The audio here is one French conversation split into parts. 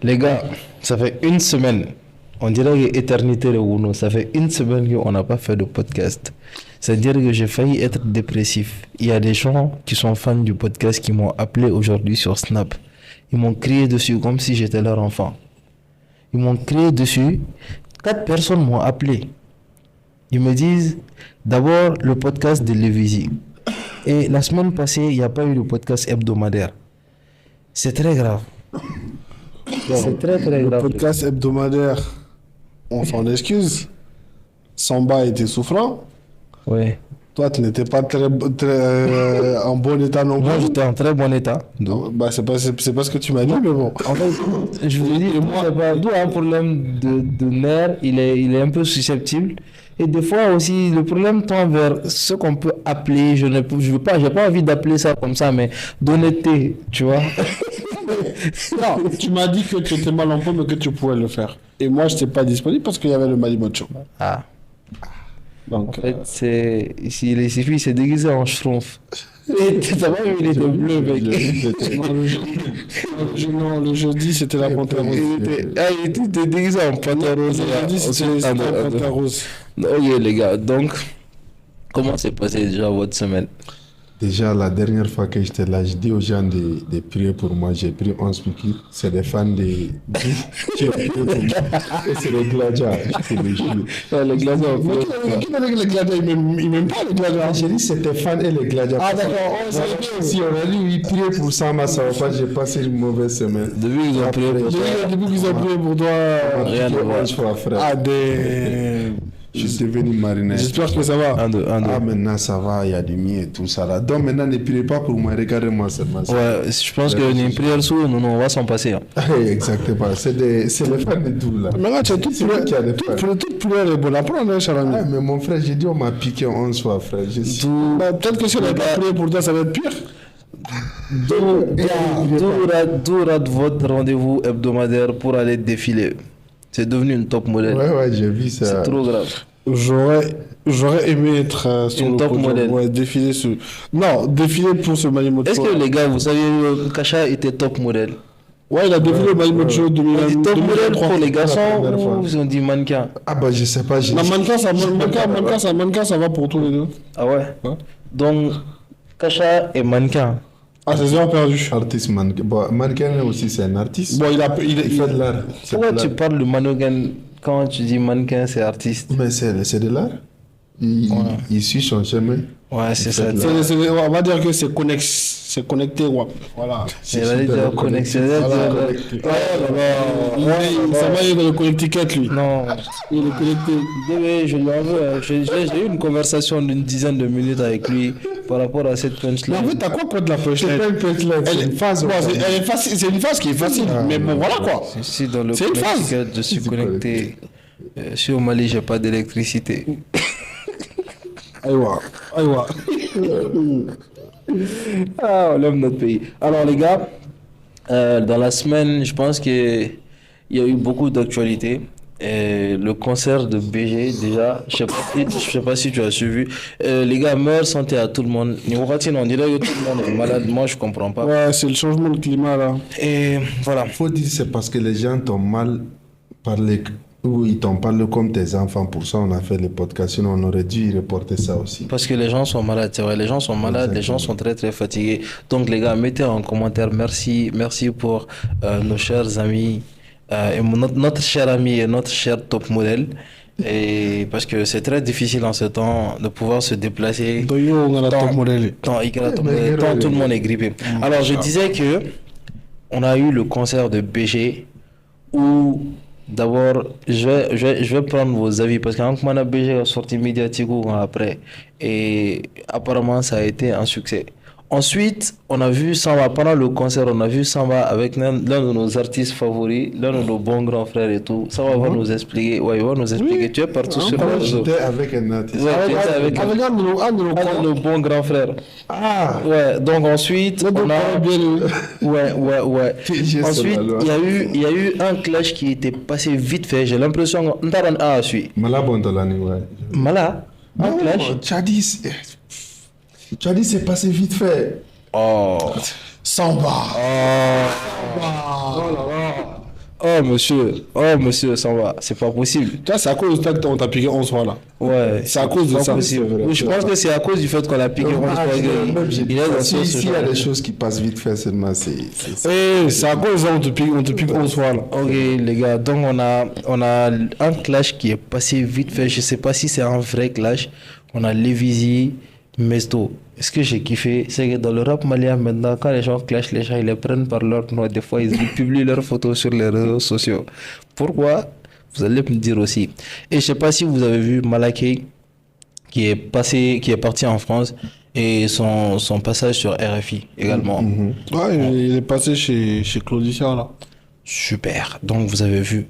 Les gars, ça fait une semaine. On dirait que éternité de Uno. Ça fait une semaine qu'on n'a pas fait de podcast. C'est-à-dire que j'ai failli être dépressif. Il y a des gens qui sont fans du podcast qui m'ont appelé aujourd'hui sur Snap. Ils m'ont crié dessus comme si j'étais leur enfant. Ils m'ont crié dessus. 4 personnes m'ont appelé. Ils me disent d'abord le podcast de Lévisi. Et la semaine passée, il n'y a pas eu de podcast hebdomadaire. C'est très grave. C'est très Le grave. podcast hebdomadaire, on s'en excuse. Samba était souffrant. Ouais. Toi, tu n'étais pas très en bon état non Moi, plus. j'étais en très bon état. Bah, c'est pas ce que tu m'as dit, mais bon. En fait, je vous dis, moi, d'où un problème de nerfs, il est un peu susceptible. Et des fois aussi, le problème tend vers ce qu'on peut appeler, j'ai pas envie d'appeler ça comme ça, mais d'honnêteté, tu vois. Non, tu m'as dit que tu étais mal en point, mais que tu pouvais le faire. Et moi, je n'étais pas disponible parce qu'il y avait le Malimocho. Ah. Donc, En fait, il s'est déguisé en schtroumpf. Et t'as pas vu, il était bleu, mec. non, le jeudi, c'était la panthère rose. Il était déguisé en panthère rose. Le jeudi, c'était la panthère rose. Ok, les gars, donc, comment s'est passé déjà votre semaine? Déjà, la dernière fois que j'étais là, j'ai dit aux gens de prier pour moi. J'ai pris 11 piqûres. C'est des fans de... J'ai prié pour moi. Et c'est les gladiateurs. Je te le jure. Ouais, les gladiateurs. Qui m'a dit que les gladiateurs, ils m'aiment pas les gladiateurs? J'ai dit c'était fans et les gladiateurs. Ah, d'accord. Si on a dit oui, prier pour Samba, ça va pas. J'ai passé une mauvaise semaine. Depuis qu'ils ont prié pour toi. Depuis qu'ils ont prié pour toi. Rien à voir. Fois, frère. Ah, des... Je suis devenu marinaire. J'espère que ça va. Un, deux. Ah, maintenant ça va, il y a du mieux et tout ça là. Donc maintenant, ne priez pas pour moi, regardez-moi seulement. Ouais, je pense que une prière sous, non, on va s'en passer. Hein. Exactement, c'est les fans de tout là. Mais là, tu as toute C'est lui qui a des fans. prière est bonne à prendre, hein, Charami. Ah, mais mon frère, j'ai dit on m'a piqué 11 fois, frère. Bah, peut-être que si on n'a pas prié pour toi, ça va être pire. D'où rate votre rendez-vous hebdomadaire pour aller défiler? C'est devenu une top modèle. Ouais, j'ai vu ça. C'est trop grave. J'aurais aimé être sur Une le top podium. modèle. Ouais, défiler pour ce Malimocho. Est-ce que les gars, vous saviez que Kacha était top modèle? Ouais, il a défilé au Malimocho On dit top modèle 2023. pour les garçons première fois. ou on dit mannequin? Ah bah je sais pas, j'ai... Non, mannequin, ça va pour tous les deux. Ah ouais? Ouais. Donc, Kacha est mannequin. Ah, c'est heures perdu. Artiste mannequin. Bon, mannequin aussi c'est un artiste. Bon, Il fait de l'art. C'est Pourquoi de tu l'art. parles de mannequin quand tu dis mannequin, c'est artiste? Mais c'est de l'art. Il suit son chemin. Ouais, c'est ça. On va dire que c'est connecté, ouais. Voilà. Il allait dire connexion. Ça va, il est dans le connecticut, lui. Non. Il est connecté. Désolé, je lui en veux. J'ai eu une conversation d'une dizaine de minutes avec lui par rapport à cette Mais punchline. en fait, t'as quoi contre la punchline? C'est pas une punchline, c'est une phase. Bon, elle est facile, c'est une phase qui est facile. Mais bon, voilà quoi. Si dans le C'est une phase. connecticut, je suis connecté. Je suis au Mali, j'ai pas d'électricité. Aïwa. Ah, on aime notre pays. Alors les gars, dans la semaine, je pense qu'il y a eu beaucoup d'actualités. Et le concert de BG, déjà, je sais pas si tu as suivi. Les gars, meilleure santé à tout le monde. On dirait que tout le monde est malade. Moi, je comprends pas. Ouais, c'est le changement de climat là. Et voilà. Faut dire c'est parce que les gens t'ont mal parlé ou ils t'ont parlé comme tes enfants. Pour ça on a fait les podcasts. Sinon on aurait dû y reporter ça aussi. Parce que les gens sont malades, c'est vrai, les gens sont malades, les gens sont très très fatigués. Donc les gars, mettez en commentaire, merci pour nos chers amis, et notre cher ami et notre cher top modèle. Et parce que c'est très difficile en ce temps de pouvoir se déplacer. Donc, on a top modèle. Tant tout le monde est grippé. Alors je disais que on a eu le concert de BG où d'abord je vais prendre vos avis parce qu'un moment on BG a sorti médiatique après et apparemment ça a été un succès. Ensuite, on a vu Samba, pendant le concert, on a vu Samba avec l'un de nos artistes favoris, l'un de nos bons grands frères et tout. Samba va nous expliquer. Ouais, il va nous expliquer. Tu es partout sur le réseau. J'étais avec un artiste. Ouais, tu étais avec un de nos bons grands frères. Ah. Ouais, donc ensuite, on a... Ouais. Ensuite, il y a eu un clash qui était passé vite fait. J'ai l'impression qu'on t'a rendu à suivre. Mala Bondolani, ouais. Mala? Un clash? Tu as dit c'est passé vite fait. Oh. Samba. Oh monsieur, ça va, c'est pas possible. Tu vois, c'est à cause de ça qu'on t'a piqué 11 fois là. Ouais, C'est à cause de pas ça. possible. c'est vrai. Oui, je pense que c'est à cause du fait qu'on a piqué 11 fois. Il est dans ce S'il y a genre. des choses qui passent vite fait, seulement c'est C'est à cause de ça qu'on te pique 11 fois là. Ok les gars, donc on a un clash qui est passé vite fait. Je sais pas si c'est un vrai clash. On a Lévisi, Mesto. Ce que j'ai kiffé, c'est que dans le rap malien maintenant, quand les gens clashent, les gens ils les prennent par leur nom. Des fois ils publient leurs photos sur les réseaux sociaux. Pourquoi? Vous allez me dire aussi. Et je sais pas si vous avez vu Malaké qui est parti en France et son passage sur RFI également. Ouais, il est passé chez Claudicia là. Super. Donc, vous avez vu.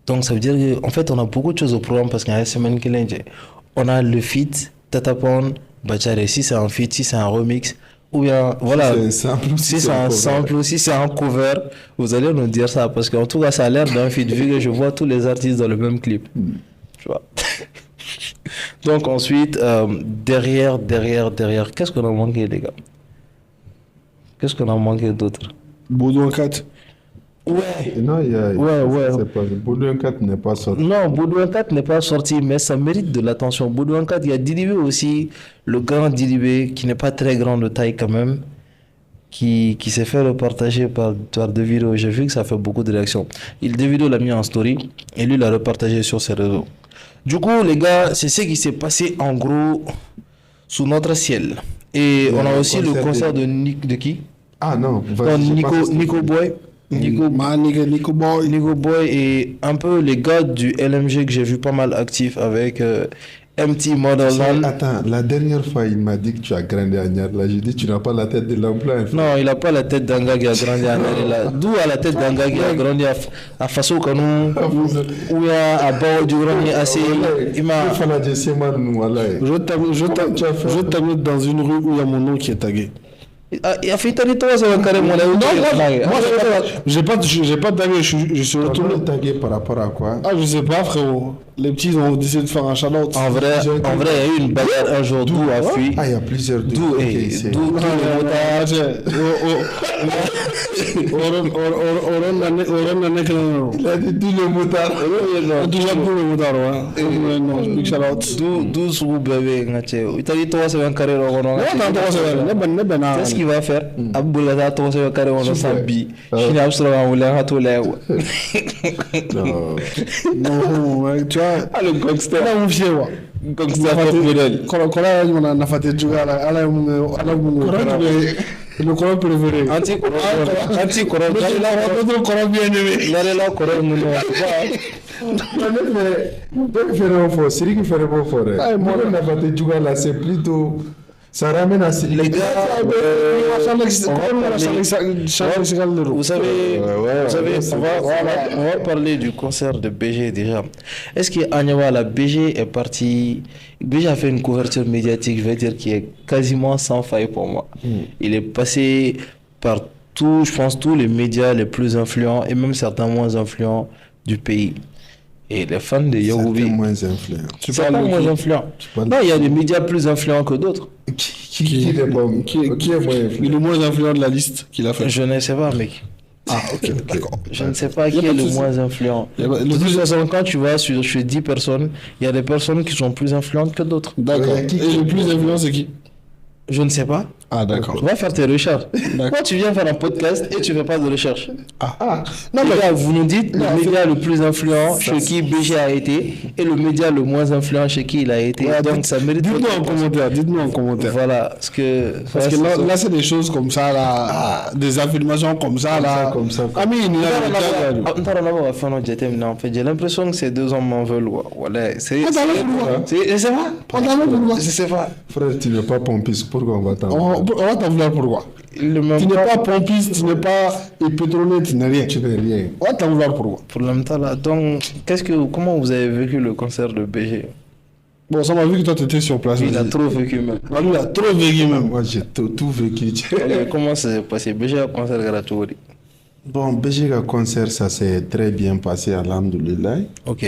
Donc, ça veut dire qu'en fait, on a beaucoup de choses au programme parce qu'il y a une semaine qui est. On a le feat, Tatapon, Bachare. Si c'est un feat, si c'est un remix, ou bien, voilà. c'est un sample, Si c'est un sample, ou si c'est un cover, vous allez nous dire ça parce qu'en tout cas, ça a l'air d'un feat vu que je vois tous les artistes dans le même clip. Tu vois. Donc, ensuite, derrière, qu'est-ce qu'on a manqué, les gars? Qu'est-ce qu'on a manqué d'autre? Baudouin 4. Ouais. Non, il y a. Ouais. C'est pas. Baudouin 4 n'est pas sorti. Non, Baudouin 4 n'est pas sorti, mais ça mérite de l'attention. Baudouin 4, il y a Didibé aussi, le grand Didibé, qui n'est pas très grand de taille quand même, qui s'est fait repartager par deux vidéos. J'ai vu que ça fait beaucoup de réactions. Deux vidéos l'a mis en story et lui l'a repartagé sur ses réseaux. Du coup, les gars, c'est ce qui s'est passé en gros sous notre ciel. Et on a aussi le concert de qui? Ah non, Non, Nico Boy. Nico Boy. Nico Boy et un peu les gars du LMG que j'ai vu pas mal actifs avec MT Motherland. Attends, la dernière fois, il m'a dit que tu as grandi à Niadla. J'ai dit, tu n'as pas la tête de l'emploi. Non, il n'a pas la tête d'un gars qui a grandi à Niadla. D'où a la tête d'un gars qui a grandi à Faso Kanou ou à Bao du Grandi assez. Il m'a. Je t'amène dans une rue où il y a mon nom qui est tagué. Il a fait une toi, ça va carrément là. Non, moi, j'ai pas tagué, je suis retourné. Tagué par rapport à quoi? Ah, je sais pas, frérot. Les petits ont décidé de faire un shout-out. En vrai, il y a eu une bagarre un jour. D'où a fui. Ah, il y a plusieurs. D'où il a dit d'où le motard. Big shout-out. D'où sous bébé. Il a dit toi, c'est un carré. Qu'est-ce qu'il va faire? Abdoulaye toi, c'est un carré. On a sabi. Je n'ai absolument rien à là. Non, tu vois. Ah, le gangster. Ala mun fiye wa. Gangster top model. Kɔrɔ ɲuman na fate juguya la ala ye mun le kɔrɔ préféré. Anti kɔrɔ. Kɔrɔ bien aimé. Narela kɔrɔ mun Siriki fait bon forêt. Moi, on a fait du là, c'est plutôt. Ça ramène à les gars. Vous savez, on va parler du concert de BG déjà. Est-ce que Agnawa, la BG est parti? BG a fait une couverture médiatique, je vais dire, qui est quasiment sans faille pour moi. Il est passé par je pense, tous les médias les plus influents et même certains moins influents du pays. Et les fans de Yogoubi. Certains moins influents. Certains moins influents. Non, il y a des médias plus influents que d'autres. Qui est moins influent? Il est le moins influent de la liste qu'il a fait. Je ne sais pas, mec. Ah, ok, d'accord. Je ne sais pas qui est le moins influent. De toute façon, quand tu vas sur 10 personnes, il y a des personnes qui sont plus influentes que d'autres. D'accord. Et le plus influent, c'est qui? Je ne sais pas. Ah, d'accord. Va faire tes recherches. Quand tu viens faire un podcast et tu ne fais pas de recherche. Non, mais là, vous nous dites le média le plus influent chez qui BG a été et le média le moins influent chez qui il a été. Ouais, donc ça mérite. Dites-nous en commentaire. Voilà. Parce que là, c'est des choses comme ça, là, des affirmations comme ça, là. Comme ça. Ah, mais j'ai l'impression que ces deux hommes m'en veulent. Voilà. C'est pas. Frère, tu n'es pas pompiste. Pourquoi on va t'en on va t'en vouloir pourquoi? Tu n'es pas pompiste, tu n'es pas pétrolier, tu n'es rien. Tu n'es rien. On va t'en vouloir pourquoi? Pour le même temps là. Donc, comment vous avez vécu le concert de BG? Bon, ça m'a vu que toi tu étais sur place. Il a trop vécu même. Il a trop vécu même. Moi j'ai tout vécu. Comment ça s'est passé? BG a concert gratuit. Bon, BG a concert, ça s'est très bien passé, alhamdoulilah. Ok.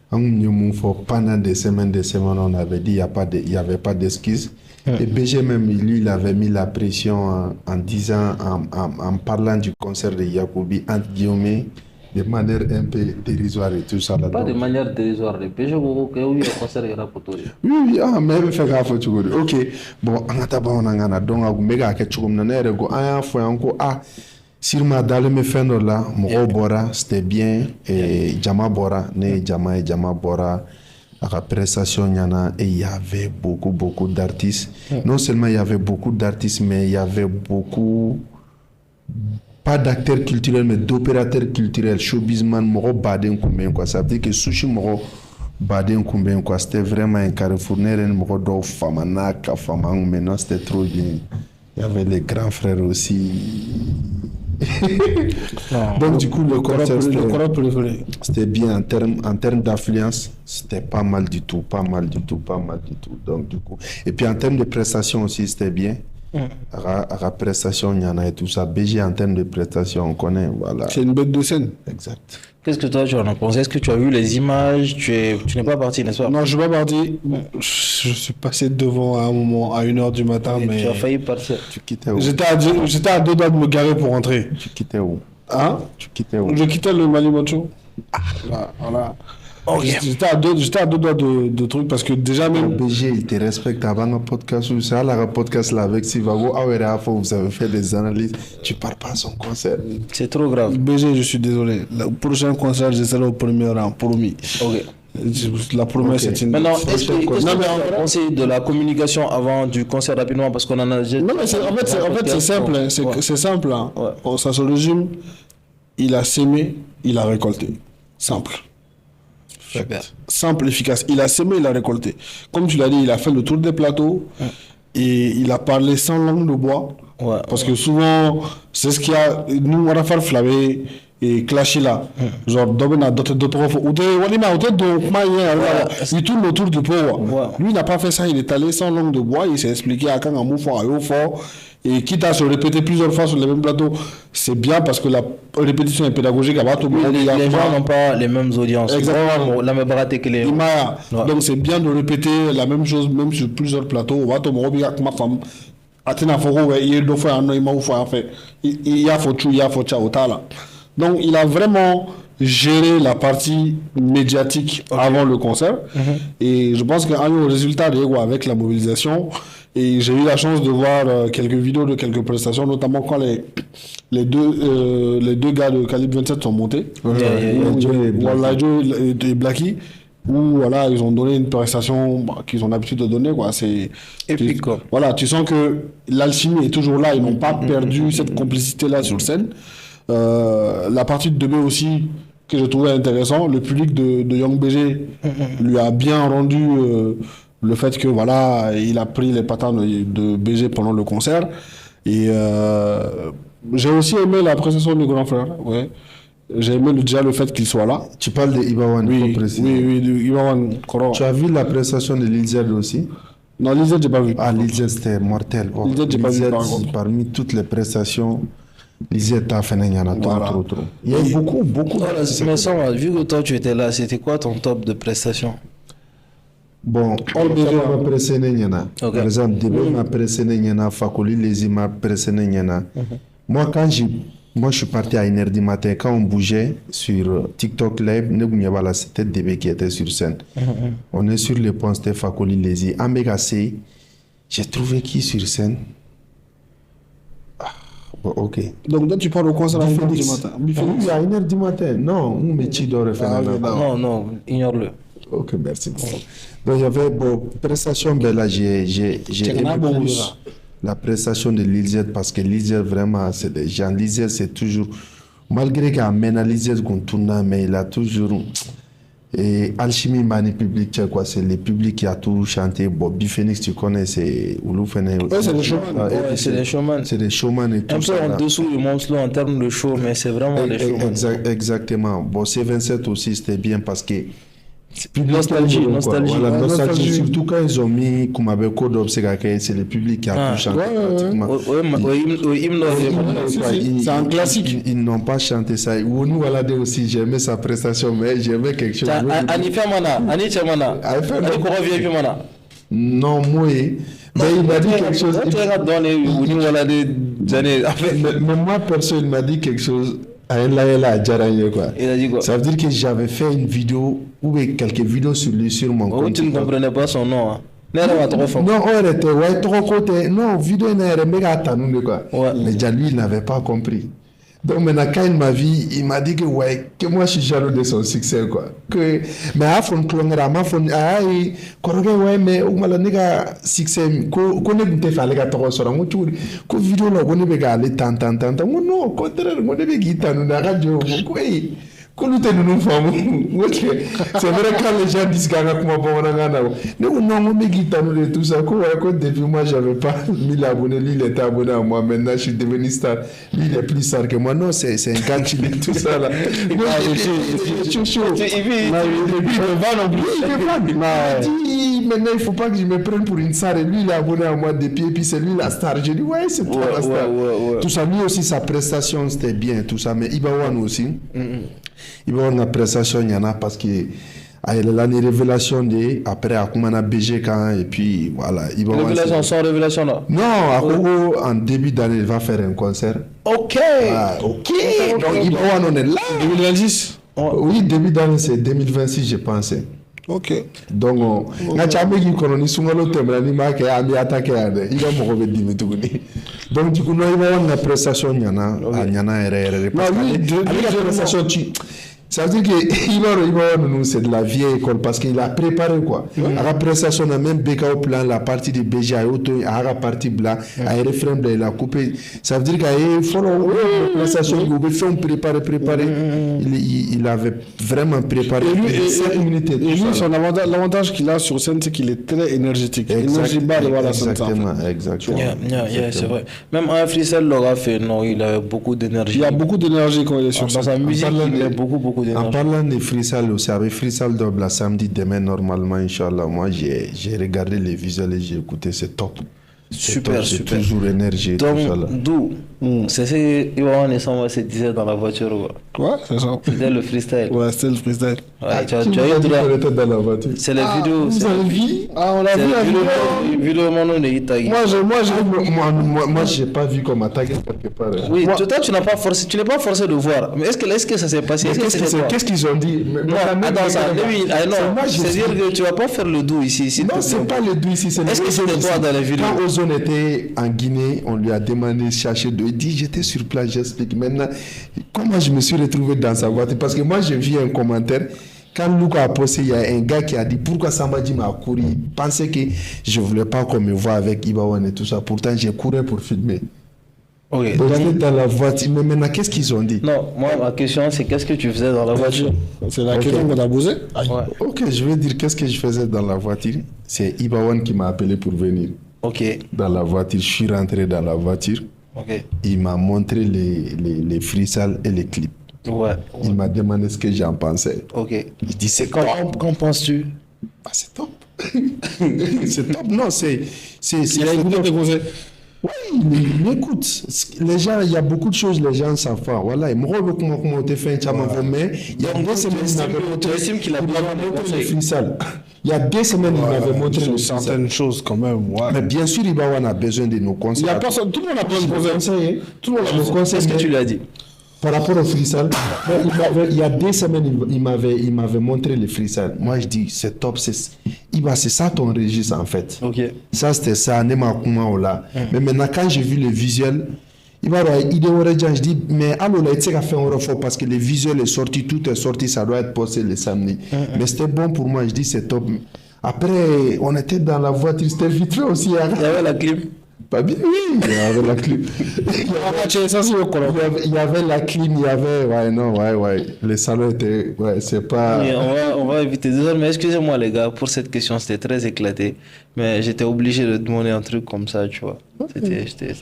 Pendant des semaines, on avait dit qu'il n'y avait pas d'excuses. Et BG même, lui, il avait mis la pression en disant, en parlant du concert de Yacoubi, entre guillemets, de manière un peu dérisoire et tout ça. Là, Pas de manière dérisoire. Le PG, oui, le concert est rapporté. Oui, mais il fait gaffe, tu vois. Ok, bon, on a d'abord on a donc on méga quelque chose comme ça. Go, fois encore, sûrement dans le méfendo là, Moro Bora, c'était bien, et Jama Bora, né Jama et Jama Bora. À la prestation, et il y avait beaucoup d'artistes. Non seulement il y avait beaucoup d'artistes, mais il y avait beaucoup, pas d'acteurs culturels, mais d'opérateurs culturels. Showbizman, Moro Baden Koumben, quoi. Ça veut dire que Sushi Moro Baden Koumben, quoi. C'était vraiment un carrefour. Moro Do Famana, Famang, maintenant c'était trop bien. Il y avait les grands frères aussi. Donc du coup le concert c'était bien en termes d'affluence, c'était pas mal du tout. Donc du coup, et puis en termes de prestations aussi c'était bien. À la prestation il y en a et tout ça. BG en termes de prestations on connaît, voilà. C'est une bête de scène. Exact. Qu'est-ce que toi tu en as pensé? Est-ce que tu as vu les images? Tu n'es pas parti, n'est-ce pas? Non, je ne suis pas parti. Je suis passé devant à un moment, à 1h du matin. Et mais tu as failli partir. Tu quittais où? J'étais à 2 doigts de me garer pour rentrer. Tu quittais où? Hein? Tu quittais où? Je quittais le Malimocho. Voilà. Okay. J'étais à deux doigts de trucs parce que déjà même... BG, il te respecte avant un podcast ou ça, le podcast là avec Sivago, vous avez fait des analyses, tu pars pas à son concert. C'est trop grave. BG, je suis désolé. Le prochain concert, je serai au premier rang, promis. Ok. La promesse est une... Maintenant, est-ce que tu as pensé de la communication avant du concert rapidement parce qu'on en a déjà... Non, mais en fait, c'est simple. C'est simple. Hein. Ouais. Ça se résume. Il a sémé, il a récolté. Simple. Super. Simple, efficace. Il a semé, il a récolté. Comme tu l'as dit, il a fait le tour des plateaux et il a parlé sans langue de bois. Ouais, parce que souvent, c'est ce qu'il y a. Nous, on va faire flaver et clasher là. Genre, d'autres profs. Il tourne autour du pot. Lui, il n'a pas fait ça. Il est allé sans langue de bois. Il s'est expliqué à quand un mot fort, à fort. Et quitte à se répéter plusieurs fois sur les mêmes plateaux, c'est bien parce que la répétition est pédagogique. Les gens n'ont pas les mêmes audiences. Exactement. La même baraté que les... Donc c'est bien de répéter la même chose même sur plusieurs plateaux. Donc il a vraiment géré la partie médiatique avant le concert. Et je pense qu'un résultat avec la mobilisation. Et j'ai eu la chance de voir quelques vidéos de quelques prestations, notamment quand les deux gars de Calibre 27 sont montés. Joe et Blacky. Où voilà, ils ont donné une prestation qu'ils ont l'habitude de donner. C'est épique. Voilà, tu sens que l'alchimie est toujours là. Ils n'ont pas perdu cette complicité-là sur scène. La partie de demain aussi, que je trouvais intéressant, le public de Young BG lui a bien rendu... le fait que voilà, il a pris les patins de BG pendant le concert. Et j'ai aussi aimé la prestation du grand frère. Ouais. J'ai aimé déjà le fait qu'il soit là. Tu parles de Ibawan, oui, de Ibawan. Tu as vu la prestation de Lizard aussi? Non, Lizard, j'ai pas vu. Ah, Lizard, c'était mortel. Oh, Lizard, j'ai pas vu. Parmi toutes les prestations, Lizard t'a fait trop. Il y a eu beaucoup. Voilà, mais ça, vu que toi tu étais là, c'était quoi ton top de prestations? Bon, m'a pressé par exemple, Débé m'a pressé Fakoli Lezi m'a pressé Moi, je suis parti à 1h du matin, quand on bougeait sur TikTok Live, c'était Débé qui était sur scène. On est sur le pont, c'était Fakoli Lezi. Ambegase, j'ai trouvé qui sur scène? Bon, ok. Donc, toi, tu parles au concert à 1h du matin? Oui, à 1h du matin. Non, on met Tidor. Non, ignore-le. Ok, merci. Donc, il y avait prestation, ben là, j'ai aimé plus la prestation de Lizard parce que Lizard, vraiment, c'est des gens. Lizard, c'est toujours, malgré qu'il amène à Lizard qu'on tourne, mais il a toujours. Et Alchimie Mani Public, quoi, c'est le public qui a tout chanté. Bon, Biphoenix, tu connais, c'est Ouloufene. Ouais, c'est des showman. C'est des showman. C'est des showman et tout. Un peu en dessous du Monslo en termes de show, mais c'est vraiment des showman. Exactement. Bon, C27 aussi, c'était bien parce que. Nostalgie. Voilà, nostalgie. Surtout quand ils ont mis Kumabe Code Obsegake, c'est le public qui a tout chanté pratiquement. C'est un classique. Ils n'ont pas chanté ça. Ounou Walade aussi, j'aimais sa prestation, mais j'aimais quelque chose. Ani Femana, Ani Chamana, Ani Koro VIP Mana. Non, moi, mais il m'a dit quelque chose. Tu regardes dans les années. Mais moi, perso, il m'a dit quelque chose. Il a dit quoi? Ça veut dire que j'avais fait une vidéo ou quelques vidéos sur lui sur mon compte. Tu ne comprenais pas son nom. Hein. Non, on était trop côté. Non, vidéo n'est méga tanu quoi. Mais déjà lui, il n'avait pas compris. Donc maintenant, quand il m'a vu, il m'a dit que moi je suis jaloux de son succès quoi. Mais à fond clonera, ma fond mais ou mal nega succès ko ne bute fa lega to so rango tu ko vidéo là ko ne be ga le tan non contraire mo ne be gita no na radio ko c'est vrai quand les gens disent non, tout ça, depuis moi, j'avais pas 1000 abonnés, lui, il était abonné à moi, maintenant, je suis devenu star. Lui, il est plus star que moi. Non, c'est un gars qui dit tout ça, là. Il maintenant, il faut pas que je me prenne pour une star. Et lui, il est abonné à moi depuis, et puis c'est lui la star. J'ai dit, ouais, c'est toi la star. Tout ça, lui aussi, sa prestation, c'était bien, tout ça. Mais Ibawan aussi. Ibawan, la prestation, il y en a parce que l'année révélation de après à Koumana BG quand et puis voilà. Révélation sans révélation là. Non, à Kogo en début d'année il va faire un concert. Ok. Donc Ibawan on est là. 2026. Oui, début d'année c'est 2026 je pense. Ok. Donc on a jamais dit qu'on est sur le thème là ni ma que ami attaquer il va me revenir mais tout donc du coup nous Ibawan la prestation il y en a parce que la prestation ça veut dire que c'est de la vieille école parce qu'il a préparé quoi. À la prestation, on a même béca au plan la partie de BG à la partie blanc, à la refrain il a coupé. Ça veut dire qu'il faut la prestation, il faut préparer. Il avait vraiment préparé. Et lui, son l'avantage qu'il a sur scène, c'est qu'il est très énergétique. Exactement. C'est vrai. Même un freestyle l'aura fait, non, il avait beaucoup d'énergie. Il a beaucoup d'énergie quand il est sur scène. Dans sa musique, il a beaucoup d'énergie. En parlant de freestyle aussi, avec freestyle double la samedi demain normalement, Inch'Allah, moi j'ai regardé les visuels et j'ai écouté, c'est top. Super. Toujours énergie. Donc, d'où c'est ce que Iwan et Samba se disaient dans la voiture. Ouais, c'est ça. C'était le freestyle. Ouais, c'était le freestyle. Ouais, tu as eu droit. Dans la voiture. C'est les vidéos. Vous avez vu? On a vu la vidéo. Moi, j'ai pas vu comme attaque quelque part. Oui, toi, tu n'es pas forcé de voir. Mais est-ce que ça s'est passé? Qu'est-ce qu'ils ont dit? Non, attends ça. C'est-à-dire que tu vas pas faire le doux ici. Non, c'est pas le doux ici. Est-ce que c'était toi dans les vidéos? Quand Ozone était en Guinée, on lui a demandé de chercher d'eau. Il dit, j'étais sur place, j'explique. Maintenant, comment je me suis retrouvé dans sa voiture? Parce que moi, j'ai vu un commentaire. Quand Luka a posté, il y a un gars qui a dit pourquoi Samadi m'a couru. Il pensait que je ne voulais pas qu'on me voie avec Ibawan et tout ça. Pourtant, j'ai couru pour filmer. Okay, donc dans la voiture. Mais maintenant, qu'est-ce qu'ils ont dit? Non, moi, ma question, c'est qu'est-ce que tu faisais dans la voiture? C'est la question qu'on a posée. Ok, je vais dire qu'est-ce que je faisais dans la voiture. C'est Ibawan qui m'a appelé pour venir. Ok. Dans la voiture, je suis rentré dans la voiture. Ok. Il m'a montré les freestyles et les clips. Ouais. Il m'a demandé ce que j'en pensais. Ok. Il dit c'est qu'en penses-tu? Ah, c'est top. C'est top. Non, c'est. Il a écouté tes conseils. Oui, mais écoute, les gens, il y a beaucoup de choses, les gens savent pas. Voilà, moi, comment on te fait un mais il y a 2 semaines, il m'avait montré le freestyle. Il y a 2 semaines, il m'avait montré certaines choses quand même. Ouais. Mais bien sûr, Ibawan a besoin de nos conseils. Il y a personne, tout le monde a besoin de conseils. Tout le monde a besoin de conseils. Qu'est-ce que tu lui as dit? Par rapport au freestyle, il y a 2 semaines, il m'avait montré le freestyle. Moi, je dis, c'est top, c'est ça ton registre en fait. Ok. Ça, c'était ça, Nema Kuma Ola. Mais maintenant, quand j'ai vu le visuel, je dis, mais alors là, il s'est fait un refort parce que le visuel est sorti, tout est sorti, ça doit être posté le samedi. Mais c'était bon pour moi, je dis, c'est top. Après, on était dans la voiture, c'était vite fait aussi. Il y avait la clim. Pas bien, oui, il y avait la clim. Il y avait la clim, il y avait, ouais. Les salons étaient, c'est pas. Oui, on va éviter. Désolé, mais excusez-moi les gars, pour cette question, c'était très éclaté. Mais j'étais obligé de demander un truc comme ça, tu vois.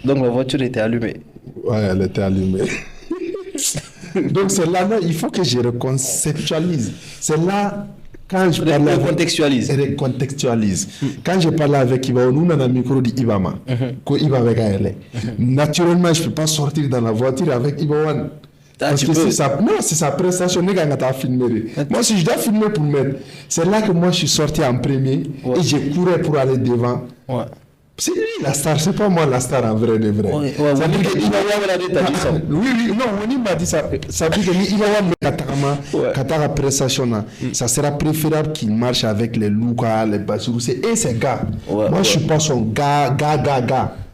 Donc ma voiture était allumée. Ouais, elle était allumée. Donc c'est là, il faut que je reconceptualise. C'est là. Quand je parle recontextualise. Quand je parle avec Iba, nous on a un micro d'Ibama, que Iba avec elle. Naturellement, je ne peux pas sortir dans la voiture avec Ibawan. Parce que c'est sa prestation. Moi, si je dois filmer pour mettre, c'est là que moi je suis sorti en premier et j'ai couru pour aller devant. Ouais. C'est lui la star, c'est pas moi la star en vrai de vrai. Oui, non, on m'a dit ça. Ça veut dire qu'il va avoir Katara prestation. Ça sera préférable qu'il marche avec les Luka, les Bassirou. Et ces gars. Moi, je suis pas son gars.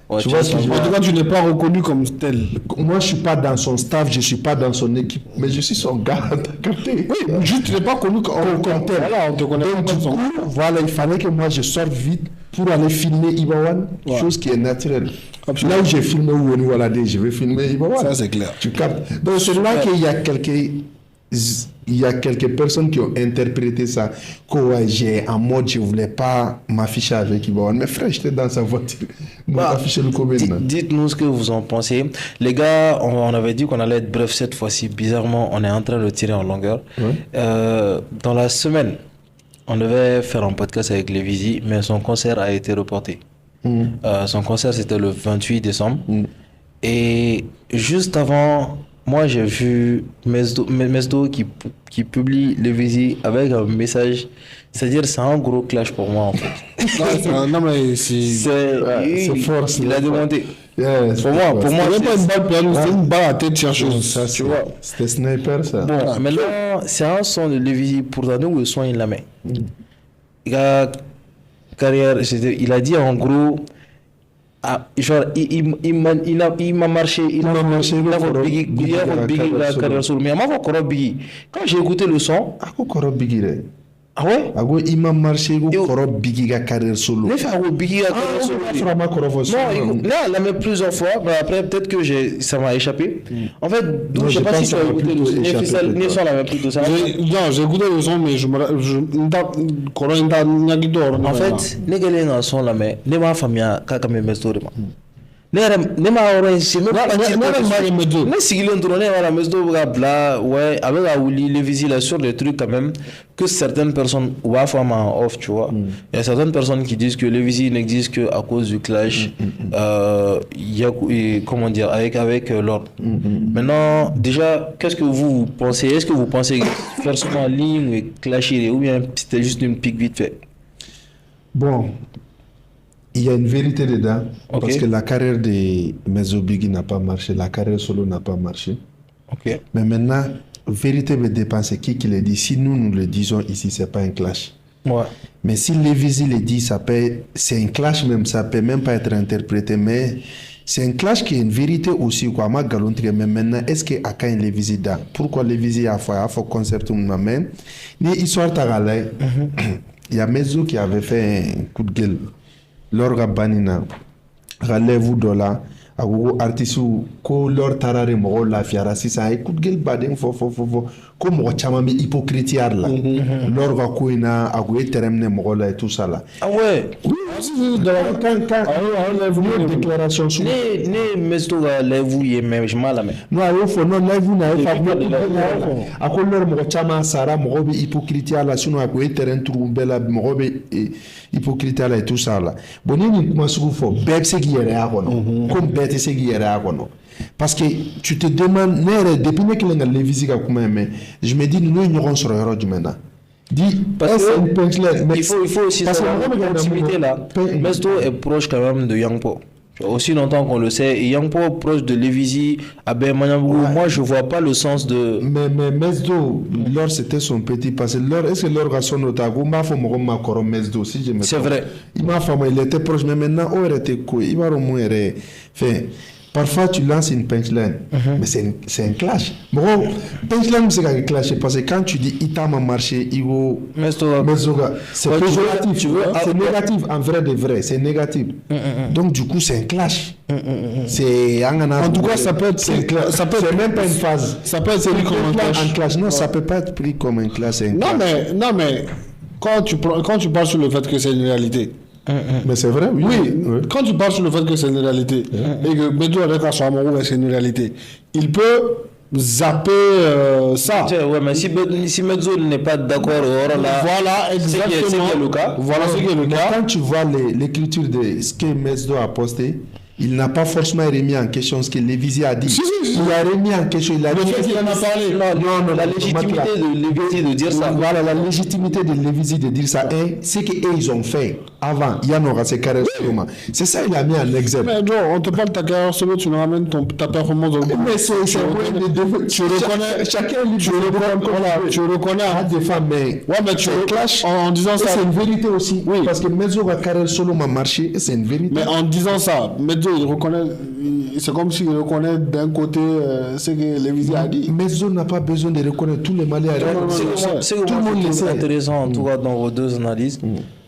Ouais, tu vois ce que je veux dire. En tout cas, tu n'es pas reconnu comme tel. Moi, je suis pas dans son staff, je suis pas dans son équipe, mais je suis son gars. Oui, juste tu n'es pas connu comme tel. Voilà, on te connaît pas comme son. Voilà, il fallait que moi je sorte vite pour aller filmer Ibawan, chose qui est naturelle. Là où j'ai filmé Woni Walade, je vais filmer Ibawan. Ça, c'est clair. Tu captes. Donc, c'est là qu'il y a quelques personnes qui ont interprété ça. Que ouais, j'ai en mode, je voulais pas m'afficher avec Ibawan. Mais frère, j'étais dans sa voiture. Dites-nous ce que vous en pensez. Les gars, on avait dit qu'on allait être bref cette fois-ci. Bizarrement, on est en train de tirer en longueur. Dans la semaine, on devait faire un podcast avec Lévizy, mais son concert a été reporté. Son concert, c'était le 28 décembre. Et juste avant, moi, j'ai vu Mesdo qui publie Lévizy avec un message. C'est-à-dire, c'est un gros clash pour moi, en fait. Non, mais c'est fort. Il a demandé. Yes, pour moi, c'est pas une balle perdue, c'est une balle à tête chercheuse. Ça, tu vois. C'était sniper, ça. Bon, maintenant, c'est un son de Lévizy. Pourtant, nous, le son, il la met. Il a carrière, il a dit en gros, genre, il m'a marché, il a carrière sur le mien. Quand j'ai écouté le son, ah ouais? Il m'a marché, il a carrière solo. Il a carrière solo. Non, il l'a mis plusieurs fois, mais après, peut-être que ça m'a échappé. En fait, je ne sais pas si tu as écouté le son. Non, j'ai écouté le son, mais en fait, les gars, son là, mais les ma famille a quand même mes stories. Ne ma orange ne sigilen dɔrɔn ne wala mais dɔw bɛ ka bila ouais a bɛ ka wuli Lévizy là sur des trucs quand même que certaines personnes u b'a fɔ a ma en off, tu vois. Il y a certaines personnes qui disent que Lévizy n'existe que à cause du clash comment dire avec l'ordre. Maintenant déjà qu'est-ce que vous pensez? Est-ce que vous pensez faire ça en ligne et clasher ou bien c'était juste une pique vite fait? Bon, il y a une vérité dedans, parce que la carrière de Mezo Biggie n'a pas marché, la carrière solo n'a pas marché. Mais maintenant, vérité me dépend, c'est qui le dit. Si nous le disons ici, c'est pas un clash. Mais si Lévizy le dit, c'est un clash même, ça peut même pas être interprété, mais c'est un clash qui est une vérité aussi, quoi. Mais maintenant, est-ce que à quand Lévizy da? Pourquoi Lévizy a fait concept ou même? Ni histoire tagalay. Il y a Mezo qui avait fait un coup de gueule. Lorga banina relève dola agogo artiste ko lor tarare mo la fiara sisa e coup de gueule baden fo ko mo chama mi hypocrite la lorga ko ina ago teremne mo la et tout ça là. Ah ouais. Quand déclaration sur ne mesto ga levu ye me jmala me no ayo fo no levu na fa ako lor mo chama sara mo be hypocrite la sino ago terem trumbela mo be hypocrite la et tout ça là. Bonini kuma sugu fo beb se gi yere akono comme bête se gi yere akono. Parce que tu te demandes depuis que les Lévizy ka kuma mais je me dis nous n'aurons sur euro du maintenant. Parce que il faut aussi savoir la proximité là. Mesto est proche quand même de Yang Po. Aussi longtemps qu'on le sait, et Yang Po proche de Lévizy, moi je vois pas le sens de. Mais Mesdo, Lor c'était son petit passé. Lor, est-ce que Lor garçon otago m'a fait mon coro Mesdo si je me. C'est vrai. Il était proche, mais maintenant on était quoi? Il va au moins fait. Parfois, tu lances une punchline, mais c'est un clash. Bon, punchline, c'est un clash parce que quand tu dis Ita m'a marché, Ivo, c'est péjoratif, tu vois, c'est négatif, en vrai de vrai, c'est négatif. Donc, du coup, c'est un clash. C'est en tout cas, ça peut être, c'est même pas une phase. Ça peut être pris comme un clash. Non, ça peut pas être pris comme un clash. Non, mais quand tu parles sur le fait que c'est une réalité. Mais c'est vrai, oui. Quand tu parles sur le fait que c'est une réalité et que Mezo avec Assamoro c'est une réalité, il peut zapper ça. Ouais, mais si Mezo n'est pas d'accord, voilà exactement. C'est le cas. Voilà ce qui est le cas. Quand tu vois l'écriture de ce que Mezo a posté, il n'a pas forcément remis en question ce que Lévisi a dit. Il a remis en question, il a dit qu'il en a parlé. Non, la légitimité de Lévisi de dire ça. Voilà, la légitimité de Lévisi de dire ça. Et ce qu'ils ont fait avant, il y en aura ces carrières solo. C'est ça, il a mis en exemple. Mais Joe, on te parle de ta carrière solo, tu nous ramènes ta performance dans le groupe. Mais c'est tu reconnais, chacun tu reconnais à des femmes, mais ouais, mais tu clash en disant ça. C'est une vérité aussi. Oui. Parce que Mezzo, la carrière solo m'a marché, c'est une vérité. Mais en disant ça, Mezzo, il reconnaît, c'est comme s'il reconnaît d'un côté ce que Lévisi a dit. Mezzo n'a pas besoin de reconnaître tous les Maliens. C'est tout le monde est intéressant, en tout cas, dans vos deux analyses.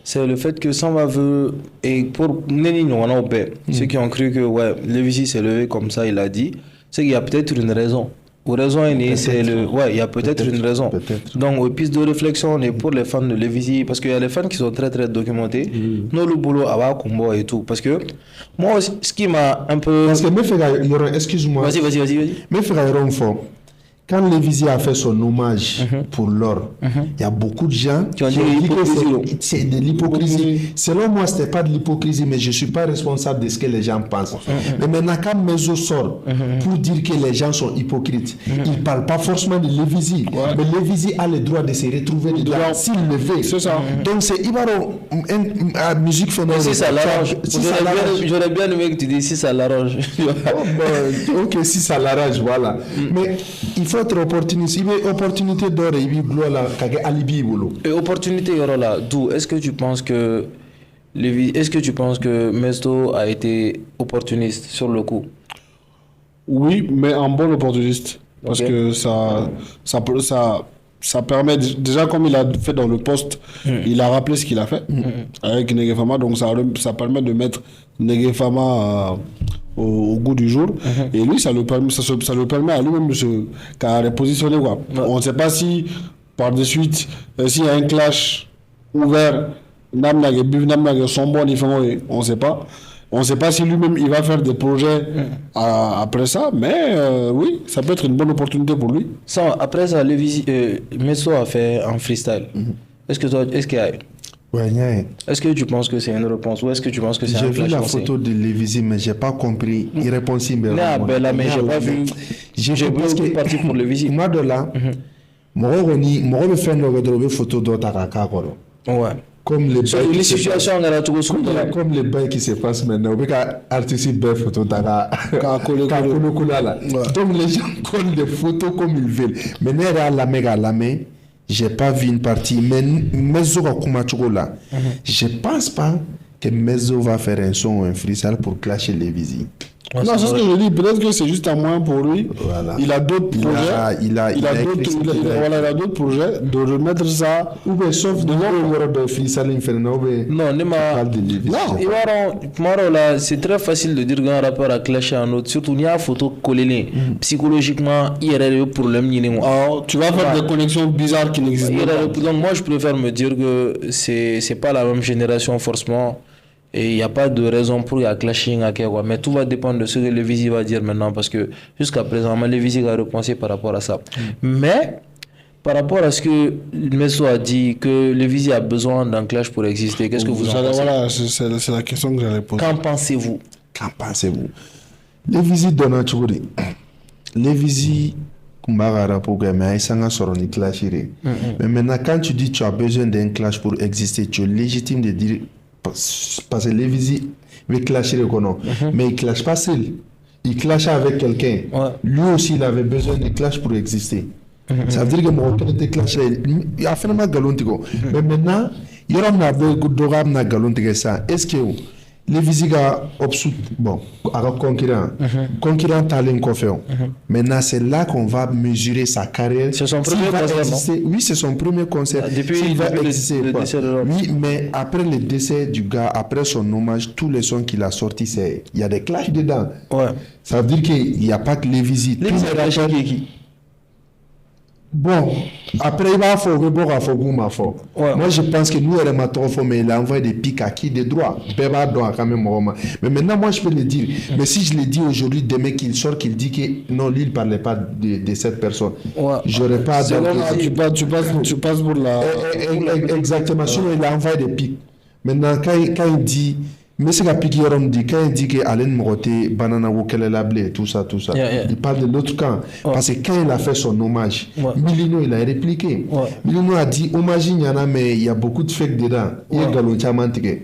C'est le fait que Samba veut, et pour ceux qui ont cru que ouais, Lévisi s'est levé comme ça, il a dit, c'est qu'il y a peut-être une raison. Ou raison est née, c'est le. Ouais, il y a peut-être une raison. Donc, aux pistes de réflexion, on est pour les fans de Lévisi, parce qu'il y a les fans qui sont très très documentés. Nous, le boulot, à Combo et tout. Parce que moi, ce qui m'a un peu. Parce que mes frères, excuse-moi. Vas-y. Mes frères, quand Lévisi a fait son hommage pour l'or, il y a beaucoup de gens qui ont dit que c'est de l'hypocrisie. Selon moi, ce n'était pas de l'hypocrisie, mais je ne suis pas responsable de ce que les gens pensent. Mais maintenant, quand Mezzo sort pour dire que les gens sont hypocrites, il ne parle pas forcément de Lévisi. Mais Lévisi a le droit de se retrouver dedans s'il le veut. C'est ça. Donc, c'est Ibaro, musique phénoménale. Si ça l'arrange. J'aurais bien aimé que tu dises si ça l'arrange. Ok, si ça l'arrange, voilà. Mais il faut être opportuniste. Il y a opportunité d'or et il y a alibi. Et opportunité, là, d'où est-ce que tu penses que Mesto a été opportuniste sur le coup? Oui, mais un bon opportuniste. Parce que ça permet, déjà comme il a fait dans le poste, il a rappelé ce qu'il a fait avec Negefama, donc ça permet de mettre Negefama au goût du jour. Et lui, ça le permet à lui-même de se repositionner. On ne sait pas si, par de suite, s'il y a un clash ouvert, on ne sait pas. On ne sait pas si lui-même il va faire des projets après ça, mais oui, ça peut être une bonne opportunité pour lui. Après ça, Messo a fait un freestyle. Est-ce qu'il y a Est-ce que tu penses que c'est une réponse ou est-ce que tu penses que c'est un clash? J'ai vu la photo de Lévisi, mais je n'ai pas compris. Il répond si bien. Mais je n'ai pas vu. J'ai vu qu'il est parti pour Lévisi. Moi, de là, je vais faire une photo d'autres. Ouais. Comme les comme les bails qui se passent maintenant, on peut artiste belle photo donc les gens collent des photos comme ils veulent. Mais à la main, j'ai pas vu une partie. Mais Mezzo là, je pense pas que Mezzo va faire un son ou un freestyle pour clasher Lévisi. Non, c'est ce que je dis. Peut-être que c'est juste un moyen pour lui. Voilà. Il a d'autres projets. Il a d'autres projets de remettre ça. Ou bien sauf de voir de freestyle infernal. Non, c'est très facile de dire qu'un rappeur a clashé un autre. Surtout, il y a une photo collée. Psychologiquement, il y a des problèmes. Tu vas faire des connexions bizarres qui n'existent pas. Donc, moi, je préfère me dire que c'est pas la même génération, forcément. Et il n'y a pas de raison pour y a clashing. Mais tout va dépendre de ce que Lévisi va dire maintenant. Parce que jusqu'à présent, Lévisi a repensé par rapport à ça. Mais par rapport à ce que Messo a dit, que Lévisi a besoin d'un clash pour exister, qu'est-ce que vous en pensez? Voilà, c'est la question que j'allais poser. Qu'en pensez-vous? Lévisi donne un chouri. Lévisi, mais maintenant, quand tu dis que tu as besoin d'un clash pour exister, tu es légitime de dire. Parce que Lévisi veut clasher le conon. Mais il ne clash pas seul. Il clash avec quelqu'un. Lui aussi, il avait besoin de clash pour exister. Ça veut dire que mon père était clashé. Il a fait un galontigo. Mais maintenant, il y aura un galontigo. Est-ce que Lévisi a obsut, bon, avec concurrent talent qu'on fait. Maintenant, c'est là qu'on va mesurer sa carrière. C'est son premier concert, oui, c'est son premier concert. Depuis le décès de l'homme. Oui, mais après le décès du gars, après son hommage, tous les sons qu'il a sortis, il y a des clashs dedans. Ouais. Ça veut dire qu'il n'y a pas que Lévisi. Lévisi a clashé qui? Bon, après il va faire moi je pense que nous mais il a envoyé des pics à qui des droits. Mais maintenant moi je peux le dire. Mais si je le dis aujourd'hui, demain qu'il sort, qu'il dit que non, lui il ne parlait pas de cette personne. J'aurais pas. Tu passes pour la. Exactement. Sinon il a envoyé des pics. Maintenant quand il dit Mais c'est la pique dit quand il dit que Alain Moroté, Banana Wokele Lablé, tout ça. Il parle de l'autre camp. Parce que quand il a fait son hommage, Milino, il a répliqué. Milino a dit, hommage, il y en a, mais il y a beaucoup de fake dedans. Il y a Galo Tchamantique.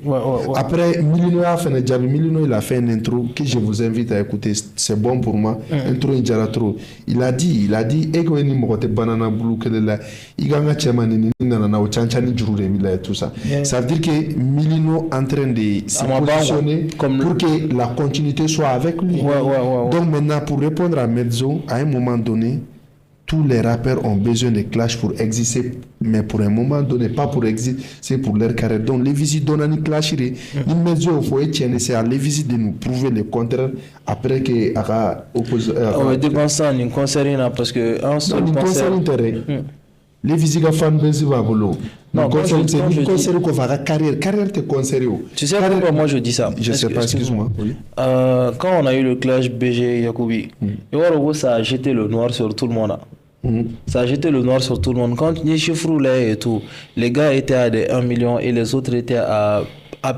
Après, Milino a fait un job. Milino, il a fait une intro que je vous invite à écouter. C'est bon pour moi. Intro, il a trop. Il a dit, Ego Eni Moroté, Banana Blue, Kelela, Iganga Tchamanini, Nana, Chanchani Jurure, Mila et tout ça. Ça veut dire que Milino en train de pour que la continuité soit avec lui. Donc maintenant, pour répondre à Mezzo, à un moment donné, tous les rappeurs ont besoin de clash pour exister, mais pour un moment donné, pas pour exister, c'est pour leur carrière. Donc les visites donnent un clash. Mezzo, il faut être c'est à les visites de nous prouver le contraire après que Ara oppose. On va dépenser en une concert parce que un seul concert. Les visites à fan base va bolo. Non, c'est une concert qu'on va carrière te concert. Tu sais pourquoi moi je dis ça? Je sais pas, excuse-moi. Oui. Quand on a eu le clash BG Yacoubi, ça a jeté le noir sur tout le monde. Ça a jeté le noir sur tout le monde. Quand les chiffres roulaient et tout, les gars étaient à des 1 million et les autres étaient à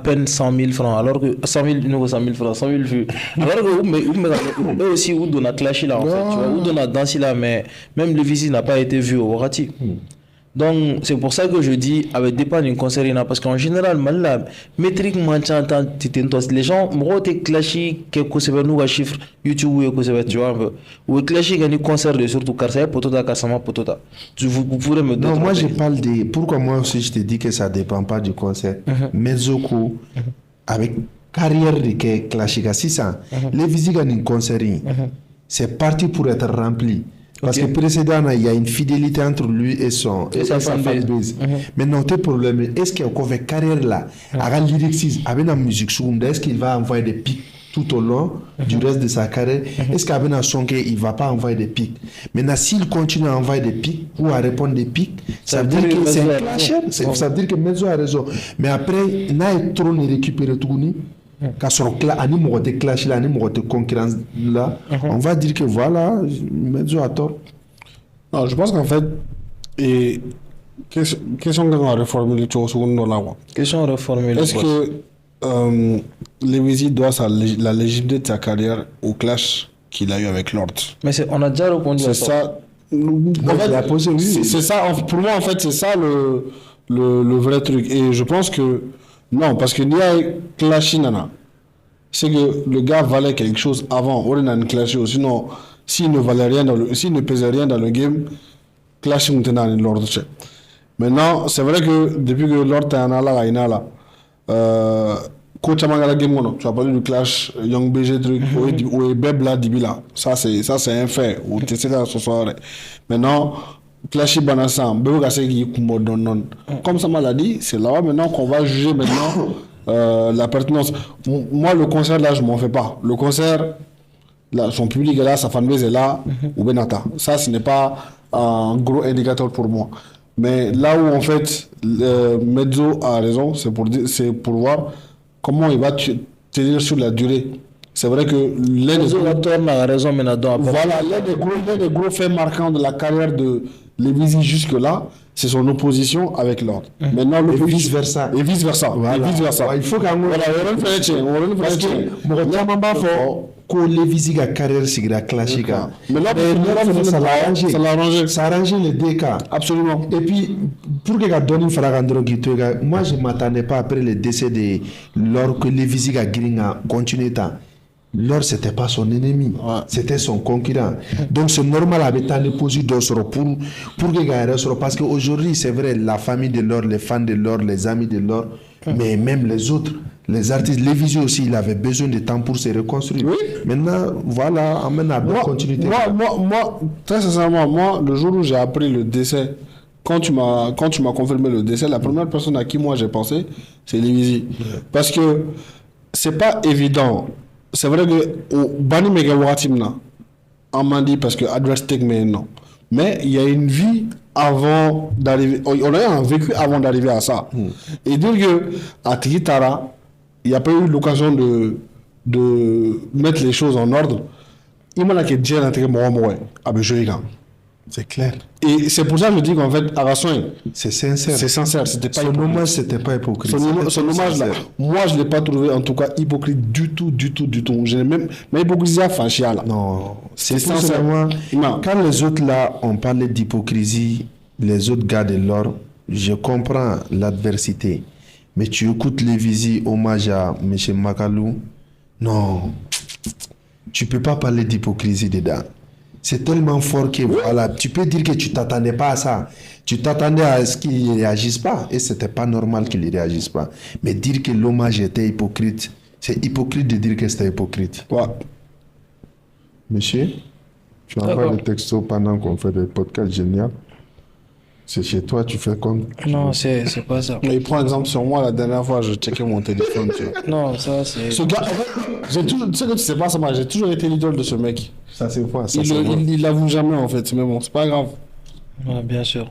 peine 100 000 francs, alors que 100 000 francs, 100 000 vues. Alors que eux aussi, Oudon a clashé là en fait, tu vois, Oudon a dansé là, mais même le visite n'a pas été vu au Warati. Donc, c'est pour ça que je dis, avec dépend d'une concert, parce qu'en général, mal métrique, les gens, moi, t'es clashé, quelques nous à chiffre, YouTube, tu vois un peu. Ou clashé, gagne concert de surtout, car c'est potota, kassama, potota. Vous pourrez me donner. Non, moi, je parle de. Pourquoi moi aussi, je te dis que ça dépend pas du concert. Mezoko, avec carrière de clashé, si ça, les visites gagnent concert, c'est parti pour être rempli. Parce que précédemment, il y a une fidélité entre lui et sa fanbase. Maintenant, tes problèmes, est-ce qu'il y a encore une carrière là, avec lyricisme, avec la musique secondaire, est-ce qu'il va envoyer des pics tout au long du reste de sa carrière? Est-ce qu'avec un son il ne va pas envoyer des pics? Maintenant, s'il continue à envoyer des pics ou à répondre des pics, ça veut dire que c'est un clasher. Ça veut dire que Mezzo a raison. Mais après, il n'a pas trop récupéré tout. Quand on a clash là, on a concurrence là, on va dire que voilà, Mezzo a tort. Non, je pense qu'en fait, et question qu'on a reformulé tout seconde là. Question reformulée. Est-ce que Lévisi doit la légitimité de sa carrière au clash qu'il a eu avec Lord? Mais on a déjà répondu à ça. C'est ça. Pour moi, en fait, c'est ça le vrai truc. Et je pense que non, parce que n'y a clash nana. C'est que le gars valait quelque chose avant. On a une clash. Sinon, s'il ne valait rien s'il ne pesait rien dans le game, clash maintenant Lord. Maintenant, c'est vrai que depuis que Lord est en là, coach Amangala game tu as parlé du clash Young BG truc ou Bebla Dibila. Ça c'est un fait. Ou tu sais là ce soir. Maintenant. Clash Banasam, comme ça m'a dit, c'est là maintenant qu'on va juger la pertinence. Moi, le concert là, je m'en fais pas. Le concert, là, son public est là, sa fanbase est là, ou Benata. Ça, ce n'est pas un gros indicateur pour moi. Mais là où en fait, Mezzo a raison, c'est pour voir comment il va tenir sur la durée. C'est vrai que l'un des gros faits marquants de la carrière de Lévisi jusque-là, c'est son opposition avec Lord. Maintenant, et vice-versa. Et vice-versa. Voilà. Il faut qu'on parce que quand Lévisi a carrière c'est la classique. Mais là, ça l'a arrangé. Ça a arrangé les deux cas. Absolument. Et puis, pour que donne une fragandro moi je ne m'attendais pas après le décès de Lord que Lévisi a continué tant. Lors, ce n'était pas son ennemi, c'était son concurrent. Donc, c'est normal avec tant de positions pour que Gaël soit. Parce qu'aujourd'hui, c'est vrai, la famille de Lord, les fans de Lord, les amis de Lord, mais même les autres, les artistes, les visios aussi, il avait besoin de temps pour se reconstruire. Oui. Maintenant, voilà, amène à bonne continuité. Moi, très sincèrement, le jour où j'ai appris le décès, quand tu m'as confirmé le décès, la première personne à qui moi j'ai pensé, c'est Lévisi. Parce que c'est pas évident. C'est vrai que au Bani Megawatimna, on m'a dit parce que adverse tech mais non. Mais il y a une vie avant d'arriver. On a un vécu avant d'arriver à ça. Et dire que à Tigitara, il n'y a pas eu l'occasion de mettre les choses en ordre. Il m'a dit que Dieu n'a pas été moi avec Joïgan. C'est clair. Et c'est pour ça que je dis qu'en fait, Arasoin, C'est sincère. c'est sincère. C'était pas Son hypocrite. hommage, c'était pas hypocrite. Son hommage là, moi je l'ai pas trouvé en tout cas hypocrite du tout. Je n'ai même hypocrisie à Fachia là. Non, c'est sincère. sincèrement. Non. Quand les autres là, on parlait d'hypocrisie, les autres gars de l'or, je comprends l'adversité. Mais tu écoutes les visites, hommage à M. Makalou, non, tu peux pas parler d'hypocrisie dedans. C'est tellement fort que voilà, tu peux dire que tu t'attendais pas à ça. Tu t'attendais à ce qu'il ne réagisse pas. Et c'était pas normal qu'il ne réagisse pas. Mais dire que l'hommage était hypocrite, c'est hypocrite de dire que c'était hypocrite. Ouais. Monsieur, tu envoies des textos pendant qu'on fait des podcasts géniaux. C'est chez toi, tu fais comme... Non, c'est pas ça. Il prend exemple sur moi la dernière fois, je checkais mon téléphone. Tu vois. Non, ça c'est... Ce gars, en fait, tu sais que tu sais pas ça, j'ai toujours été l'idole de ce mec. Ça c'est quoi ça, Il l'avoue jamais en fait, mais bon, c'est pas grave. Ouais, bien sûr.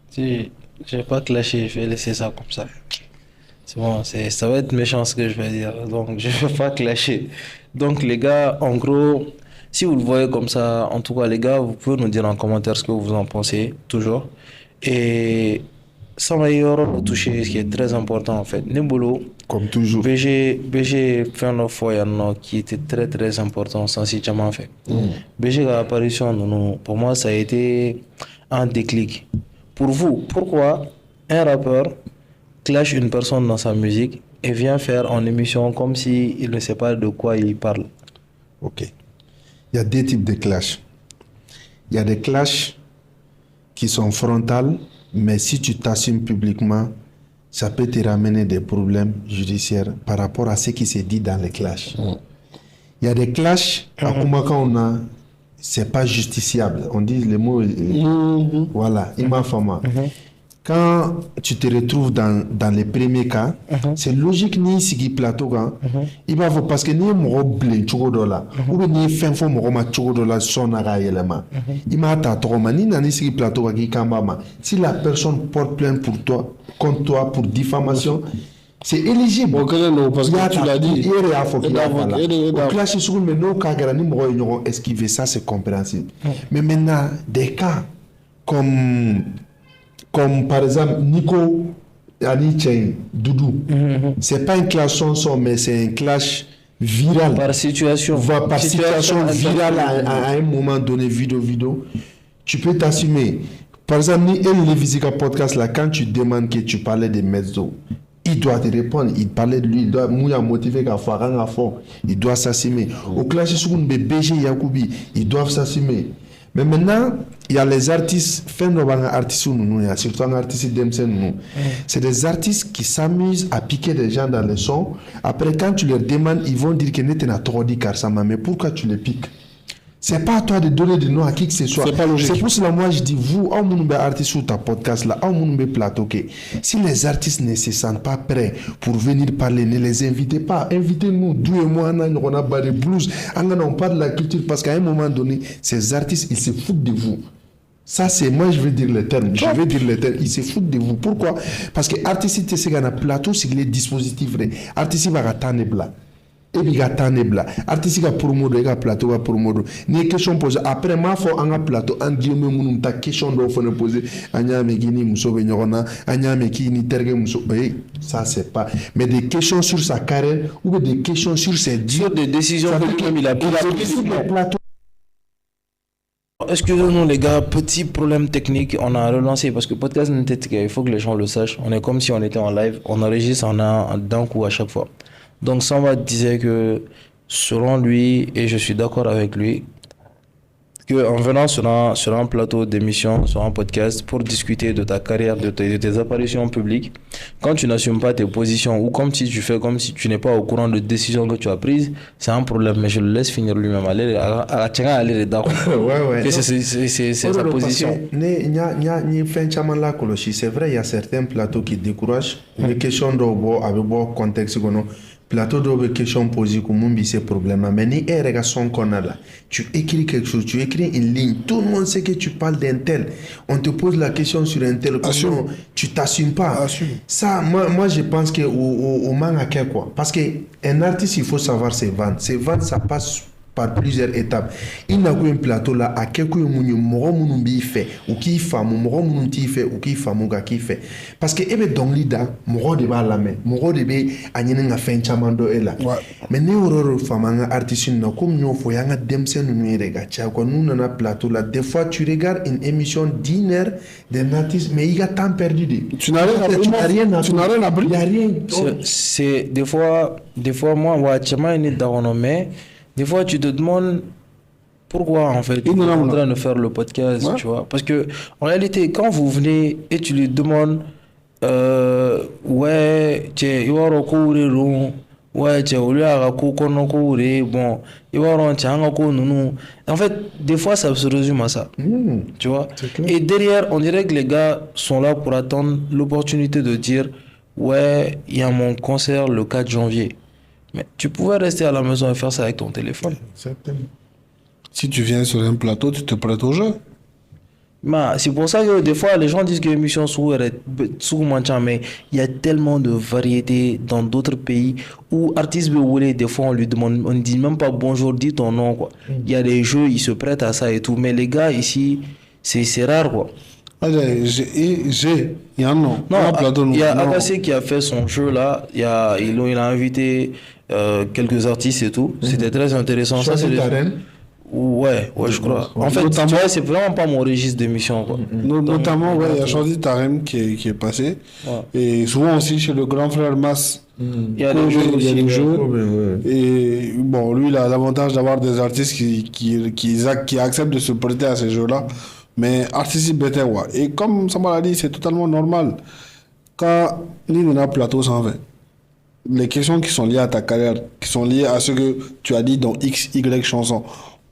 Si j'ai pas clashé, je vais laisser ça comme ça. C'est bon, ça va être méchant ce que je vais dire. Donc je vais pas clasher. Donc les gars, en gros, si vous le voyez comme ça, en tout cas les gars, vous pouvez nous dire en commentaire ce que vous en pensez, toujours. Et ça m'a touché ce qui est très important en fait. Nimbolo, comme toujours. BG fait un fois qui était très très important, sensiblement fait. BG apparition, pour moi ça a été un déclic. Pour vous, pourquoi un rappeur clash une personne dans sa musique et vient faire en émission comme s'il ne sait pas de quoi il parle? Ok. Il y a deux types de clashs. Il y a des clashs qui sont frontales, mais si tu t'assumes publiquement, ça peut te ramener des problèmes judiciaires par rapport à ce qui s'est dit dans les clashs. Il y a des clashs, à Kumakana, c'est pas justiciable. On dit les mots, voilà, imafama. Quand tu te retrouves dans les premiers cas, c'est logique ni sigi plateau quand il va voir parce que ni mo blé chogodola ou bien ni fin fo mo ma chogodola sonara yelema il m'a ta troma ni nani sigi plateau qui kambama si la personne porte plainte pour toi contre toi pour diffamation c'est éligible. Parce que tu l'as dit. Au clash sur mais non kagara ni mo esquiver ça c'est compréhensible. Mais maintenant des cas comme par exemple Nico Anichen Doudou, c'est pas un clash son, mais c'est un clash viral. Par situation. Par situation virale à un moment donné, vidéo. Tu peux t'assumer. Par exemple, le Visica Podcast, là, quand tu demandes que tu parlais de Mezzo, il doit te répondre. Il parlait de lui, il doit mouiller motiver qu'à faire un fond. Il doit s'assumer. Au clash sur une BG Yacoubi, ils doivent s'assumer. Mais maintenant, il y a les artistes, surtout un artiste d'MCN, c'est des artistes qui s'amusent à piquer des gens dans les sons. Après, quand tu leur demandes, ils vont dire que n'est pas trop dit Karsama, mais pourquoi tu les piques? C'est pas à toi de donner des noms à qui que ce soit. C'est pas logique. C'est pour cela moi je dis, vous, on nous artistes sur ta podcast là, on nous plateau, si les artistes ne se sentent pas prêts pour venir parler, ne les invitez pas. Invitez-nous, d'où et moi, on a pas de blues, on parle de la culture, parce qu'à un moment donné, ces artistes, ils se foutent de vous. Ça, c'est moi, je vais dire le terme. Ils se foutent de vous. Pourquoi? Parce que l'artiste, c'est un plateau, c'est les dispositifs. L'artiste va attendre blanc. Et puis, artiste va promodo, il va plateau, va promodo. Ni question posée. Après, ma foi, un plateau, un guillemot, mon ta question doit faut poser. Anya mekini muso venyorona, anya mekini terge muso. Ça, c'est pas. Mais des questions sur sa carrière ou des questions sur ses des décisions que lui-même il a prises. Excusez-nous les gars, petit problème technique, on a relancé parce que podcast il faut que les gens le sachent. On est comme si on était en live, on enregistre d'un coup à chaque fois. Donc Samba disait que selon lui, et je suis d'accord avec lui, qu'en venant sur un plateau d'émission, sur un podcast, pour discuter de ta carrière, de tes apparitions publiques, quand tu n'assumes pas tes positions ou comme si tu fais comme si tu n'es pas au courant de décisions que tu as prises, c'est un problème. Mais je le laisse finir lui-même. Aller ouais. C'est sa position. C'est vrai, il y a certains plateaux qui découragent. Les questions avec bon contexte. Plateau de questions posées comme ces problèmes. Mais ni tu écris quelque chose, tu écris une ligne. Tout le monde sait que tu parles d'un tel. On te pose la question sur un tel. Tu t'assumes pas. Ça, moi, je pense que au manque à quoi. Parce que un artiste, il faut savoir ses ventes. Ses ventes, ça passe par plusieurs étapes. Il n'a qu'un plateau là, à quelques moments, il fait, ou qui fait, moment qui fait, ou qui fait, ou qui fait. Parce que, ebe dans l'ida, moro de ba la main, moro de be, anyene nga fin chamando ela. Mais ne aurore famanga artiste na comme nous faut yanga demsen nous rega. Tia quoi nous na plateau là, des fois tu regardes une émission d'1 heure d'un artiste, mais il y a temps perdu de. Tu n'as rien appris. Il y a rien. C'est des fois moi ouais chama ni dawono mais des fois tu te demandes pourquoi en fait il est en train de faire le podcast, tu vois, parce que en réalité quand vous venez et tu lui demandes ouais tu yoro kouriro ouais tu oliara ko kono koure bon yoro changa ko nunu en fait des fois ça se résume à ça. Tu vois, et derrière on dirait que les gars sont là pour attendre l'opportunité de dire ouais, il y a mon concert le 4 janvier. Mais tu pouvais rester à la maison et faire ça avec ton téléphone. Exactement. Si tu viens sur un plateau, tu te prêtes au jeu. C'est pour ça que des fois les gens disent que l'émission est sous manchant, mais il y a tellement de variétés dans d'autres pays où artistes voulaient, des fois on lui demande, on ne dit même pas bonjour, dis ton nom quoi. Il y a des jeux, ils se prêtent à ça et tout, mais les gars ici, c'est rare quoi. Il y en a. Non, il y a Agassé qui a fait son jeu là. Il a invité quelques artistes et tout. C'était très intéressant. Ça, c'est ouais, je crois. En fait, tu vois, c'est vraiment pas mon registre d'émission. Notamment, ouais, il y a Chandy Tarem qui est passé. Ouais. Et souvent aussi chez le grand frère Mas. Il y a des jeux. Et bon, lui, il a l'avantage d'avoir des artistes qui acceptent de se prêter à ces jeux-là. Mais artiste better, ouais. Et comme Samba l'a dit, c'est totalement normal. Quand l'île a plateau 120, les questions qui sont liées à ta carrière, qui sont liées à ce que tu as dit dans X, Y chansons,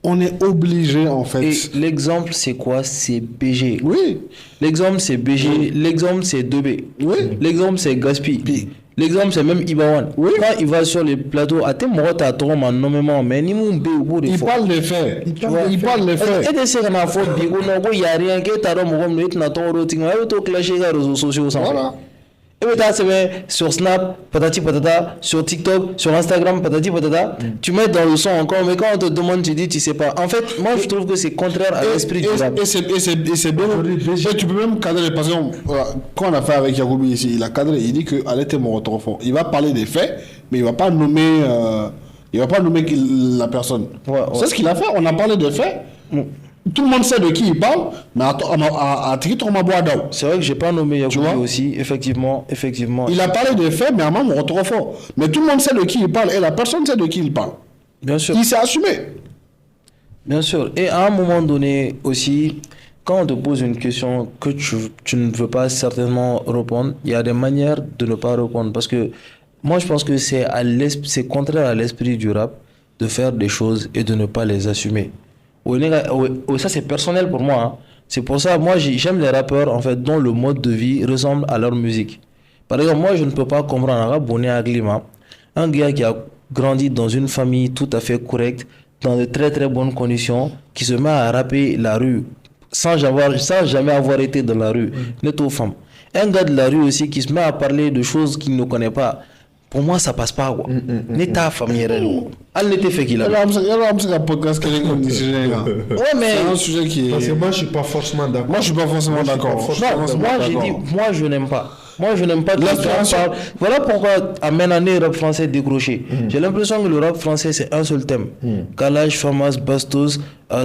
on est obligé en fait. Et l'exemple c'est quoi? C'est BG. Oui. L'exemple c'est BG. L'exemple c'est 2B. Oui. L'exemple c'est Gaspi. L'exemple c'est même Ibawan. Oui. Quand il va sur les plateaux, à tes morts à trop nommément, mais ni mon bé au bout des fois. Il parle des faits. Il parle des faits. Et de ce qu'on a fait, il n'y a rien qui est à l'homme, on est dans ton routine, on est au clash des réseaux sociaux. Voilà. Et maintenant, c'est sur Snap, patati patata, sur TikTok, sur Instagram, patati patata. Tu mets dans le son encore, mais quand on te demande, tu dis, tu sais pas. En fait, moi, je trouve que c'est contraire à l'esprit du rap. Et c'est bien. Tu peux même cadrer. Par exemple, quand on a fait avec Yacoubi ici, il a cadré, il dit qu'elle était mon retour au fond. Il va parler des faits, mais il va pas nommer la personne. Ouais. C'est ce qu'il a fait. On a parlé des faits. Tout le monde sait de qui il parle, mais c'est vrai que j'ai pas nommé Yacoubi aussi, effectivement. Il a parlé des faits, mais à mon retour au fond. Mais tout le monde sait de qui il parle et la personne sait de qui il parle. Bien sûr. Il s'est assumé. Bien sûr. Et à un moment donné aussi, quand on te pose une question que tu ne veux pas certainement répondre, il y a des manières de ne pas répondre. Parce que moi, je pense que c'est contraire à l'esprit du rap de faire des choses et de ne pas les assumer. Ça, c'est personnel pour moi. Hein. C'est pour ça, moi, j'aime les rappeurs, en fait, dont le mode de vie ressemble à leur musique. Par exemple, moi, je ne peux pas comprendre un rap bonnet à Glima, un gars qui a grandi dans une famille tout à fait correcte, dans de très très bonnes conditions, qui se met à rapper la rue sans jamais avoir été dans la rue, net aux femmes. Un gars de la rue aussi qui se met à parler de choses qu'il ne connaît pas. Pour moi, ça passe pas. N'est ta famille. Elle n'était fait qu'il a. Il y a un podcast qui est comme des sujets. Ouais, mais. C'est un sujet qui est. Parce que moi, je suis pas forcément d'accord. Moi, je suis pas forcément d'accord. Moi, j'ai dit, moi, je n'aime pas. Moi, je n'aime pas que tu parles. Voilà pourquoi, à même année, le rap français décroché. J'ai l'impression que le rap français, c'est un seul thème. Kalash, Famas, Bastos,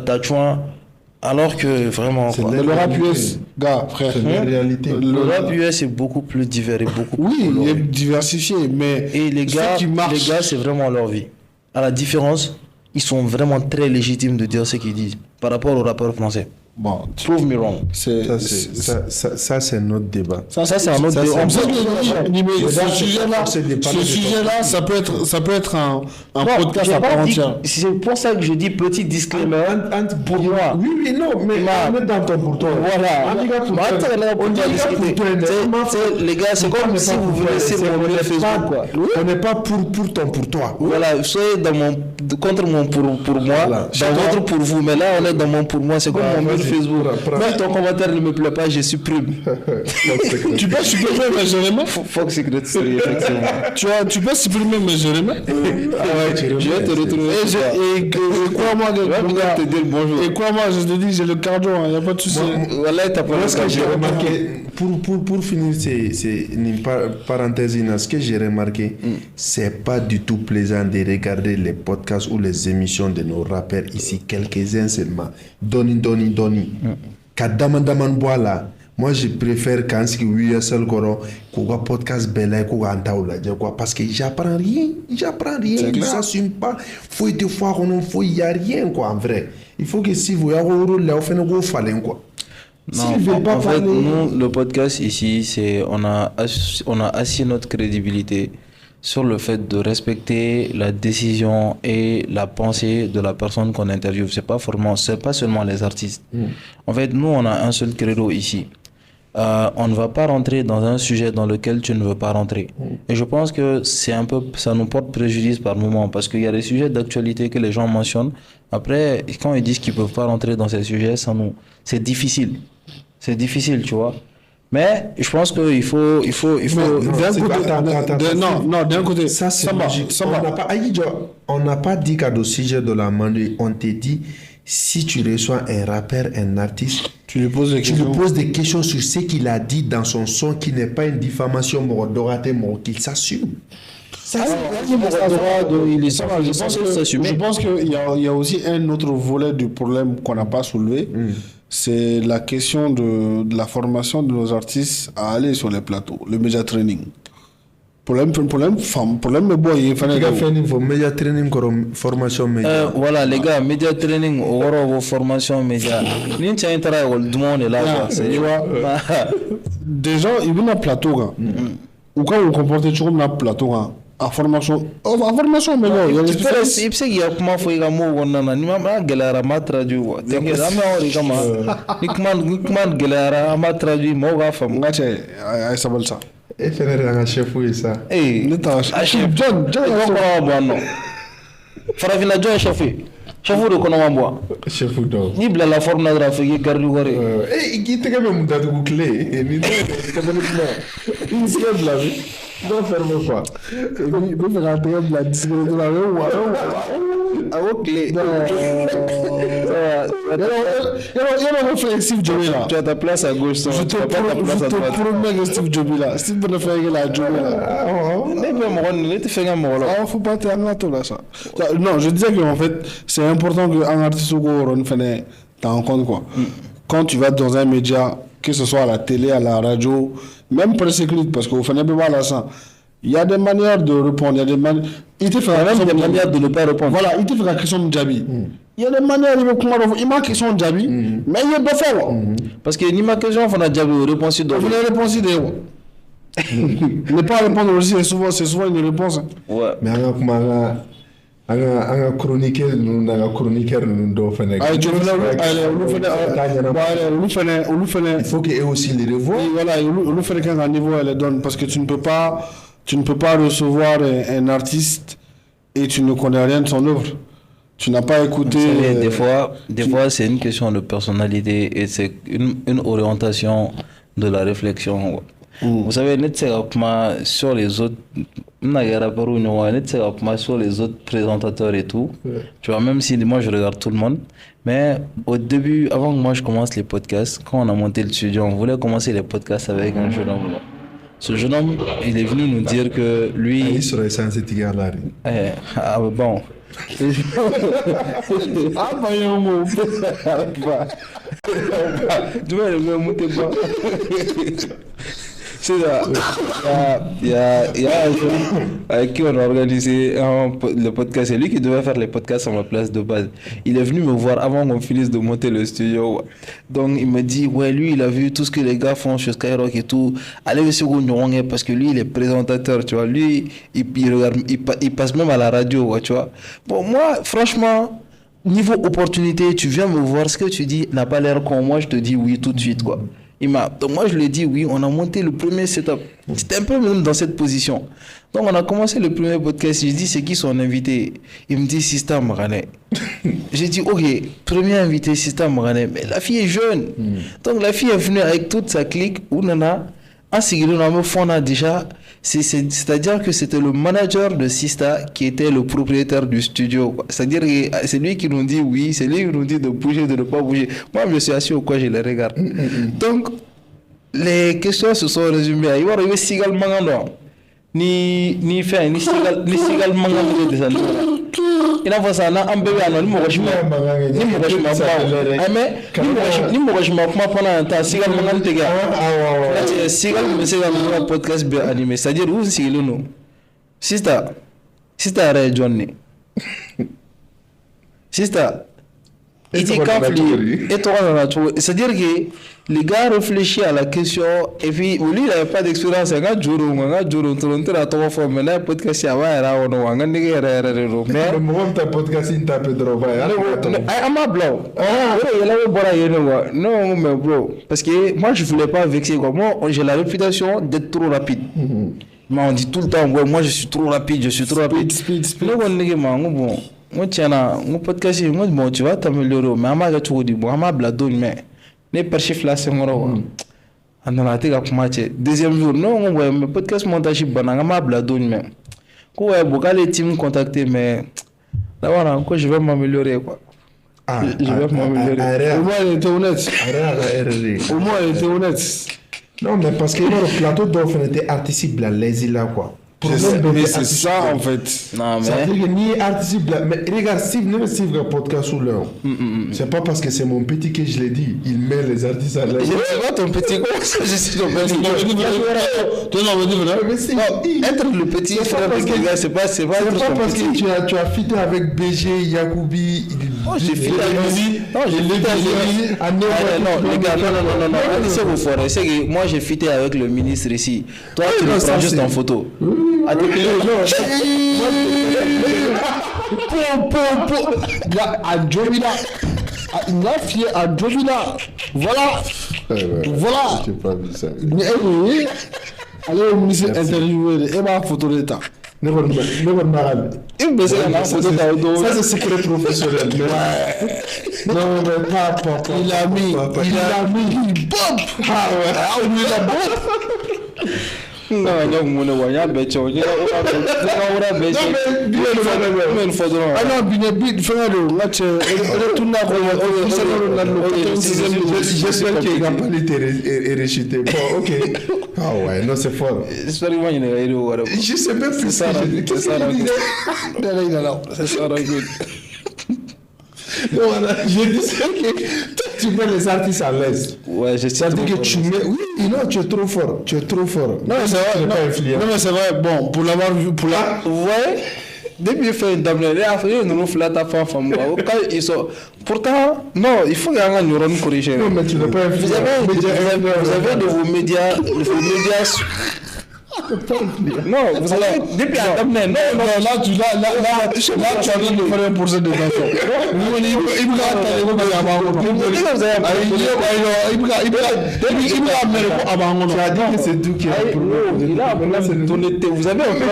Tachouan. Alors que vraiment, le rap US, gars, frère, la réalité. Le rap US est beaucoup plus divers et beaucoup plus il est diversifié, mais et les gars, c'est vraiment leur vie. À la différence, ils sont vraiment très légitimes de dire ce qu'ils disent par rapport aux rappeurs français. Bon, prove me wrong. Ça, c'est notre débat. Ça, c'est un autre débat. Ce sujet-là, ça peut être un podcast à part entière. C'est pour ça que je dis petit disclaimer pour moi. Oui, non, mais on est dans ton pour toi. Voilà. Les gars, c'est comme si vous vous laissez mon Facebook, quoi. On n'est pas pour ton pour toi. Voilà, soyez contre mon pour moi, Voilà. dans votre pour vous. Mais là, on est dans mon pour moi. C'est comme mon mur Facebook. Si ton commentaire ne me plaît pas, je supprime. Tu peux supprimer mes Jérémy? Fuck Secret Story, effectivement. Tu peux supprimer mes Jérémy? Je vais te retrouver. Et crois-moi, te dire bonjour. Et crois-moi, je te dis, j'ai le cardio, il n'y a pas de souci. Voilà, t'as pas Ce que j'ai remarqué, pour finir c'est une parenthèse, ce que j'ai remarqué, c'est pas du tout plaisant de regarder les podcasts ou les émissions de nos rappeurs ici, quelques-uns seulement. Doni. Kadaman Boala. Moi, je préfère quand c'est USL Koro, qu'on podcast belle, qu'on antaoula, quoi, parce que j'apprends rien, ils s'assument pas. Faut des fois qu'on il y a rien, quoi, en vrai. Il faut que si vous avez un rôle là, vous fallait, quoi. Non, en fait, nous, le podcast ici, on a assis notre crédibilité sur le fait de respecter la décision et la pensée de la personne qu'on interviewe. C'est pas seulement les artistes. En fait, nous, on a un seul credo ici. On ne va pas rentrer dans un sujet dans lequel tu ne veux pas rentrer. Et je pense que ça nous porte préjudice par moment, parce qu'il y a des sujets d'actualité que les gens mentionnent. Après, quand ils disent qu'ils peuvent pas rentrer dans ces sujets, c'est difficile. C'est difficile, tu vois. Mais je pense qu'il faut D'un côté, d'un côté, ça c'est logique. On n'a pas dit qu'à le sujet de la mandée, on te dit, si tu reçois un rappeur, un artiste, tu lui poses des questions sur ce qu'il a dit dans son son, qui n'est pas une diffamation, qu'il s'assume. Je pense qu'il y a aussi un autre volet du problème qu'on n'a pas soulevé. C'est la question de la formation de nos artistes à aller sur les plateaux, le média training. Problème mais bon, il fallait faire une média training formation média. Voilà les gars, média training ou formation média. Ni tiens intérêt au tout le monde est là. Tu vois, des gens ils viennent à plateau ou quand vous comportez toujours dans plateau à formation mais non, il y a des spécialistes. Il sait qu'il y a comment faut y aller au nana ni ma galera ma traduire. T'inquiète, on est comme ni comment galera ma traduire mo ga fam. Ngache ay sabal ça. Et faire un chef ou ça. Eh, John bon. Farafina John chef. Chef de kono chef do. Ni bla la forme na rafiki garlu gore. Eh, il te même muta de clé et ni il se bla. Donc ferme quoi. Il faut faire la discrétion de la clé. Steve Jobs là. Tu as ta place à gauche. Je te promets que Steve Jobs là. Steve ne fait que la Jobs là. Faut pas te là ça. Non, je disais qu'en fait, c'est important qu'un artiste ou qu'on fait t'en compte quoi. Quand tu vas dans un média, que ce soit à la télé, à la radio, même presse écrite, parce qu'au final, il y a des manières de répondre, il y a des manières. Il te fait même des manières de ne pas répondre. Voilà, il te fait la question de Djabi. Il y a des manières, il m'a question de Djabi, mais il y a pas fait. Parce que ni ma question, on a Djabi, réponse de. Vous avez réponse de. Ne pas répondre aussi, c'est souvent une réponse. Ouais. Mais un chroniqueur nous doit faire. Il faut qu'eux aussi les revoient. Voilà, il faut qu'à un niveau elle donne, parce que tu ne peux pas recevoir un artiste et tu ne connais rien de son œuvre. Tu n'as pas écouté. Des fois c'est une question de personnalité et c'est une orientation de la réflexion. Vous savez, sur les autres, sur les autres présentateurs et tout. Tu vois, même si moi je regarde tout le monde, mais au début, avant que moi je commence les podcasts, quand on a monté le studio, on voulait commencer les podcasts avec un jeune homme. Ce jeune homme, il est venu nous dire que lui. Il serait censé te garder. Bon. Tu vois, le même mot c'est ça. Il y a un jeune avec qui on a organisé le podcast. C'est lui qui devait faire les podcasts à ma place de base. Il est venu me voir avant qu'on finisse de monter le studio. Donc il me dit, ouais, lui, il a vu tout ce que les gars font sur Skyrock et tout. Allez, monsieur Gougnon, parce que lui, il est présentateur, tu vois. Lui, il passe même à la radio, tu vois. Bon, moi, franchement, niveau opportunité, tu viens me voir, ce que tu dis n'a pas l'air con. Moi, je te dis oui tout de suite, quoi. Donc moi je lui ai dit oui, on a monté le premier setup. C'était un peu même dans cette position. Donc on a commencé le premier podcast. J'ai dit c'est qui son invité? Il me dit Sista Marane. J'ai dit ok, premier invité Sista Marane. Mais la fille est jeune. Donc la fille est venue avec toute sa clique. Ounana, en Sigilou, on a fait déjà. C'est-à-dire que c'était le manager de Sista qui était le propriétaire du studio. C'est-à-dire que c'est lui qui nous dit oui, c'est lui qui nous dit de bouger, de ne pas bouger. Moi, je suis assis au coin, je les regarde. Donc, les questions se sont résumées. Il y a Sigal Mangando. Ni Sigal Mangando de Zandora. Il a fait ça, on a un bébé à nous, ni Mogashima. Ni Mogashima, ni Mogashima, pendant un temps, Sigal Mangando, les gars. Sigal, c'est un podcast bien animé. C'est-à-dire, où c'est le nom? Sista Ray Johnny. Sista. Il dit c'est-à-dire que les gars réfléchissent à la question et puis lui il n'avait pas d'expérience. Il a joué mais là podcast il y a mais moi ta podcast il tape trop non mais bro parce que moi je voulais pas vexer quoi. Moi j'ai la réputation d'être trop rapide. Mais on dit tout le temps ouais, moi je suis trop rapide. Speed. Bon moi tiens mon podcast moi bon tu vas t'améliorer mais ama ga tout dit bon ama blado mais ne perchif là c'est ngoro andana te ga kuma che deuxième jour non ouais mais podcast montage bananga ama blado mais ko ouais bokale team contacter mais là voilà encore je vais m'améliorer quoi. Je vais m'améliorer. Au moins il était honnête. Au moins il était honnête. Non mais parce que le plateau d'offre était artiste la lazy là quoi. C'est ça en fait. Non mais. Ça veut dire que ni artiste mais regarde Steve le podcast sous l'heure. C'est pas parce que c'est mon petit que je l'ai dit. Il met les artistes à l'aise. Je sais pas ton petit quoi. Je suis ton petit. Être le petit frère de quelqu'un c'est pas parce que tu as fité avec BG Yacoubi. Oh j'ai fité avec lui. Non j'ai fité avec lui. Non les gars non. C'est vous forêt. C'est que moi j'ai fité avec le ministre ici. Toi tu le prends juste en photo. Il a fié à Jovina. Voilà. J'ai pas vu ça. Allez au ministre interviewé et ma photo d'état. Ça c'est secret professionnel. Non mais pas. Il a mis Bob. Ah ouais. Il a Bob. Non, j'espère qu'il n'a pas été rejeté. Bon, ok. Ah ouais, non, c'est fort. Je sais même plus ça. C'est ça, je disais que tu mets les artistes à l'aise. Ouais, je sais que tu mets. Oui, non, tu es trop fort. Non, c'est vrai. Non, mais c'est vrai. Bon, pour l'avoir vu, pour la. Ouais. Depuis qu'il fait une dame, nous nous flattons ta femme. Pourtant, non, il faut qu'il y ait un neuron corrigé. Non, mais tu n'as pas Vous avez de vos médias. Non, vous allez depuis Adam non, là tu as besoin de faire un procès de tension. Tu as dit que c'est tout qui a vous avez un plan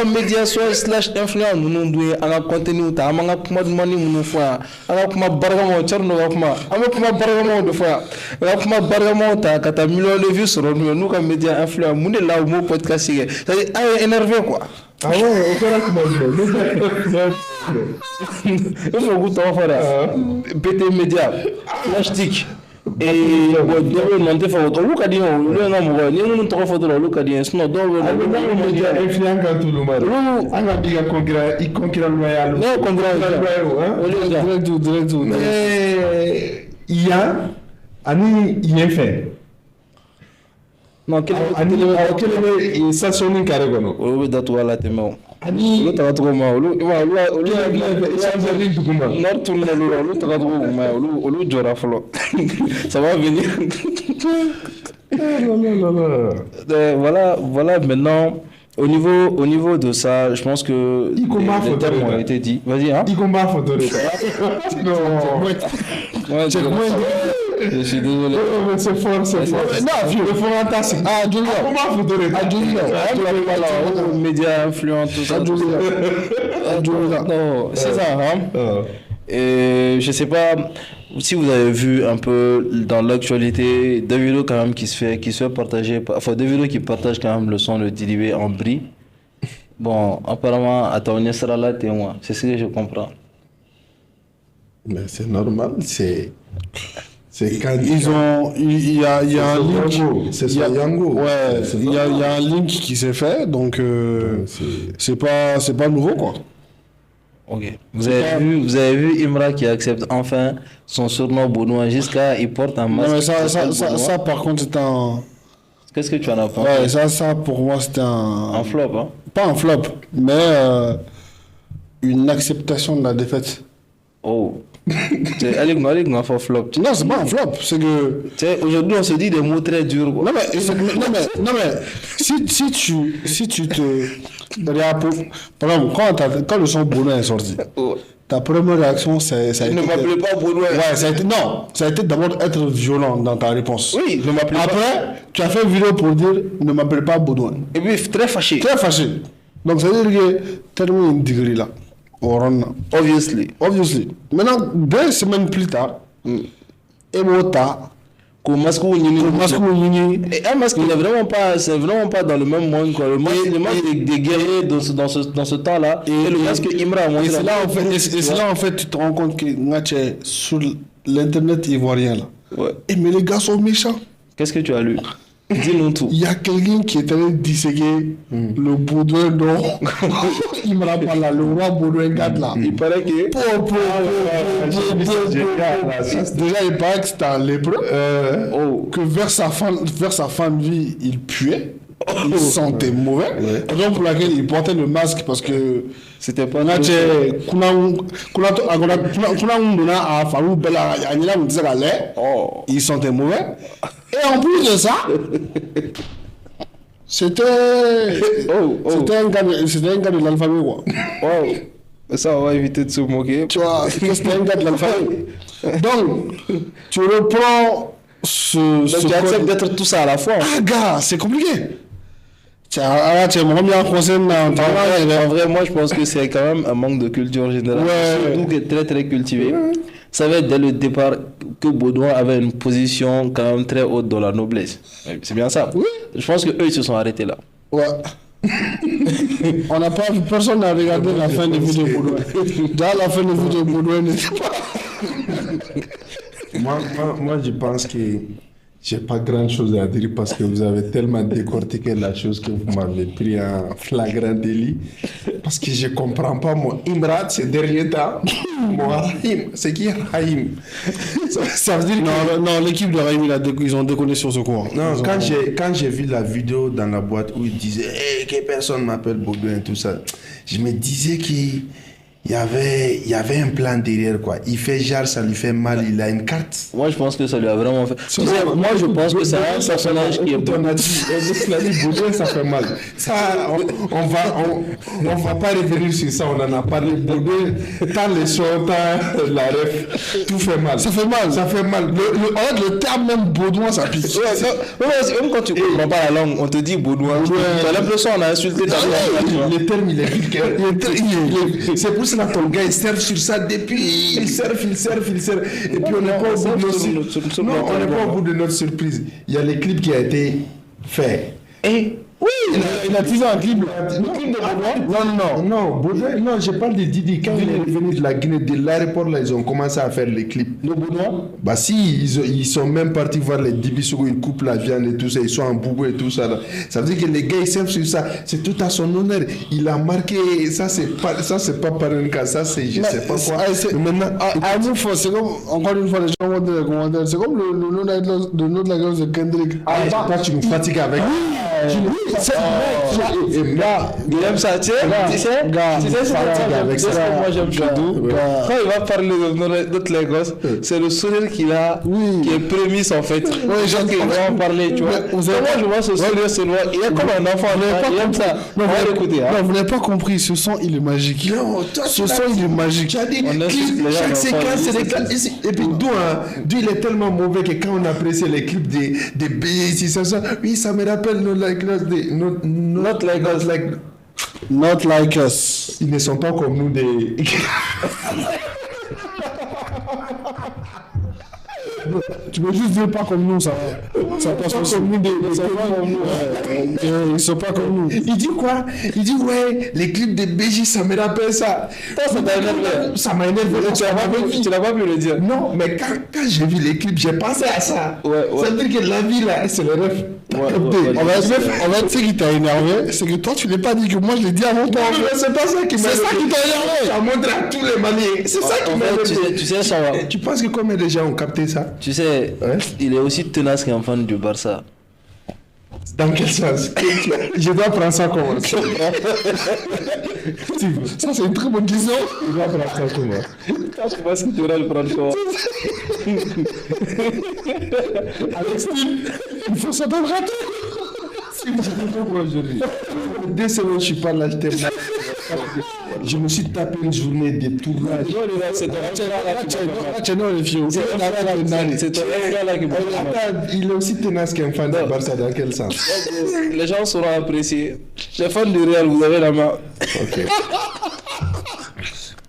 de média slash influence nous doit un contenu ta manga kuma mani nous fois ala kuma bargamo charno kuma ama kuma bargamo de fois ala kuma bargamo ta kata million de vues sur nous comme média influent mon là au mot podcast c'est énervé quoi. Ah ouais, on fait la il faut que tu fasses PT média plastique et bon non te faut lu ka di no lu na mo ni mun to photo lu ka di no do média influent quand tout le monde anga diga concurrent loyal non concurrent direct il y a ani il fait non quel est stationné carré kono o be datu wala te mo ani lu ta to ma lu nord tourne lu ta to ma lu jora flo ça va venir voilà maintenant Au niveau de ça, je pense que les termes ont été dit. Vas-y, hein. Il combat photo de ça. Non. Ouais, je suis désolé. C'est fort. Non, le fort c'est. Ah, Junior. Comment photo de ça? Junior. Médias influents, tout ça. Non, c'est ça, hein. Et je sais pas si vous avez vu un peu dans l'actualité des vidéos quand même qui se fait partager, enfin des vidéos qui partagent quand même le son de Didibé en bris. Bon, apparemment, à ton sera là témoin, c'est ce que je comprends. Mais c'est normal, c'est quand il y a un link. C'est ça, Yango. Ouais, il y a un link qui s'est fait, donc c'est pas nouveau quoi. Ok. Vous avez vu Imra qui accepte enfin son surnom Benoît jusqu'à il porte un masque. Non mais ça par contre c'est un. Qu'est-ce que tu en as pensé? Ouais, ça pour moi c'était un flop, hein? Pas un flop, mais une acceptation de la défaite. Oh. Allez, on fait flop. Non, c'est pas un flop, c'est que. Aujourd'hui, on se dit des mots très durs. Quoi. Non, mais si tu te. Par exemple, quand le son Benoît est sorti, ta première réaction, ça a été. Ne m'appelez pas Benoît. Ouais, ça a été d'abord être violent dans ta réponse. Oui, ne m'appelez pas. Après, tu as fait une vidéo pour dire ne m'appelle pas Benoît. Et puis, très fâché. Très fâché. Donc, ça veut dire que tellement une degré là. Obviously. Maintenant, 2 semaines plus tard, Emota, un masque il n'est vraiment pas dans le même monde quoi. Le masque des guerriers dans ce temps là et le masque Imra et c'est là en fait tu te rends compte que sur l'internet ivoirien là. Ouais. Et mais les gars sont méchants. Qu'est-ce que tu as lu? Dis-nous tout. Il y a quelqu'un qui est allé disséquer le Baudouin d'or. Il me rappelle là, le roi Baudouin 4 là. Il paraît que. Déjà, il paraît que c'était un lépreux. Que vers sa fin de vie, il puait. Il sentait mauvais. Raison pour laquelle il portait le masque parce que. C'était pas. Il sentait mauvais. Et en plus de ça, c'était un gars de l'alphabet quoi. Oh. Ça, on va éviter de se moquer. Tu vois, c'était un gars de l'alphabet. Donc, tu reprends Donc, tu acceptes d'être tout ça à la fois. Ah, gars, c'est compliqué. Tu es vraiment bien concerné. En vrai, moi, je pense que c'est quand même un manque de culture générale. Ouais. Surtout qui est très, très cultivé. Ça va être dès le départ que Baudouin avait une position quand même très haute dans la noblesse. C'est bien ça. Oui. Je pense qu'eux, ils se sont arrêtés là. Ouais. On n'a pas, personne n'a regardé la fin de vidéo Baudouin. Déjà, la fin de vidéo Baudouin n'était pas. Moi, je pense que j'ai pas grand chose à dire parce que vous avez tellement décortiqué la chose que vous m'avez pris en flagrant délit. Parce que je comprends pas, moi. Imrat, ces derniers temps, moi, Rahim, c'est qui Rahim? Ça veut dire que... Non, l'équipe de Rahim, ils ont déconné sur ce coin. Non, quand j'ai vu la vidéo dans la boîte où il disait que personne m'appelle Baudouin et tout ça, je me disais qu'il y avait un plan derrière quoi. Il fait genre, ça lui fait mal, il a une carte. Moi je pense que ça lui a vraiment fait. Moi je pense que c'est un personnage qui est bon. On a dit Baudouin, ça fait mal. Ça, on va pas revenir sur ça, on en a parlé. Baudouin, tant les sons, tant la ref, tout fait mal. Ça fait mal. Ça fait mal. Le terme même Baudouin, ça pique. Même quand tu comprends pas la langue, on te dit Baudouin. Tu as l'impression on a insulté ta langue. Le terme il est vulgaire. C'est pour ça que ton gars il surfe sur ça depuis. Il surfe. Et puis on n'est pas au bout de notre Non, on n'est pas au bout de notre surprise. Il y a les clips qui ont été faits. Et oui, il a teasé un clip. Le clip de Baudouin. Non, Baudouin, non, je parle de Didi. Quand il est revenu de la Guinée, de l'aéroport, là, ils ont commencé à faire les clips. De Baudouin? Bah si, ils sont même partis voir les Dibissogo, ils coupent la viande et tout ça, ils sont en boubou et tout ça. Là. Ça veut dire que les gars, ils servent sur ça. C'est tout à son honneur. Il a marqué, ça c'est pas par une cas, ça c'est, je sais pas quoi. Maintenant, à nous, c'est comme, encore une fois, les gens vont dire les commentaires, c'est comme le nom de la gueule de Kendrick. Ah, toi, tu me fatigues avec. Il aime ça, tu sais, c'est ça, moi j'aime Jadou. Quand il va parler de notre Lagos, c'est le sourire qu'il a, qui est prémisse en fait. Oui, genre qu'il va en parler, tu vois. Moi je vois ce sourire, c'est loin. Il est comme un enfant, il aime ça. On va l'écouter. Non, vous n'avez pas compris, ce son il est magique. Ce son il est magique. Tu as dit, chaque séquence, c'est des clips. Et puis d'où il est tellement mauvais que quand on apprécie les clips des BC, oui, ça me rappelle Not Like Us. Ils ne sont pas comme nous des. Tu peux juste dire pas comme nous, ça passe pas comme nous. Ils sont pas comme nous. Il dit quoi? Il dit ouais, les clips de BJ, ça me rappelle ça. Ça m'a énervé. Ça m'a énervé. Tu n'as pas pu le dire. Non, mais quand j'ai vu les clips, j'ai pensé à ça. Ça veut dire que la vie là, c'est le rêve. On va dire ce qui t'a énervé, c'est que toi tu l'as pas dit, que moi je l'ai dit avant toi. C'est pas ça qui m'a énervé. C'est ça qui t'a énervé. Ça montre à tous les Maliens. C'est ça qui m'a énervé. Tu sais, ça va. Tu penses que combien de gens ont capté ça? Tu sais, il est aussi tenace qu'un fan du Barça. Dans quel sens? Je dois prendre ça comment? Ça c'est une très bonne question. Je dois prendre ça comment? Je pense que tu devrais le prendre comment? Avec style, il faut s'attendre à tout. Aujourd'hui. 2 semaines, je suis pas là, je me suis tapé une journée de tournage. C'est ton là qui il est aussi tenace qu'un fan de Barça, dans quel sens? Les gens sauront apprécier. Les fans du Real, vous avez la main. Ok.